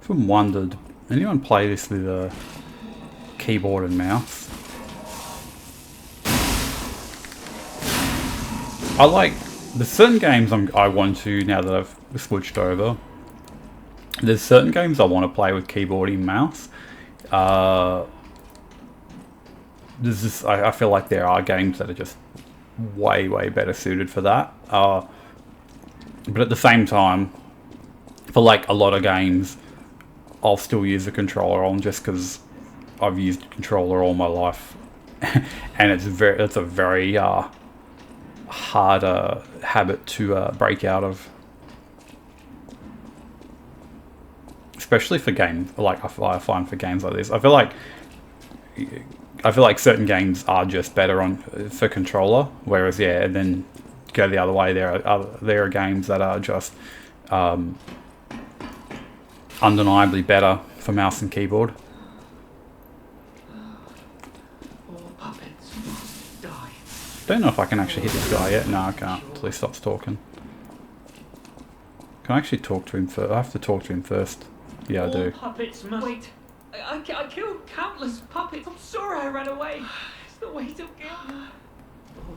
I've wondered, anyone play this with a keyboard and mouse? I like, there's certain games I want to, now that I've switched over, there's certain games I want to play with keyboard and mouse. There's just, I feel like there are games that are just way better suited for that. But at the same time, for like a lot of games, I'll still use the controller on just because I've used a controller all my life, and it's a very hard habit to break out of, especially for games like I find for games like this. I feel like certain games are just better for controller, whereas and then go the other way. There are games that are just undeniably better for mouse and keyboard. All puppets must die. Don't know if I can actually hit this guy yet. No, I can't until he stops talking. Can I actually talk to him first? I have to talk to him first. Yeah, I do. All puppets must... Wait, I killed countless puppets. I'm sorry I ran away. It's the way to kill.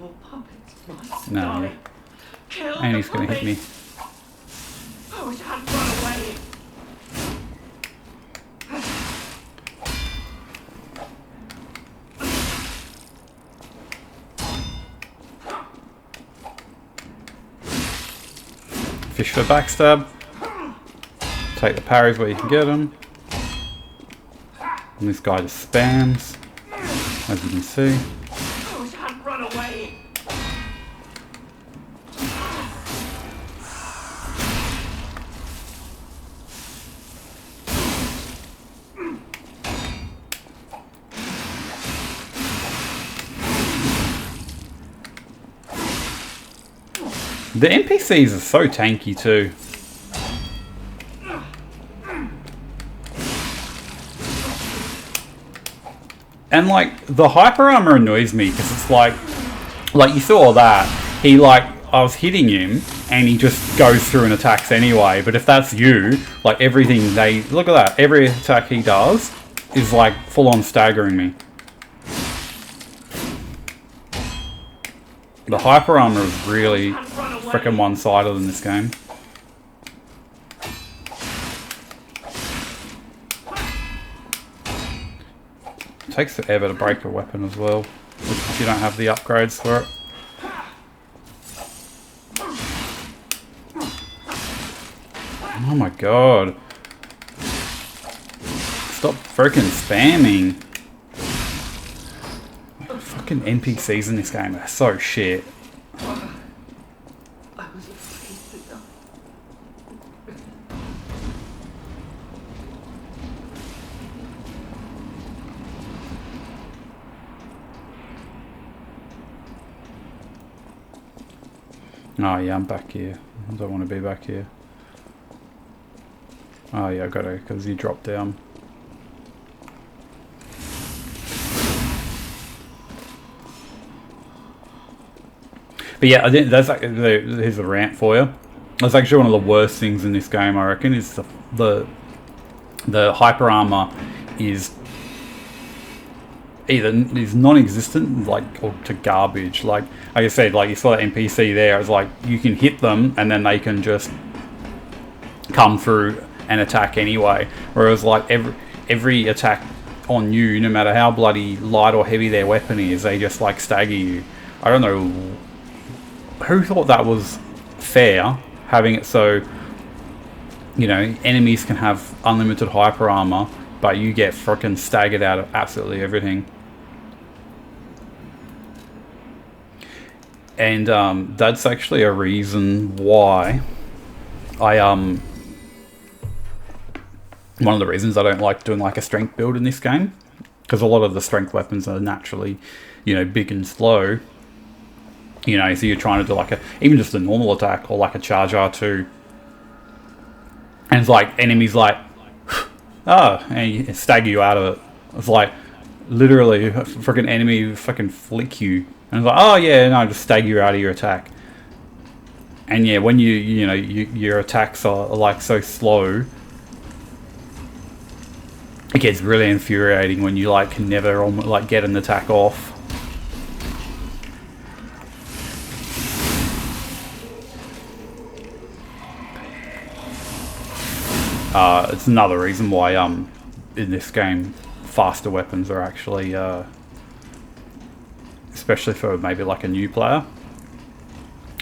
All puppets must die. Kill And he's going to hit me. I wish I hadn't run away. Fish for backstab. Take the parries where you can get them. And this guy just spams, as you can see. I wish I hadn't run away. The NPCs are so tanky too. And like, the hyper armor annoys me because it's like you saw that, I was hitting him and he just goes through and attacks anyway, but if that's you, like everything look at that, every attack he does is like full on staggering me. The hyper armor is really frickin' one-sided in this game. It takes forever to break a weapon as well, if you don't have the upgrades for it. Oh my god. Stop freaking spamming. Fucking NPCs in this game are so shit. Oh yeah, I'm back here. I don't want to be back here. Oh yeah, I got to, because you dropped down. But yeah, I think that's like, here's a rant for you. That's actually one of the worst things in this game, I reckon, is the hyper armor is either is non-existent, like, or to garbage. Like I said, like you saw that NPC there, it's like you can hit them and then they can just come through and attack anyway. Whereas like every attack on you, no matter how bloody light or heavy their weapon is, they just like stagger you. I don't know who thought that was fair, having it so, you know, enemies can have unlimited hyper armor, but you get frickin' staggered out of absolutely everything. And that's actually a reason why one of the reasons I don't like doing like a strength build in this game, because a lot of the strength weapons are naturally, you know, big and slow. You know, so you're trying to do like even just a normal attack or like a charge R2, and it's like enemies like, oh, and you stagger you out of it. It's like literally a freaking enemy fucking flick you, and it's like, oh yeah, no, just stagger you out of your attack. And yeah, when you know your attacks are like so slow, it gets really infuriating when you like can never like get an attack off. It's another reason why in this game faster weapons are actually especially for maybe like a new player,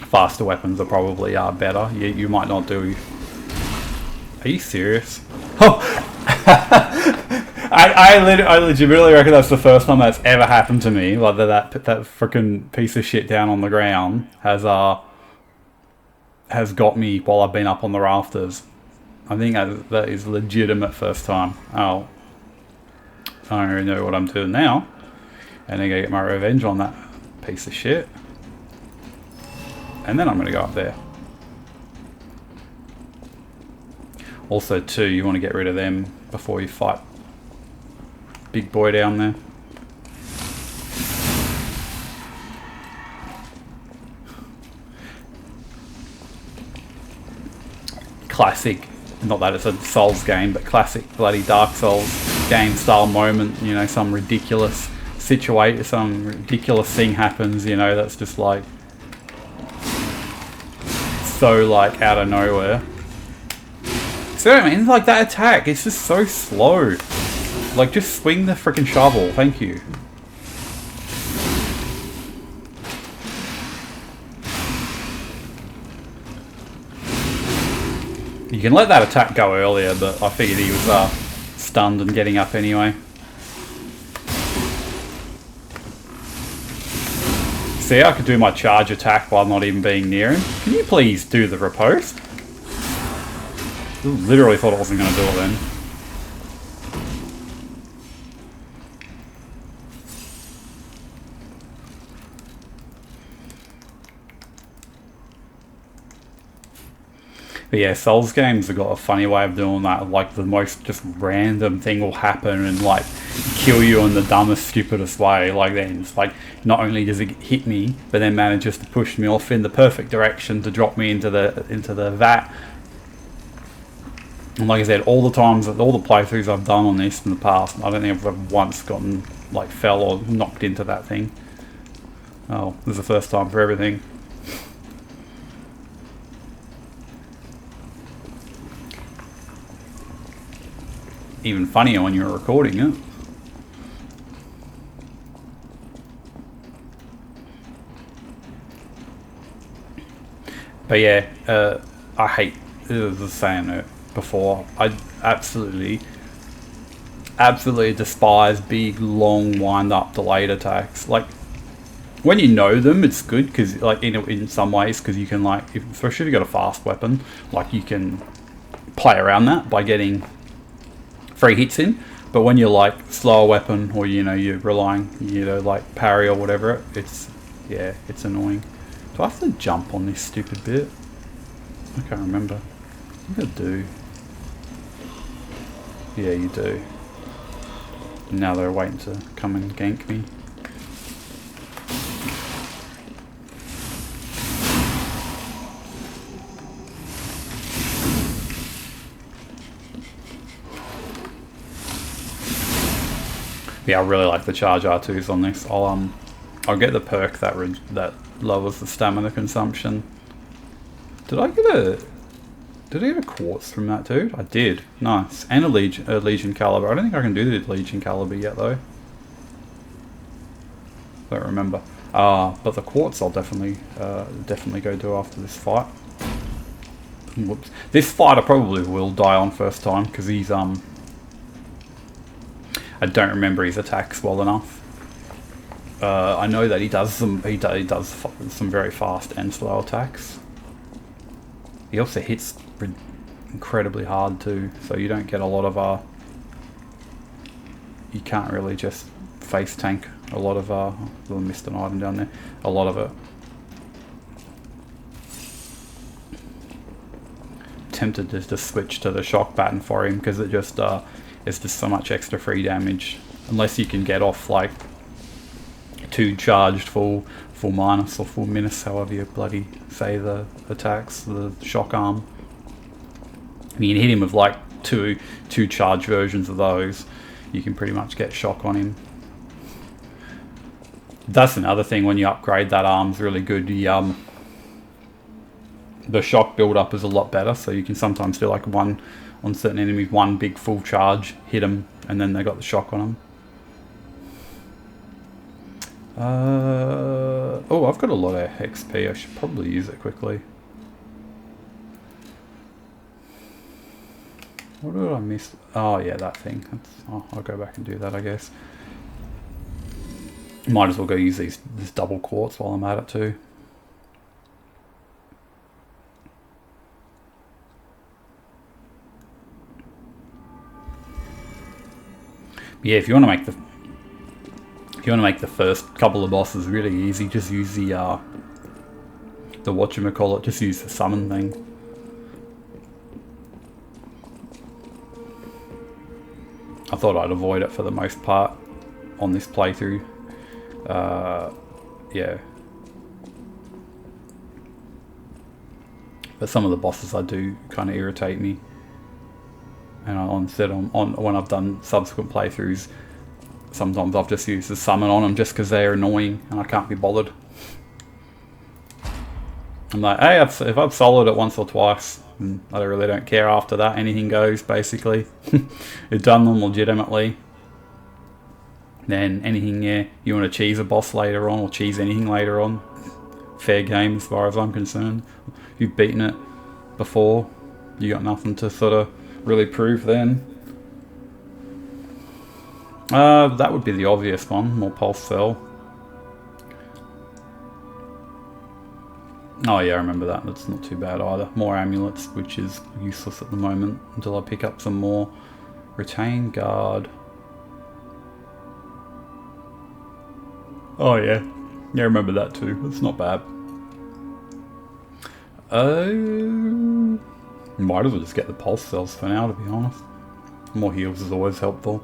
faster weapons are probably better. You might not do. Are you serious? Oh, I legitimately reckon that's the first time that's ever happened to me. Like that freaking piece of shit down on the ground has got me while I've been up on the rafters. I think that is legitimate first time. Oh, I don't really know what I'm doing now. And I'm gonna get my revenge on that piece of shit. And then I'm gonna go up there. Also too, you want to get rid of them before you fight big boy down there. Classic, not that it's a Souls game, but classic bloody Dark Souls game style moment. You know, some ridiculous situation, some ridiculous thing happens, you know, that's just like so like out of nowhere. So I mean, like that attack, it's just so slow. Like, just swing the freaking shovel, thank you. You can let that attack go earlier, but I figured he was stunned and getting up anyway. See, I could do my charge attack while not even being near him. Can you please do the riposte? Literally thought I wasn't going to do it then. But yeah, Souls games have got a funny way of doing that. Like, the most just random thing will happen and like kill you in the dumbest, stupidest way. Like, then it's like, not only does it hit me, but then manages to push me off in the perfect direction to drop me into the vat. And like I said, all the playthroughs I've done on this in the past, I don't think I've ever once gotten, like, fell or knocked into that thing. Oh, this is the first time for everything. Even funnier when you're recording it. But yeah, I hate the saying it before. I absolutely despise big, long, wind-up, delayed attacks. Like, when you know them, it's good because, like, in some ways, because you can, like, especially if you got a fast weapon, like, you can play around that by getting free hits in. But when you're like slower weapon, or you know, you're relying, you know, like parry or whatever, it's annoying. Do I have to jump on this stupid bit? I can't remember. I think I do. Yeah, you do. Now they're waiting to come and gank me. Yeah, I really like the charge R2s on this. I'll get the perk that lowers the stamina consumption. Did I get a quartz from that dude? I did. Nice. And a Legion caliber. I don't think I can do the Legion caliber yet though. Don't remember. But the quartz I'll definitely go do after this fight. Whoops. This fight I probably will die on first time because he's I don't remember his attacks well enough. I know that he does some very fast and slow attacks. He also hits incredibly hard too, so you don't get a lot of you can't really just face tank a lot of I missed an item down there. A lot of it. Tempted to just switch to the shock pattern for him because it just it's just so much extra free damage, unless you can get off like 2 charged full minus or full minus, however you bloody say the attacks, the shock arm. I mean, you hit him with like two charged versions of those, you can pretty much get shock on him. That's another thing, when you upgrade that arm's really good. The shock build up is a lot better, so you can sometimes do like on certain enemies, one big full charge, hit them, and then they got the shock on them. Oh, I've got a lot of XP. I should probably use it quickly. What did I miss? Oh yeah, that thing. I'll go back and do that, I guess. Might as well go use this double quartz while I'm at it too. Yeah, if you want to make the first couple of bosses really easy, just use the whatchamacallit, just use the summon thing. I thought I'd avoid it for the most part on this playthrough. Yeah. But some of the bosses I do kind of irritate me. And when I've done subsequent playthroughs, sometimes I've just used the summon on them just because they're annoying and I can't be bothered. I'm like, hey, if I've soloed it once or twice, I really don't care after that. Anything goes, basically. You've done them legitimately. Then anything, yeah, you want to cheese a boss later on or cheese anything later on, fair game as far as I'm concerned. You've beaten it before. You got nothing to sort of really prove then. That would be the obvious one, more pulse cell. Oh yeah, I remember that. That's not too bad either. More amulets, which is useless at the moment until I pick up some more. Retain guard. Oh yeah. Yeah, I remember that too. That's not bad. Might as well just get the pulse cells for now, to be honest. More heals is always helpful.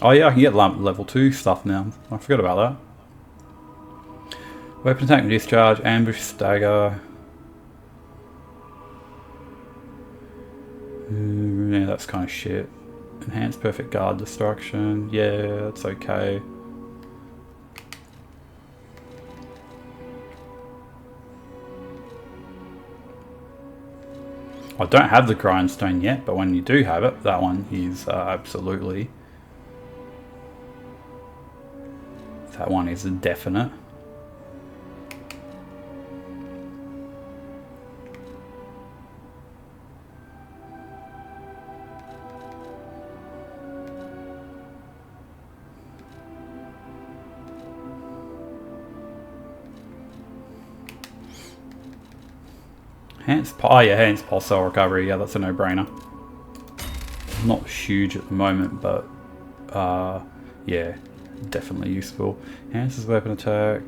Oh yeah, I can get level 2 stuff now. I forgot about that. Weapon attack and discharge, ambush, stagger. Yeah, that's kind of shit. Enhanced perfect guard destruction. Yeah, that's okay. I don't have the grindstone yet, but when you do have it, that one is absolutely... That one is a definite. Oh yeah, enhanced pulse cell recovery. Yeah, that's a no-brainer. Not huge at the moment, but yeah, definitely useful. Enhances weapon attack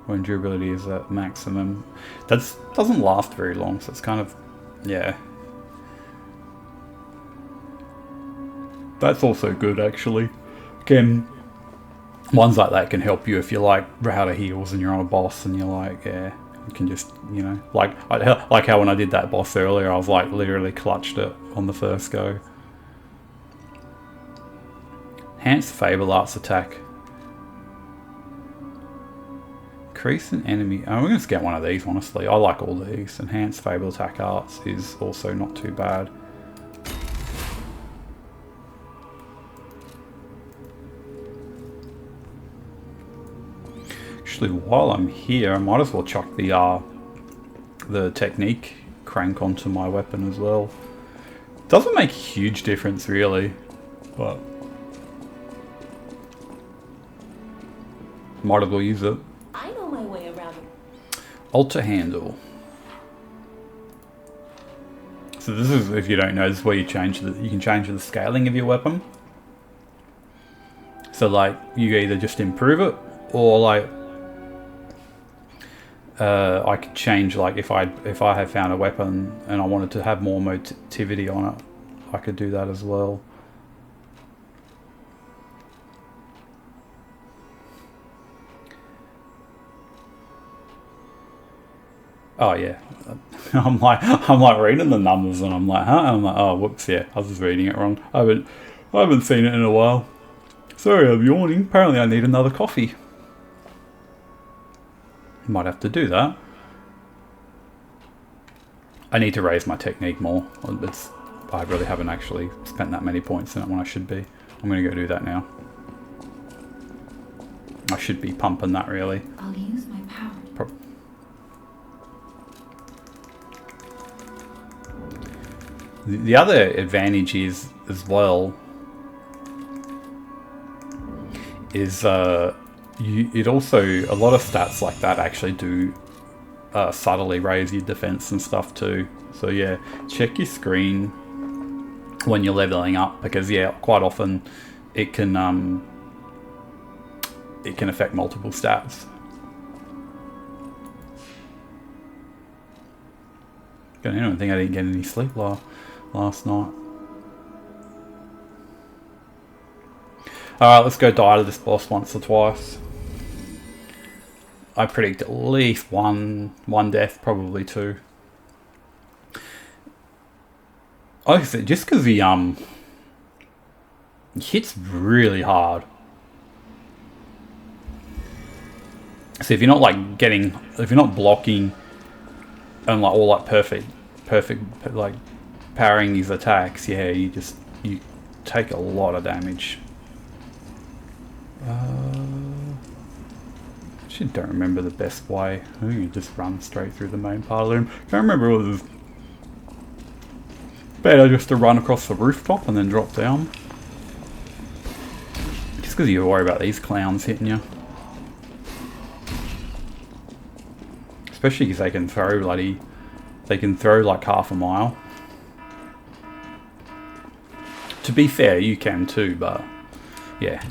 when durability is at maximum. That doesn't last very long, so it's kind of, yeah. That's also good, actually. Again, ones like that can help you if you're like out of heals and you're on a boss and you're like, yeah. You can just, you know, like how when I did that boss earlier, I was like literally clutched it on the first go. Enhance Fable Arts attack. Increase an enemy. Oh, we're going to get one of these, honestly. I like all these. Enhance Fable attack arts is also not too bad. Actually, while I'm here, I might as well chuck the technique crank onto my weapon as well. Doesn't make a huge difference, really, but might as well use it. I know my way around. Alter handle. So this is, if you don't know, this is where you change you can change the scaling of your weapon. So like you either just improve it, or like I could change, like if I had found a weapon and I wanted to have more motivity on it, I could do that as well. Oh yeah, I'm like reading the numbers and I'm like, huh? And I'm like, oh whoops, yeah, I was just reading it wrong. I haven't seen it in a while. Sorry, I'm yawning. Apparently, I need another coffee. Might have to do that. I need to raise my technique more. I really haven't actually spent that many points in it when I should be. I'm going to go do that now. I should be pumping that, really. I'll use my power. The other advantage is, as well, is it also, a lot of stats like that actually do subtly raise your defense and stuff too. So yeah, check your screen when you're leveling up, because yeah, quite often it can affect multiple stats. I don't think I didn't get any sleep last night. Alright, let's go die to this boss once or twice. I predict at least one death, probably two. Like I said, just because he hits really hard. So if you're not like if you're not blocking and like all like perfect like parrying these attacks, yeah, you take a lot of damage. Actually don't remember the best way. I think you just run straight through the main part of the room. Can't remember what it was. Better just to run across the rooftop and then drop down. Just because you worry about these clowns hitting you. Especially because they can throw like half a mile. To be fair, you can too, but yeah.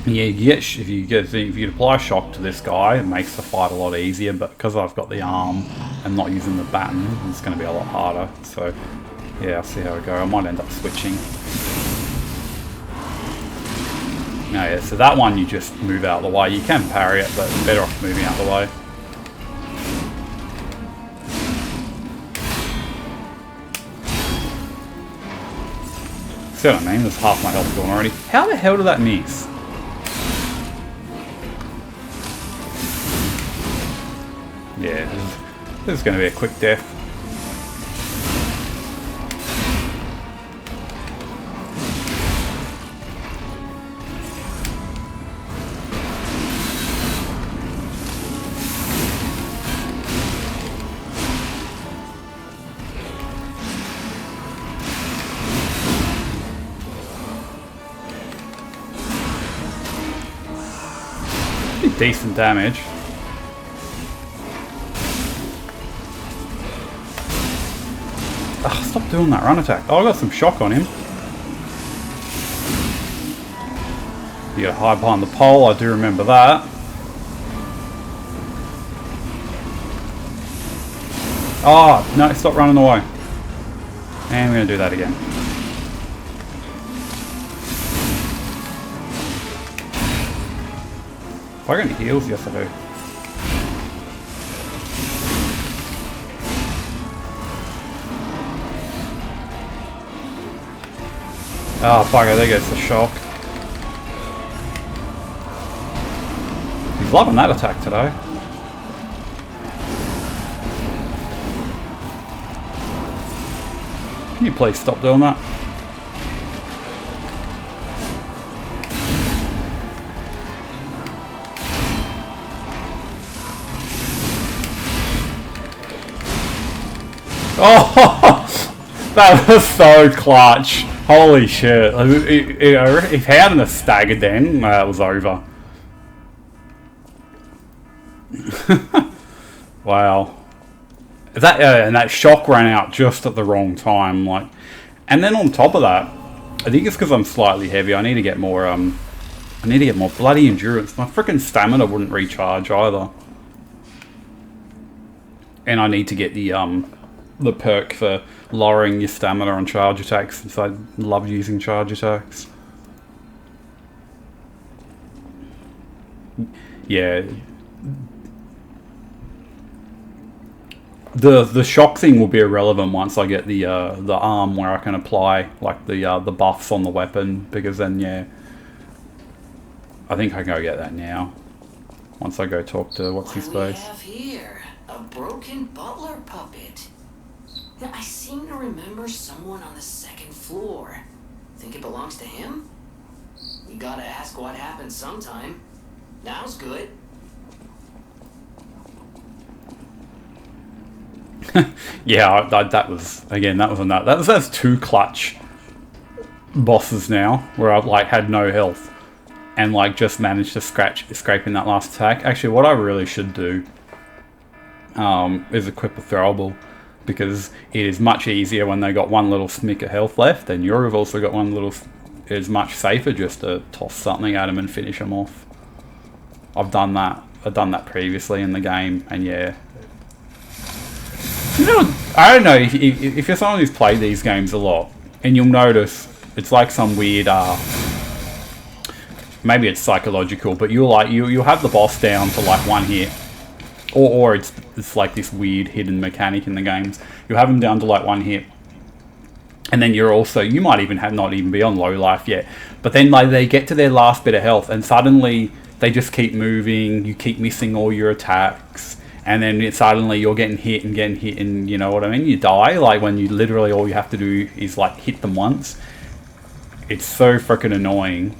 Yeah, if you apply shock to this guy, it makes the fight a lot easier, but because I've got the arm and not using the baton, it's going to be a lot harder. So yeah, I'll see how it goes. I might end up switching. Oh, yeah, so that one you just move out of the way. You can parry it, but better off moving out of the way. See what I mean? There's half my health gone already. How the hell did that miss? Yeah, this is going to be a quick death. Pretty decent damage. Oh, stop doing that run attack. Oh, I got some shock on him. You gotta hide behind the pole, I do remember that. Oh, no, stop running away. And we're gonna do that again. Have I got any heals? Yes, I do. Oh, bugger, there goes the shock. He's loving that attack today. Can you please stop doing that? Oh, that was so clutch. Holy shit. If he hadn't have staggered then, it was over. Wow. That and that shock ran out just at the wrong time, like. And then on top of that, I think it's because I'm slightly heavy. I need to get more bloody endurance. My freaking stamina wouldn't recharge either. And I need to get the perk for lowering your stamina on charge attacks, since I love using charge attacks. Yeah. The shock thing will be irrelevant once I get the arm where I can apply like the buffs on the weapon, because then yeah, I think I can go get that now. Once I go talk to what's his face. What do we have here? A broken butler puppet. I seem to remember someone on the second floor. Think it belongs to him? We gotta ask what happened sometime. Now's good. Yeah, that was again. That was enough. That's two clutch bosses now, where I've like had no health, and like just managed to scrape in that last attack. Actually, what I really should do is equip a throwable, because it is much easier when they got one little smick of health left, and you've also got one little. It's much safer just to toss something at them and finish them off. I've done that previously in the game, and yeah. You know, I don't know, if you're someone who's played these games a lot, and you'll notice it's like some weird, maybe it's psychological, but you'll have the boss down to like one hit, or it's like this weird hidden mechanic in the games. You'll have them down to like one hit, and then you might even not even be on low life yet, but then like they get to their last bit of health, and suddenly they just keep moving, you keep missing all your attacks. And then suddenly you're getting hit, and you know what I mean? You die, like when you literally all you have to do is like hit them once. It's so freaking annoying.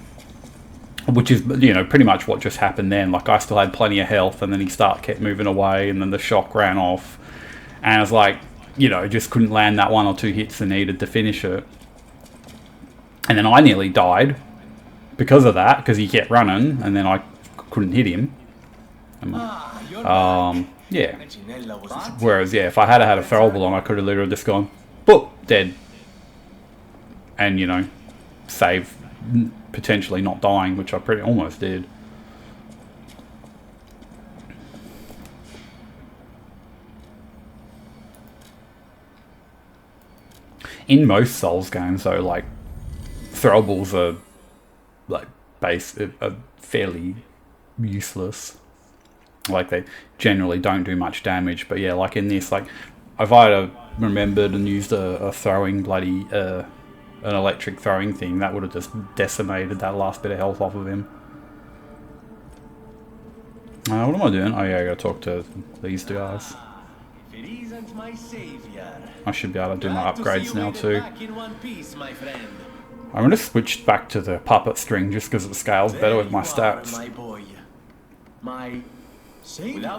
Which is, you know, pretty much what just happened then. Like I still had plenty of health, and then he kept moving away, and then the shock ran off. And I was like, you know, just couldn't land that one or two hits I needed to finish it. And then I nearly died because of that, because he kept running, and then I couldn't hit him. Yeah. Whereas, yeah, if I had a throwable on, I could have literally just gone, boop, dead. And, you know, save potentially not dying, which I almost did. In most Souls games, though, like, throwables are, like, are fairly useless. Like, they generally don't do much damage, but yeah, like in this, like, if I had remembered and used a throwing bloody, an electric throwing thing, that would have just decimated that last bit of health off of him. What am I doing? Oh yeah, I gotta talk to these two guys. If it isn't my savior. I should be able to do my upgrades now too. I'm gonna switch back to the puppet string just because it scales better with my stats.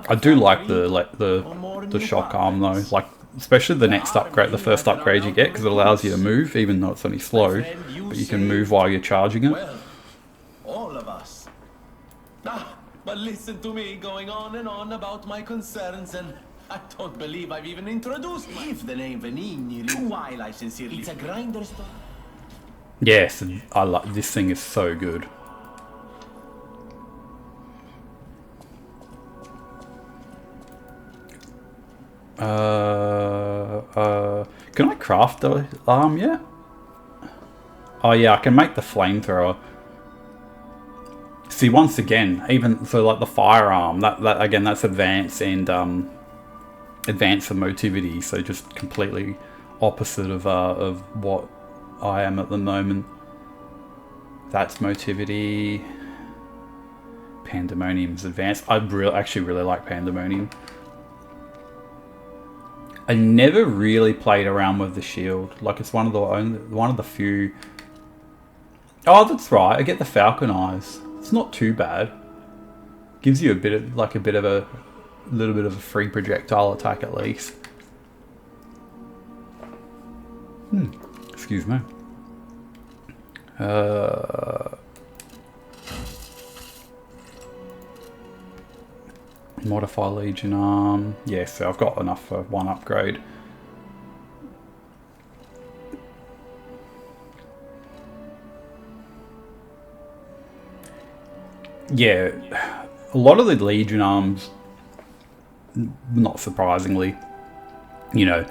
I do like the shock arm though, like especially the next upgrade, the first upgrade you get, because it allows you to move even though it's only slow, but you can move while you're charging it. Well, all of us. But listen to me going on and on about my concerns, and I don't believe I've even introduced if the name Venigni, while I sincerely... It's a grinder store. Yes, and I like this thing is so good. Can I craft the arm yet? Oh yeah, I can make the flamethrower. See, once again, even so, like the firearm, that again, that's advanced and advanced emotivity. So just completely opposite of what I am at the moment. That's motivity. Pandemonium's advanced. I actually really like Pandemonium. I never really played around with the shield. Like it's one of the few. Oh, that's right. I get the Falcon Eyes. It's not too bad. Gives you a little bit of a free projectile attack at least. Excuse me. Modify Legion Arm. Yeah, so I've got enough for one upgrade. Yeah, a lot of the Legion Arms, not surprisingly, you know,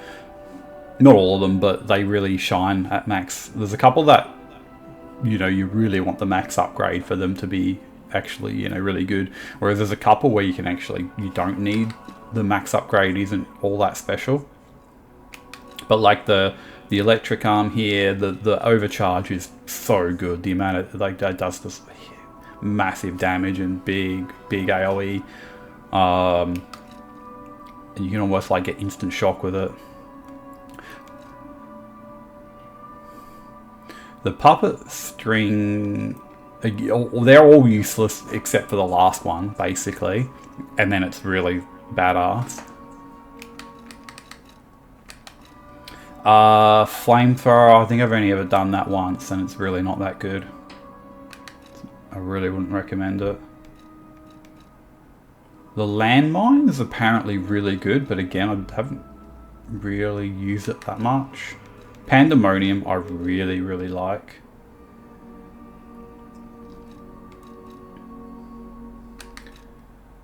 not all of them, but they really shine at max. There's a couple that, you know, you really want the max upgrade for them to be actually, you know, really good. Whereas there's a couple where you don't need the max upgrade, isn't all that special. But like the electric arm here, the overcharge is so good. The amount of that does this massive damage and big AoE. And you can almost like get instant shock with it. The puppet string, they're all useless except for the last one, basically. And then it's really badass. Flamethrower, I think I've only ever done that once and it's really not that good. I really wouldn't recommend it. The landmine is apparently really good, but again, I haven't really used it that much. Pandemonium I really like.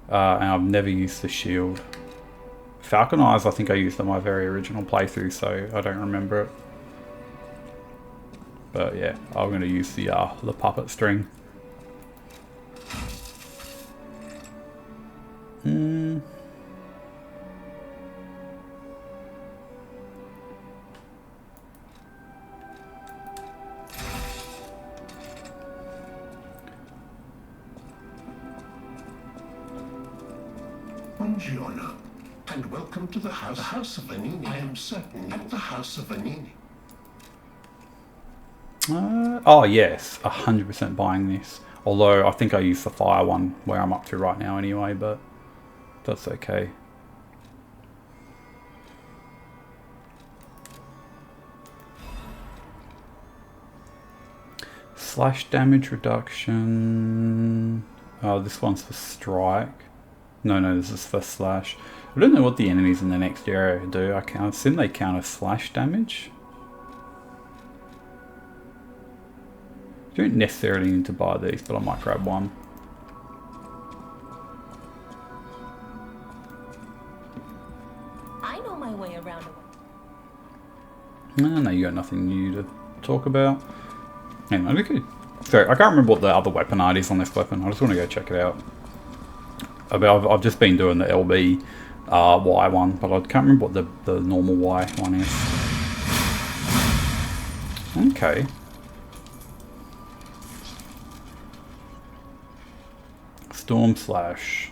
And I've never used the shield. Falcon Eyes I think I used on my very original playthrough, so I don't remember it. But yeah, I'm going to use the puppet string. Buongiorno, and welcome to the House of Vanini. I am certain at the House of Vanini. Oh yes, 100% buying this. Although I think I used the fire one where I'm up to right now anyway, but that's okay. Slash damage reduction. Oh, this one's for strike. No, this is for slash. I don't know what the enemies in the next area do. I assume they counter slash damage. You don't necessarily need to buy these, but I might grab one. I know my way around. No, you got nothing new to talk about. Hang on, okay. Sorry, I can't remember what the other weapon art is on this weapon. I just want to go check it out. I've just been doing the LB Y one, but I can't remember what the normal Y one is. Okay. Storm Slash.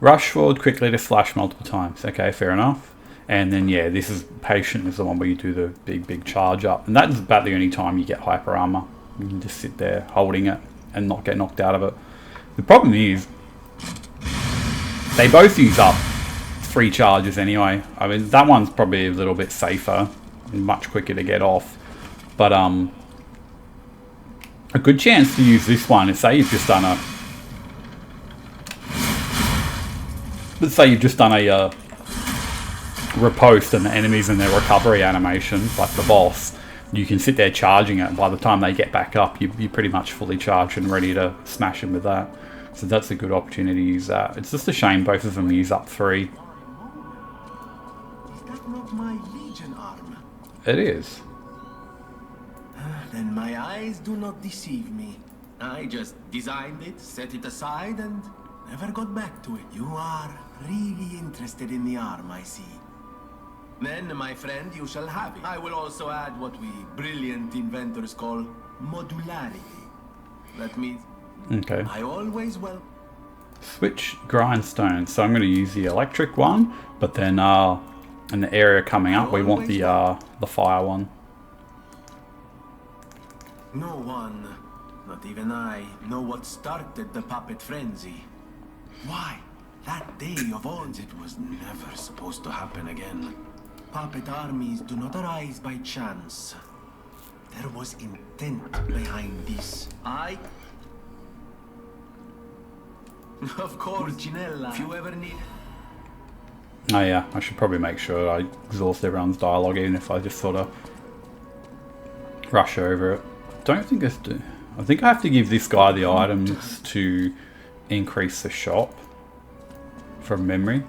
Rush forward quickly to slash multiple times. Okay, fair enough. And then yeah, this is Patient is the one where you do the big charge up. And that's about the only time you get hyper armor. You can just sit there holding it and not get knocked out of it. The problem is they both use up 3 charges anyway. I mean, that one's probably a little bit safer and much quicker to get off. But a good chance to use this one is say you've just done a riposte and the enemies in their recovery animation, like the boss. You can sit there charging it, and by the time they get back up, you're pretty much fully charged and ready to smash them with that. So that's a good opportunity to use that. It's just a shame both of them use up 3. Is that not my Legion arm? It is. Then my eyes do not deceive me. I just designed it, set it aside, and never got back to it. You are really interested in the arm, I see. Then, my friend, you shall have it. I will also add what we brilliant inventors call modularity. That means Okay. I always will. Switch grindstone. So I'm going to use the electric one, but then in the area coming up, we want the fire one. No one, not even I, know what started the puppet frenzy. Why? That day of old, it was never supposed to happen again. Puppet armies do not arise by chance. There was intent behind this. Of course, Ginella, if you ever need... Oh yeah, I should probably make sure I exhaust everyone's dialogue, even if I just sort of rush over it. Don't think I have to... I think I have to give this guy the items to increase the shop from memory.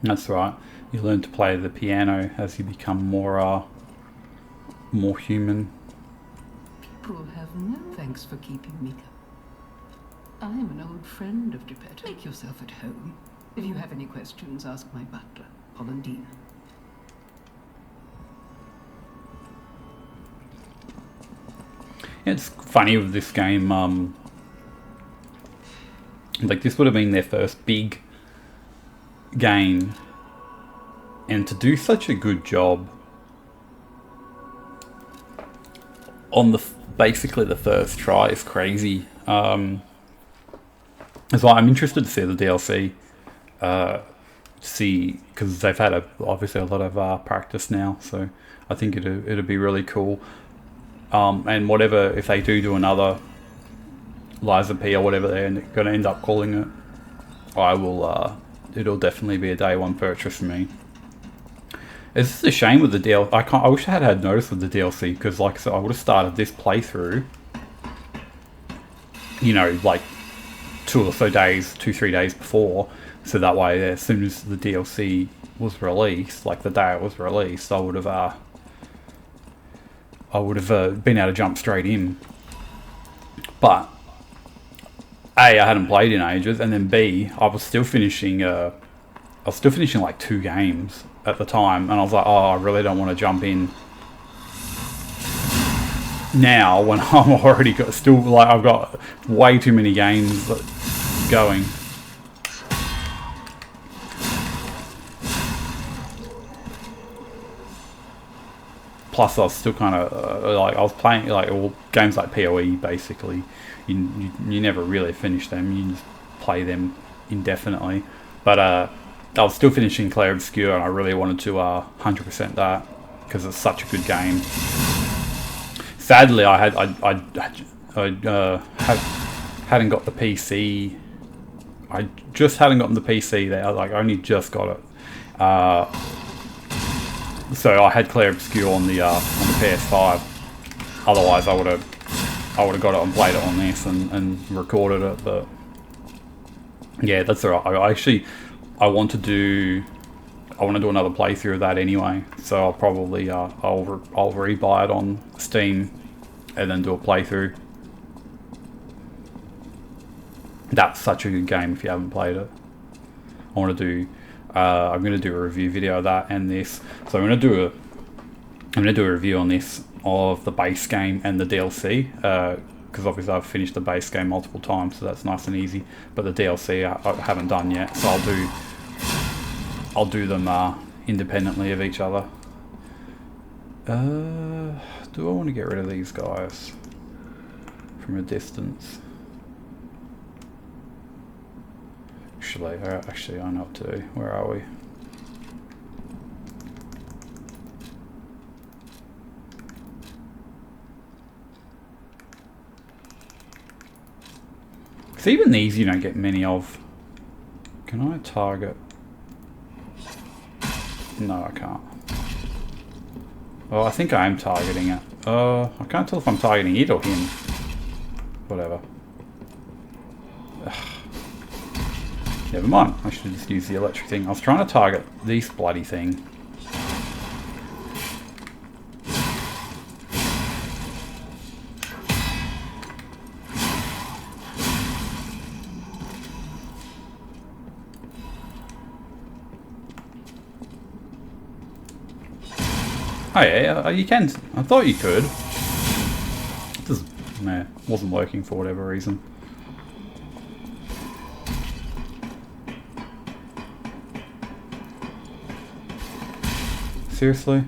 That's right. You learn to play the piano as you become more human. People have no thanks for keeping me. I am an old friend of Geppetto. Make yourself at home. If you have any questions, ask my butler, Hollandine. It's funny with this game, like this would have been their first big game, and to do such a good job on basically the first try is crazy. As well, I'm interested to see the DLC, because they've had obviously a lot of practice now, so I think it'll be really cool. And whatever, if they do another Liza P or whatever they're going to end up calling it, I will. It'll definitely be a day one purchase for me. It's just a shame with the DLC. I wish I had noticed with the DLC, because like I said, I would have started this playthrough, you know, like 2 or 3 days before, so that way as soon as the DLC was released, like the day it was released, I would have been able to jump straight in. But A, I hadn't played in ages, and then B, I was still finishing like 2 games at the time, and I was like, oh, I really don't want to jump in now when I'm already I've got way too many games going. Plus, I was still kind of I was playing like all games like PoE. Basically, you never really finish them. You just play them indefinitely. But I was still finishing Clair Obscur, and I really wanted to 100% that because it's such a good game. Sadly, I hadn't got the PC. I just hadn't gotten the PC there. I only just got it. So I had Clair Obscur on the PS5. Otherwise, I would have got it and played it on this and recorded it. But yeah, that's alright. I want to do another playthrough of that anyway. So I'll probably I'll rebuy it on Steam and then do a playthrough. That's such a good game if you haven't played it. I want to do. I'm going to do a review video of that and this. So I'm going to do a review on this of the base game and the DLC. Because obviously I've finished the base game multiple times, so that's nice and easy. But the DLC I haven't done yet, so I'll do them independently of each other. Do I want to get rid of these guys from a distance? Actually, I know what to do. Where are we? So even these you don't get many of. Can I target? No, I can't. Oh, I think I am targeting it. I can't tell if I'm targeting it or him. Whatever. Ugh. Never mind. I should have just used the electric thing. I was trying to target this bloody thing. Oh yeah, you can. I thought you could. Just, nah, wasn't working for whatever reason. Seriously?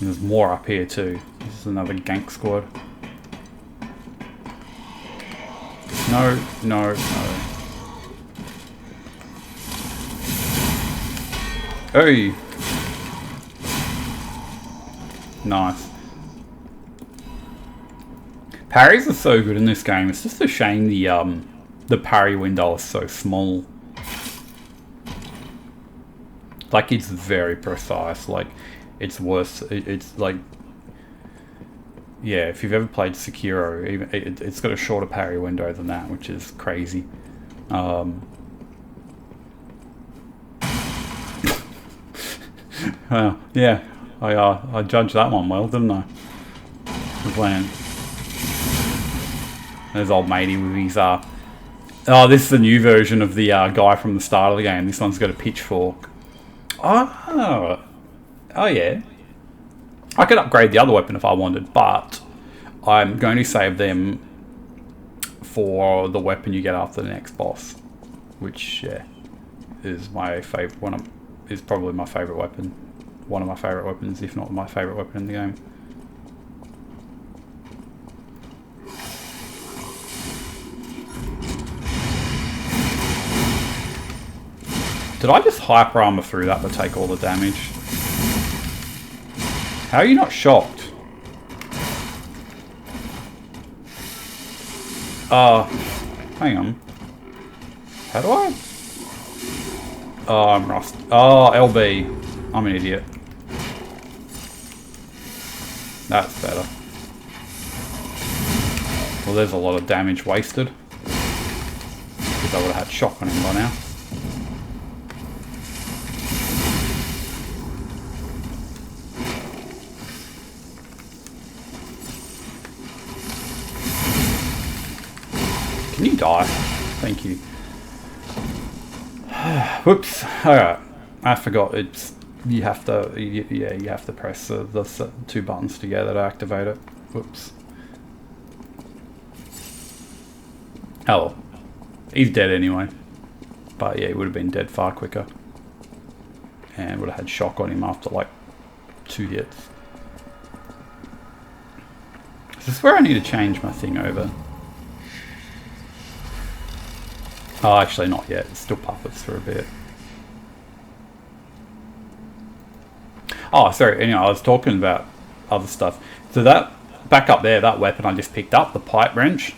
There's more up here too. This is another gank squad. No, no, no. Hey! Nice. Parries are so good in this game. It's just a shame the parry window is so small. Like, it's very precise. Like, it's worse. It's like, yeah. If you've ever played Sekiro, even it's got a shorter parry window than that, which is crazy. Yeah, I judged that one well, didn't I? The plan. There's old matey with his oh, this is the new version of the guy from the start of the game. This one's got a pitchfork. Oh yeah. I could upgrade the other weapon if I wanted, but I'm going to save them for the weapon you get after the next boss, which yeah, is my favorite. Is probably my favorite weapon. One of my favorite weapons, if not my favorite weapon in the game. Did I just hyper armor through that to take all the damage? How are you not shocked? Hang on. How do I? Oh, I'm rust. Oh, LB. I'm an idiot. That's better. Well, there's a lot of damage wasted. Because I would have had shock on him by now. Can you die? Thank you. Whoops. Alright. I forgot it's... You have to... Yeah, you have to press the two buttons together to activate it. Whoops. Oh well. He's dead anyway. But yeah, he would have been dead far quicker. And would have had shock on him after like 2 hits. Is this where I need to change my thing over? Oh, actually not yet. It's still puppets for a bit. Oh, sorry. Anyway, I was talking about other stuff. So that, back up there, that weapon I just picked up, the pipe wrench.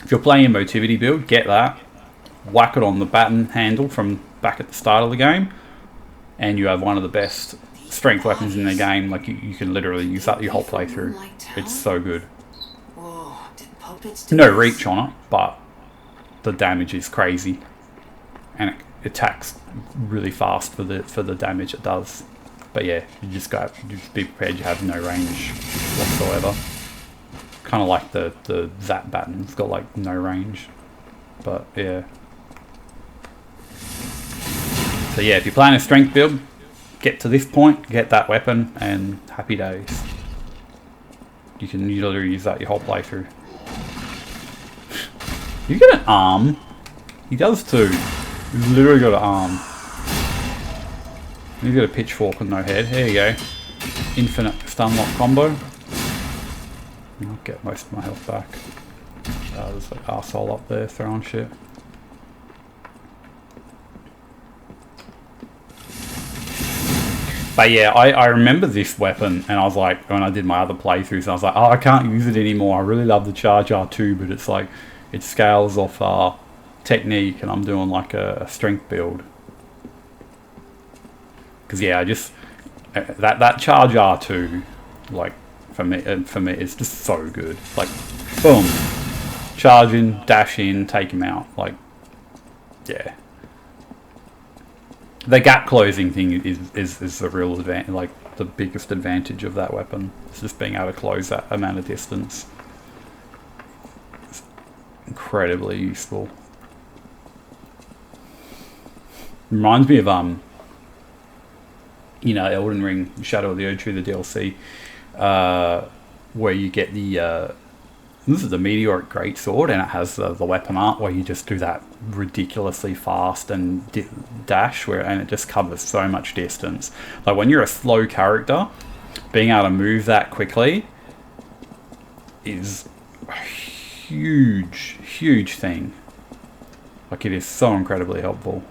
If you're playing a motivity build, get that. Whack it on the baton handle from back at the start of the game. And you have one of the best strength weapons in the game. Like, you can literally use that your whole playthrough. It's so good. No reach on it, but the damage is crazy, and it attacks really fast for the damage it does. But yeah, you just be prepared. You have no range whatsoever. Kind of like the zap baton. It's got like no range. But yeah. So yeah, if you're playing a strength build, get to this point, get that weapon, and happy days. You can literally use that your whole playthrough. You get an arm. He does too. He's literally got an arm. He's got a pitchfork with no head. Here you go. Infinite stun lock combo. I'll get most of my health back. There's an arsehole up there throwing shit. But yeah, I remember this weapon, and I was like, when I did my other playthroughs, I was like, oh, I can't use it anymore. I really love the Charge R2, but it's like, it scales off technique, and I'm doing like a strength build. Because yeah, I just, that Charge R2, like, for me, it's just so good. Like, boom, charge in, dash in, take him out. Like, yeah. The gap closing thing is the real advantage, like the biggest advantage of that weapon. It's just being able to close that amount of distance. It's incredibly useful. Reminds me of you know, Elden Ring, Shadow of the Erdtree, the DLC, where you get the this is the Meteoric Greatsword, and it has the weapon art where you just do that ridiculously fast and dash, and it just covers so much distance. Like when you're a slow character, being able to move that quickly is a huge thing. Like it is so incredibly helpful.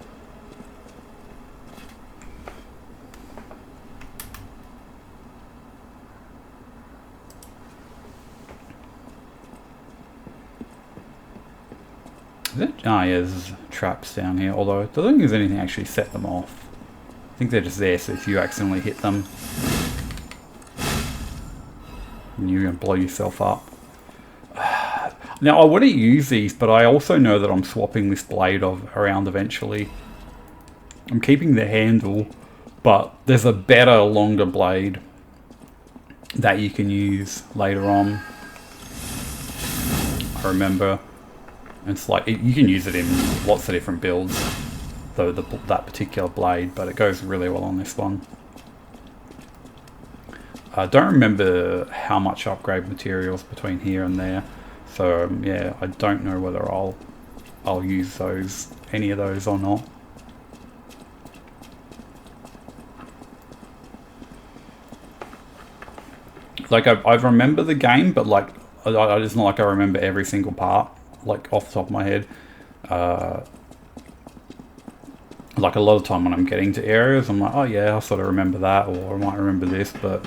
Is it? Oh yeah, there's traps down here, although I don't think there's anything actually set them off. I think they're just there, so if you accidentally hit them, you're going to blow yourself up. Now, I wouldn't use these, but I also know that I'm swapping this blade around eventually. I'm keeping the handle, but there's a better, longer blade that you can use later on. I remember. It's like, you can use it in lots of different builds, though that particular blade, but it goes really well on this one. I don't remember how much upgrade materials between here and there, so yeah, I don't know whether I'll use any of those or not. Like I remember the game, but like it's not like I remember every single part, like off the top of my head. Like a lot of time when I'm getting to areas, I'm like, oh yeah, I sort of remember that, or I might remember this, but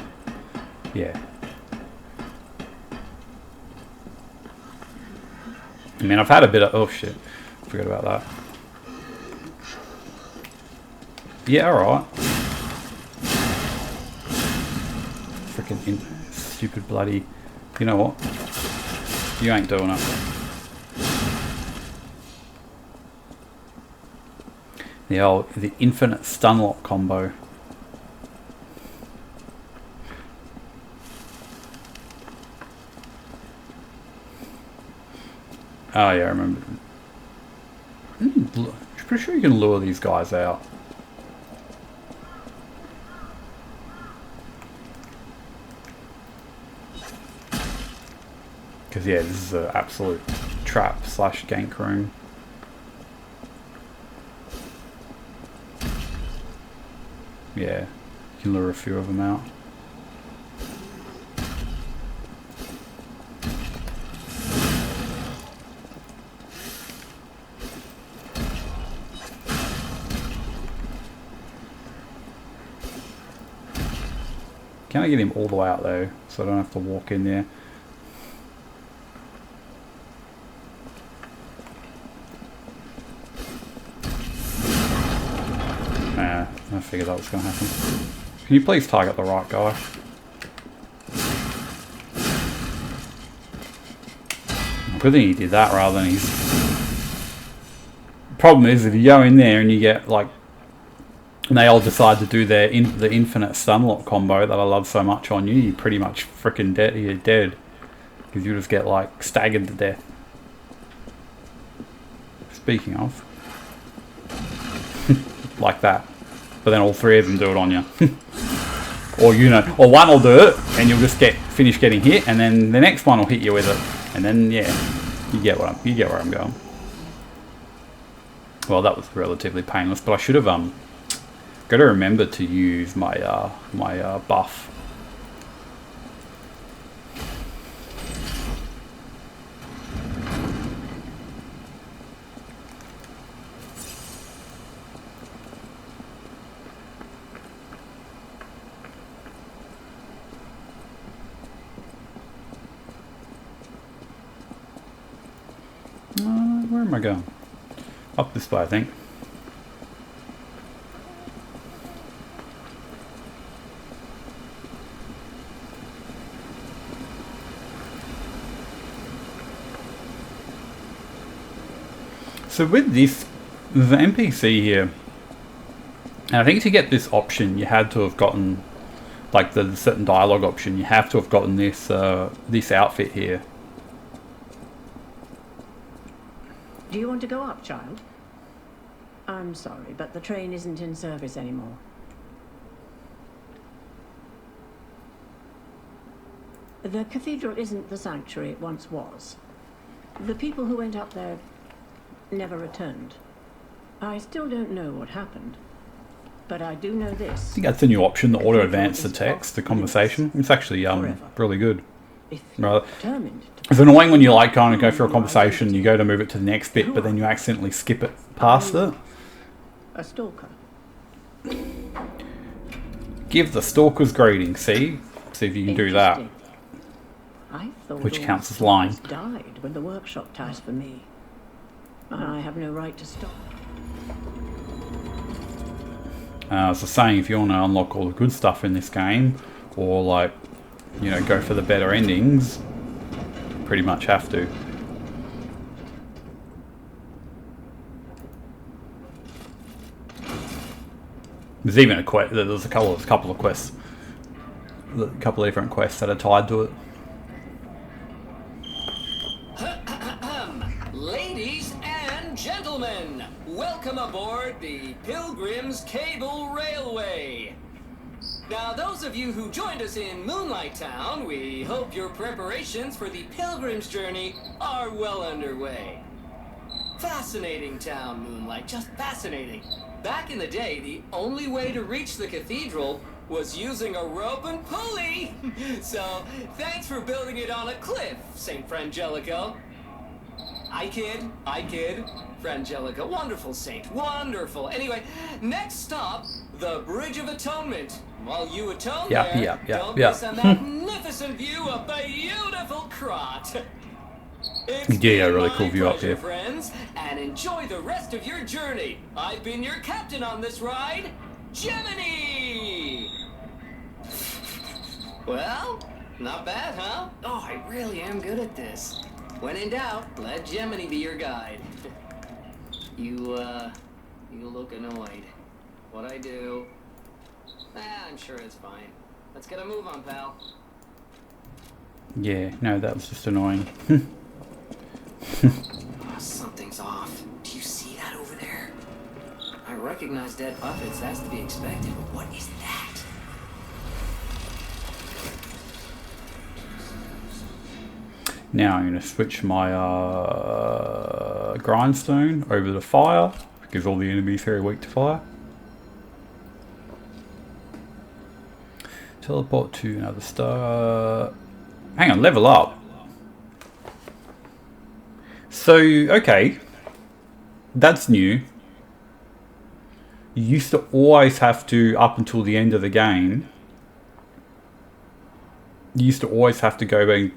yeah. I mean, I've had a bit of, oh shit, forgot about that. Yeah, alright. Freaking stupid bloody, you know what? You ain't doing it. The infinite stunlock combo. Oh yeah, I remember. I'm pretty sure you can lure these guys out. Because yeah, this is an absolute trap / gank room. Yeah, you can lure a few of them out. Can I get him all the way out though, so I don't have to walk in there? Nah, I figured that was going to happen. Can you please target the right guy? Good thing he did that rather than he's... Problem is, if you go in there and you get like... And they all decide to do the infinite stunlock combo that I love so much on you, you're pretty much freaking dead. You're dead. Because you just get like staggered to death. Speaking of. Like that. But then all three of them do it on you. Or you know, or one will do it and you'll just finish getting hit, and then the next one will hit you with it. And then yeah, you get where I'm going. Well, that was relatively painless, but I should have got to remember to use my buff. am I going? Up this way, I think. So with this, the NPC here, and I think to get this option, you had to have gotten, like the certain dialogue option, you have to have gotten this this outfit here. Do you want to go up, child? I'm sorry, but the train isn't in service anymore. The cathedral isn't the sanctuary it once was. The people who went up there never returned. I still don't know what happened, but I do know this. I think that's a new option, the auto advance the text, the conversation. It's actually really good. Right. It's annoying when you like kind of go through a conversation, you go to move it to the next bit, but then you accidentally skip it past it. A stalker. Give the stalker's greeting. See if you can do that. I thought which counts as lying. Died when the workshop tasked for me. I have no right to stop. As I was saying, if you want to unlock all the good stuff in this game, or like, you know, go for the better endings, you pretty much have to. There's even a quest. There's a couple of quests, a couple of different quests that are tied to it. Ladies and gentlemen, welcome aboard the Pilgrim's Cable Railway. Now, those of you who joined us in Moonlight Town, we hope your preparations for the Pilgrim's journey are well underway. Fascinating town, Moonlight, just fascinating. Back in the day, the only way to reach the cathedral was using a rope and pulley. So, thanks for building it on a cliff, St. Frangelico. I kid. Frangelico, wonderful saint, wonderful. Anyway, next stop, the Bridge of Atonement. While you atone don't miss a magnificent view of beautiful Krot. Yeah, really cool view up here. Friends, and enjoy the rest of your journey. I've been your captain on this ride, Gemini! Well, not bad, huh? Oh, I really am good at this. When in doubt, let Gemini be your guide. You look annoyed. What'd I do? I'm sure it's fine. Let's get a move on, pal. Yeah, no, that was just annoying. Something's off. Do you see that over there? I recognize dead puppets. That's to be expected. But what is that? Now I'm going to switch my grindstone over to fire, because all the enemies here are weak to fire. Teleport to another star. Hang on, level up. So, okay. That's new. You used to always have to, up until the end of the game, you used to always have to go and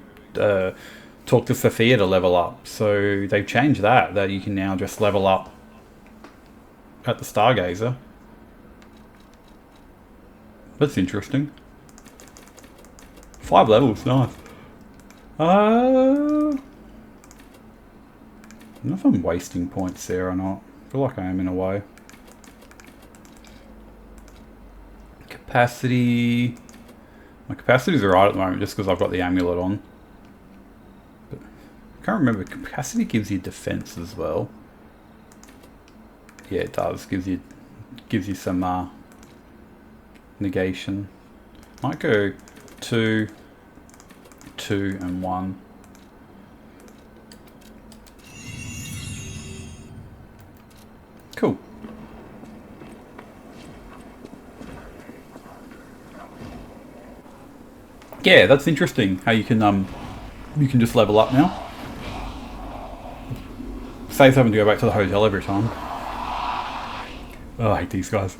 talk to Sophia to level up. So they've changed that you can now just level up at the Stargazer. That's interesting. 5 levels, nice. I don't know if I'm wasting points there or not. I feel like I am in a way. Capacity. My capacity's alright at the moment just because I've got the amulet on. But I can't remember. Capacity gives you defense as well. Yeah, it does. Gives you some negation. Might go 2, 2, and 1. Cool. Yeah, that's interesting how you can just level up now. Saves having to go back to the hotel every time. Oh, I hate these guys.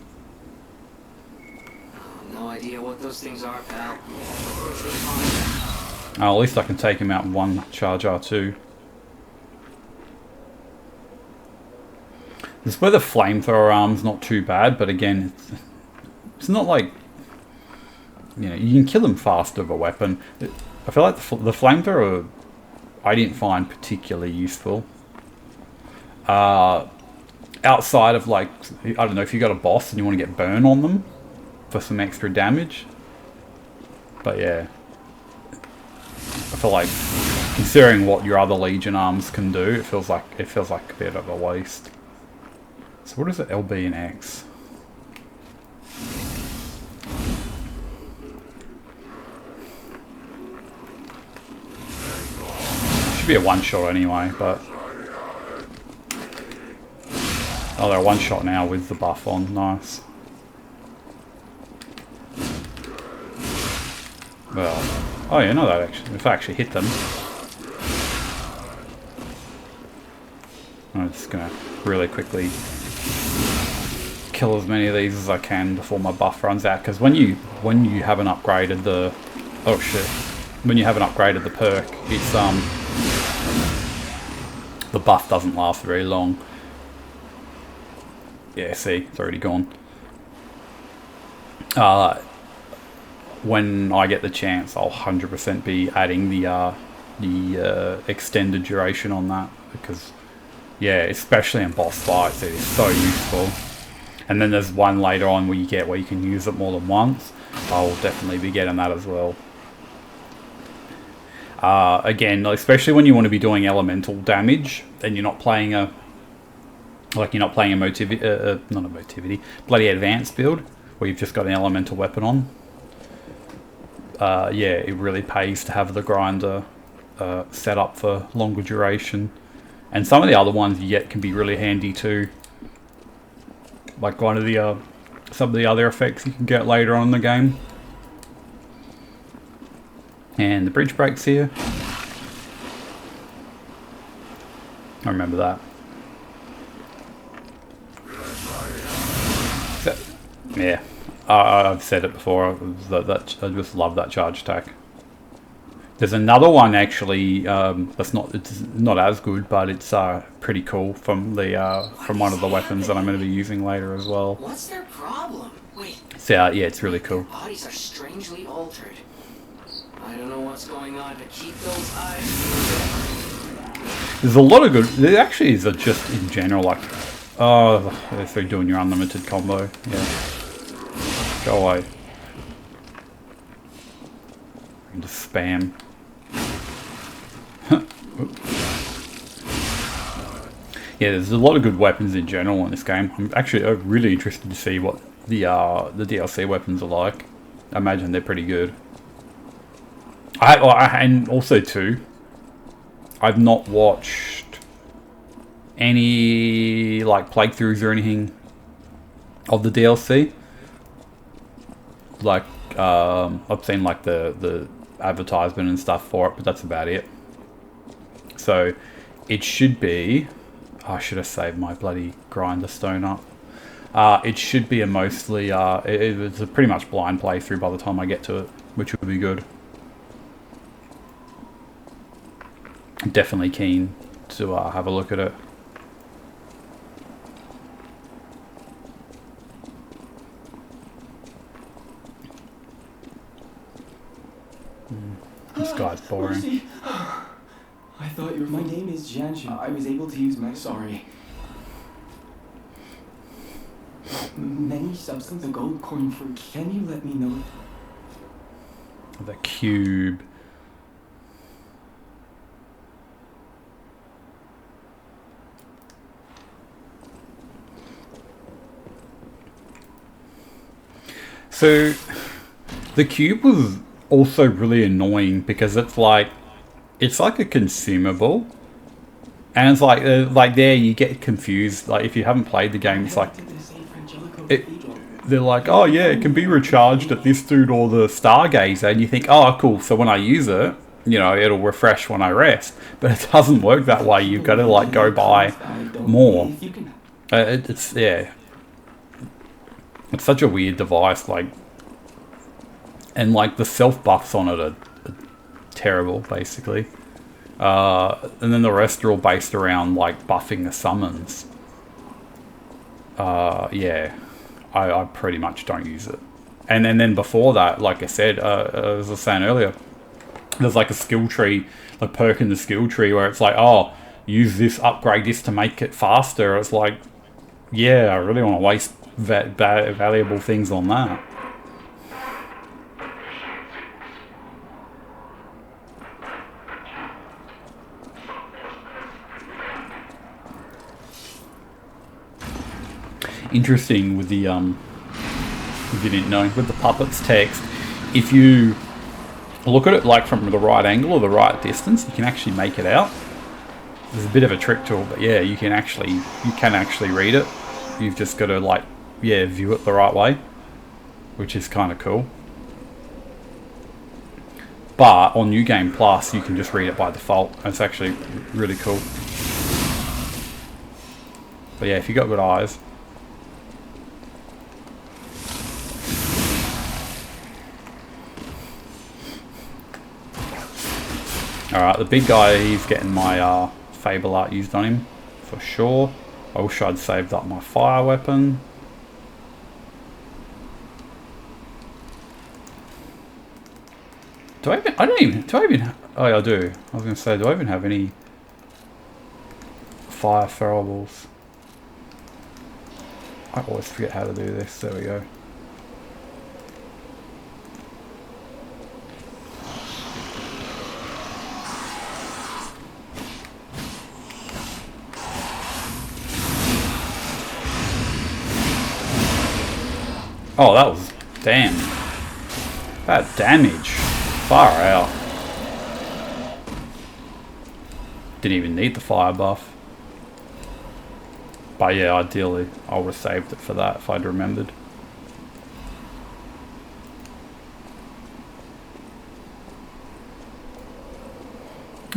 No idea what those things are, pal. Oh, at least I can take him out in one charge R2. This where the flamethrower arm's not too bad, but again, it's not like, you know, you can kill them faster with a weapon. I feel like the flamethrower I didn't find particularly useful. Outside of like, I don't know, if you got a boss and you want to get burn on them for some extra damage. But yeah, I feel like considering what your other Legion arms can do, it feels like a bit of a waste. So what is it, LB and X? Should be a one-shot anyway, but... Oh, they're one-shot now with the buff on. Nice. Well... Oh yeah, no, that actually... If I actually hit them... I'm just gonna really quickly kill as many of these as I can before my buff runs out, because when you haven't upgraded the... Oh shit. When you haven't upgraded the perk, it's the buff doesn't last very long. Yeah, see, it's already gone. When I get the chance, I'll 100% be adding the extended duration on that, because yeah, especially in boss fights, it is so useful. And then there's one later on where you can use it more than once. I will definitely be getting that as well. Again, especially when you want to be doing elemental damage and you're not playing a bloody advanced build where you've just got an elemental weapon on. Yeah, it really pays to have the grinder set up for longer duration. And some of the other ones you get can be really handy too. Like one of the some of the other effects you can get later on in the game. And the bridge breaks here. I remember that. Yeah, I've said it before. That I just love that charge attack. There's another one actually it's not as good, but it's pretty cool from the from one of the weapons that I'm going to be using later as well. What's their problem? Wait. So yeah, it's really cool. Their bodies are strangely altered. I don't know what's going on, but keep those eyes. There's a lot of good. There actually is just in general like, oh, if you're doing your unlimited combo, yeah. Go away. And just spam. Yeah, there's a lot of good weapons in general in this game. I'm actually really interested to see what the DLC weapons are like. I imagine they're pretty good. And also too, I've not watched any like playthroughs or anything of the DLC. Like I've seen like the advertisement and stuff for it, but that's about it. So it should be, I should have saved my bloody grinder stone up. It should be a mostly it's a pretty much blind playthrough by the time I get to it, which would be good. I'm definitely keen to have a look at it. This guy's boring. I thought you were... My name is Janshin. I was able to use my... Sorry. Many substance, the gold coin fruit. Can you let me know? The cube. So, the cube was also really annoying because it's like a consumable, and it's like there you get confused. Like if you haven't played the game, it's like they're like, oh yeah, it can be recharged at this dude or the Stargazer, and you think, oh cool. So when I use it, you know, it'll refresh when I rest, but it doesn't work that way. You've got to like go buy more. It's yeah. It's such a weird device, like, and like the self buffs on it are terrible, basically. And then the rest are all based around like buffing the summons. yeah, I pretty much don't use it. And then before that, like I said, as I was saying earlier, there's like a skill tree, like perk in the skill tree where it's like, oh, use this, upgrade this to make it faster. It's like, yeah, I really want to waste valuable things on that. Interesting with the if you didn't know, with the puppets text, if you look at it like from the right angle or the right distance, you can actually make it out. There's a bit of a trick to it, but yeah, you can actually read it. You've just got to, like, yeah, view it the right way, which is kind of cool. But on New Game Plus, you can just read it by default. It's actually really cool. But yeah, if you got good eyes. Alright, the big guy, he's getting my Fable art used on him, for sure. I wish I'd saved up my fire weapon. Do I even, oh yeah, I do. I was going to say, do I even have any fire throwables? I always forget how to do this, there we go. Oh, that was, damn, that damage, far out. Didn't even need the fire buff. But yeah, ideally, I would have saved it for that if I'd remembered.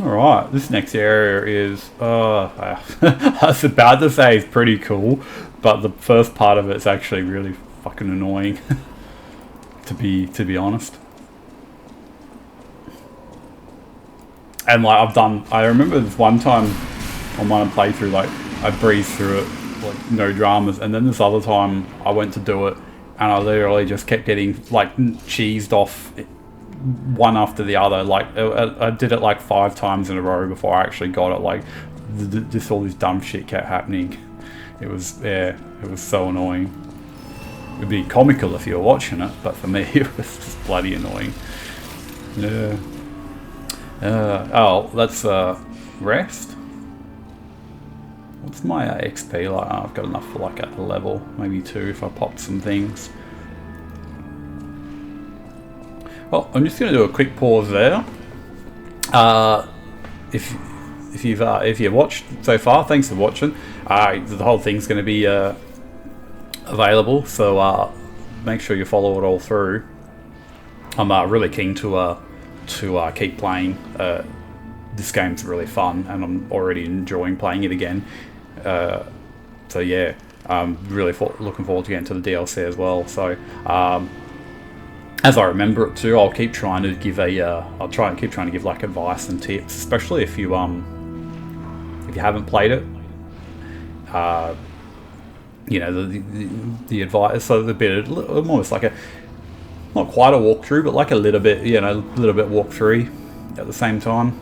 Alright, this next area is, I was about to say it's pretty cool, but the first part of it's actually really fucking annoying, to be honest. And like I remember this one time on one playthrough, like I breezed through it, like no dramas, and then this other time I went to do it, and I literally just kept getting like cheesed off one after the other. Like I did it like 5 times in a row before I actually got it. Like just all this dumb shit kept happening. It was, yeah, it was so annoying. It'd be comical if you were watching it, but for me it was just bloody annoying. Yeah. Oh, let's rest. What's my XP like? Oh, I've got enough for like a level, maybe 2 if I popped some things. Well, I'm just going to do a quick pause there. If you've watched so far, thanks for watching. The whole thing's going to be available, so make sure you follow it all through. I'm really keen to keep playing. This game's really fun, and I'm already enjoying playing it again. So yeah, I'm really looking forward to getting to the DLC as well. So as I remember it too, I'll keep trying to give I'll try and keep trying to give like advice and tips, especially if you haven't played it. You know, the advice, so the bit almost like a, not quite a walkthrough, but like a little bit, you know, a little bit walkthrough at the same time.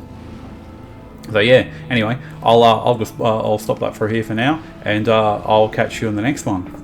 So yeah, anyway, I'll stop that for here for now, and I'll catch you in the next one.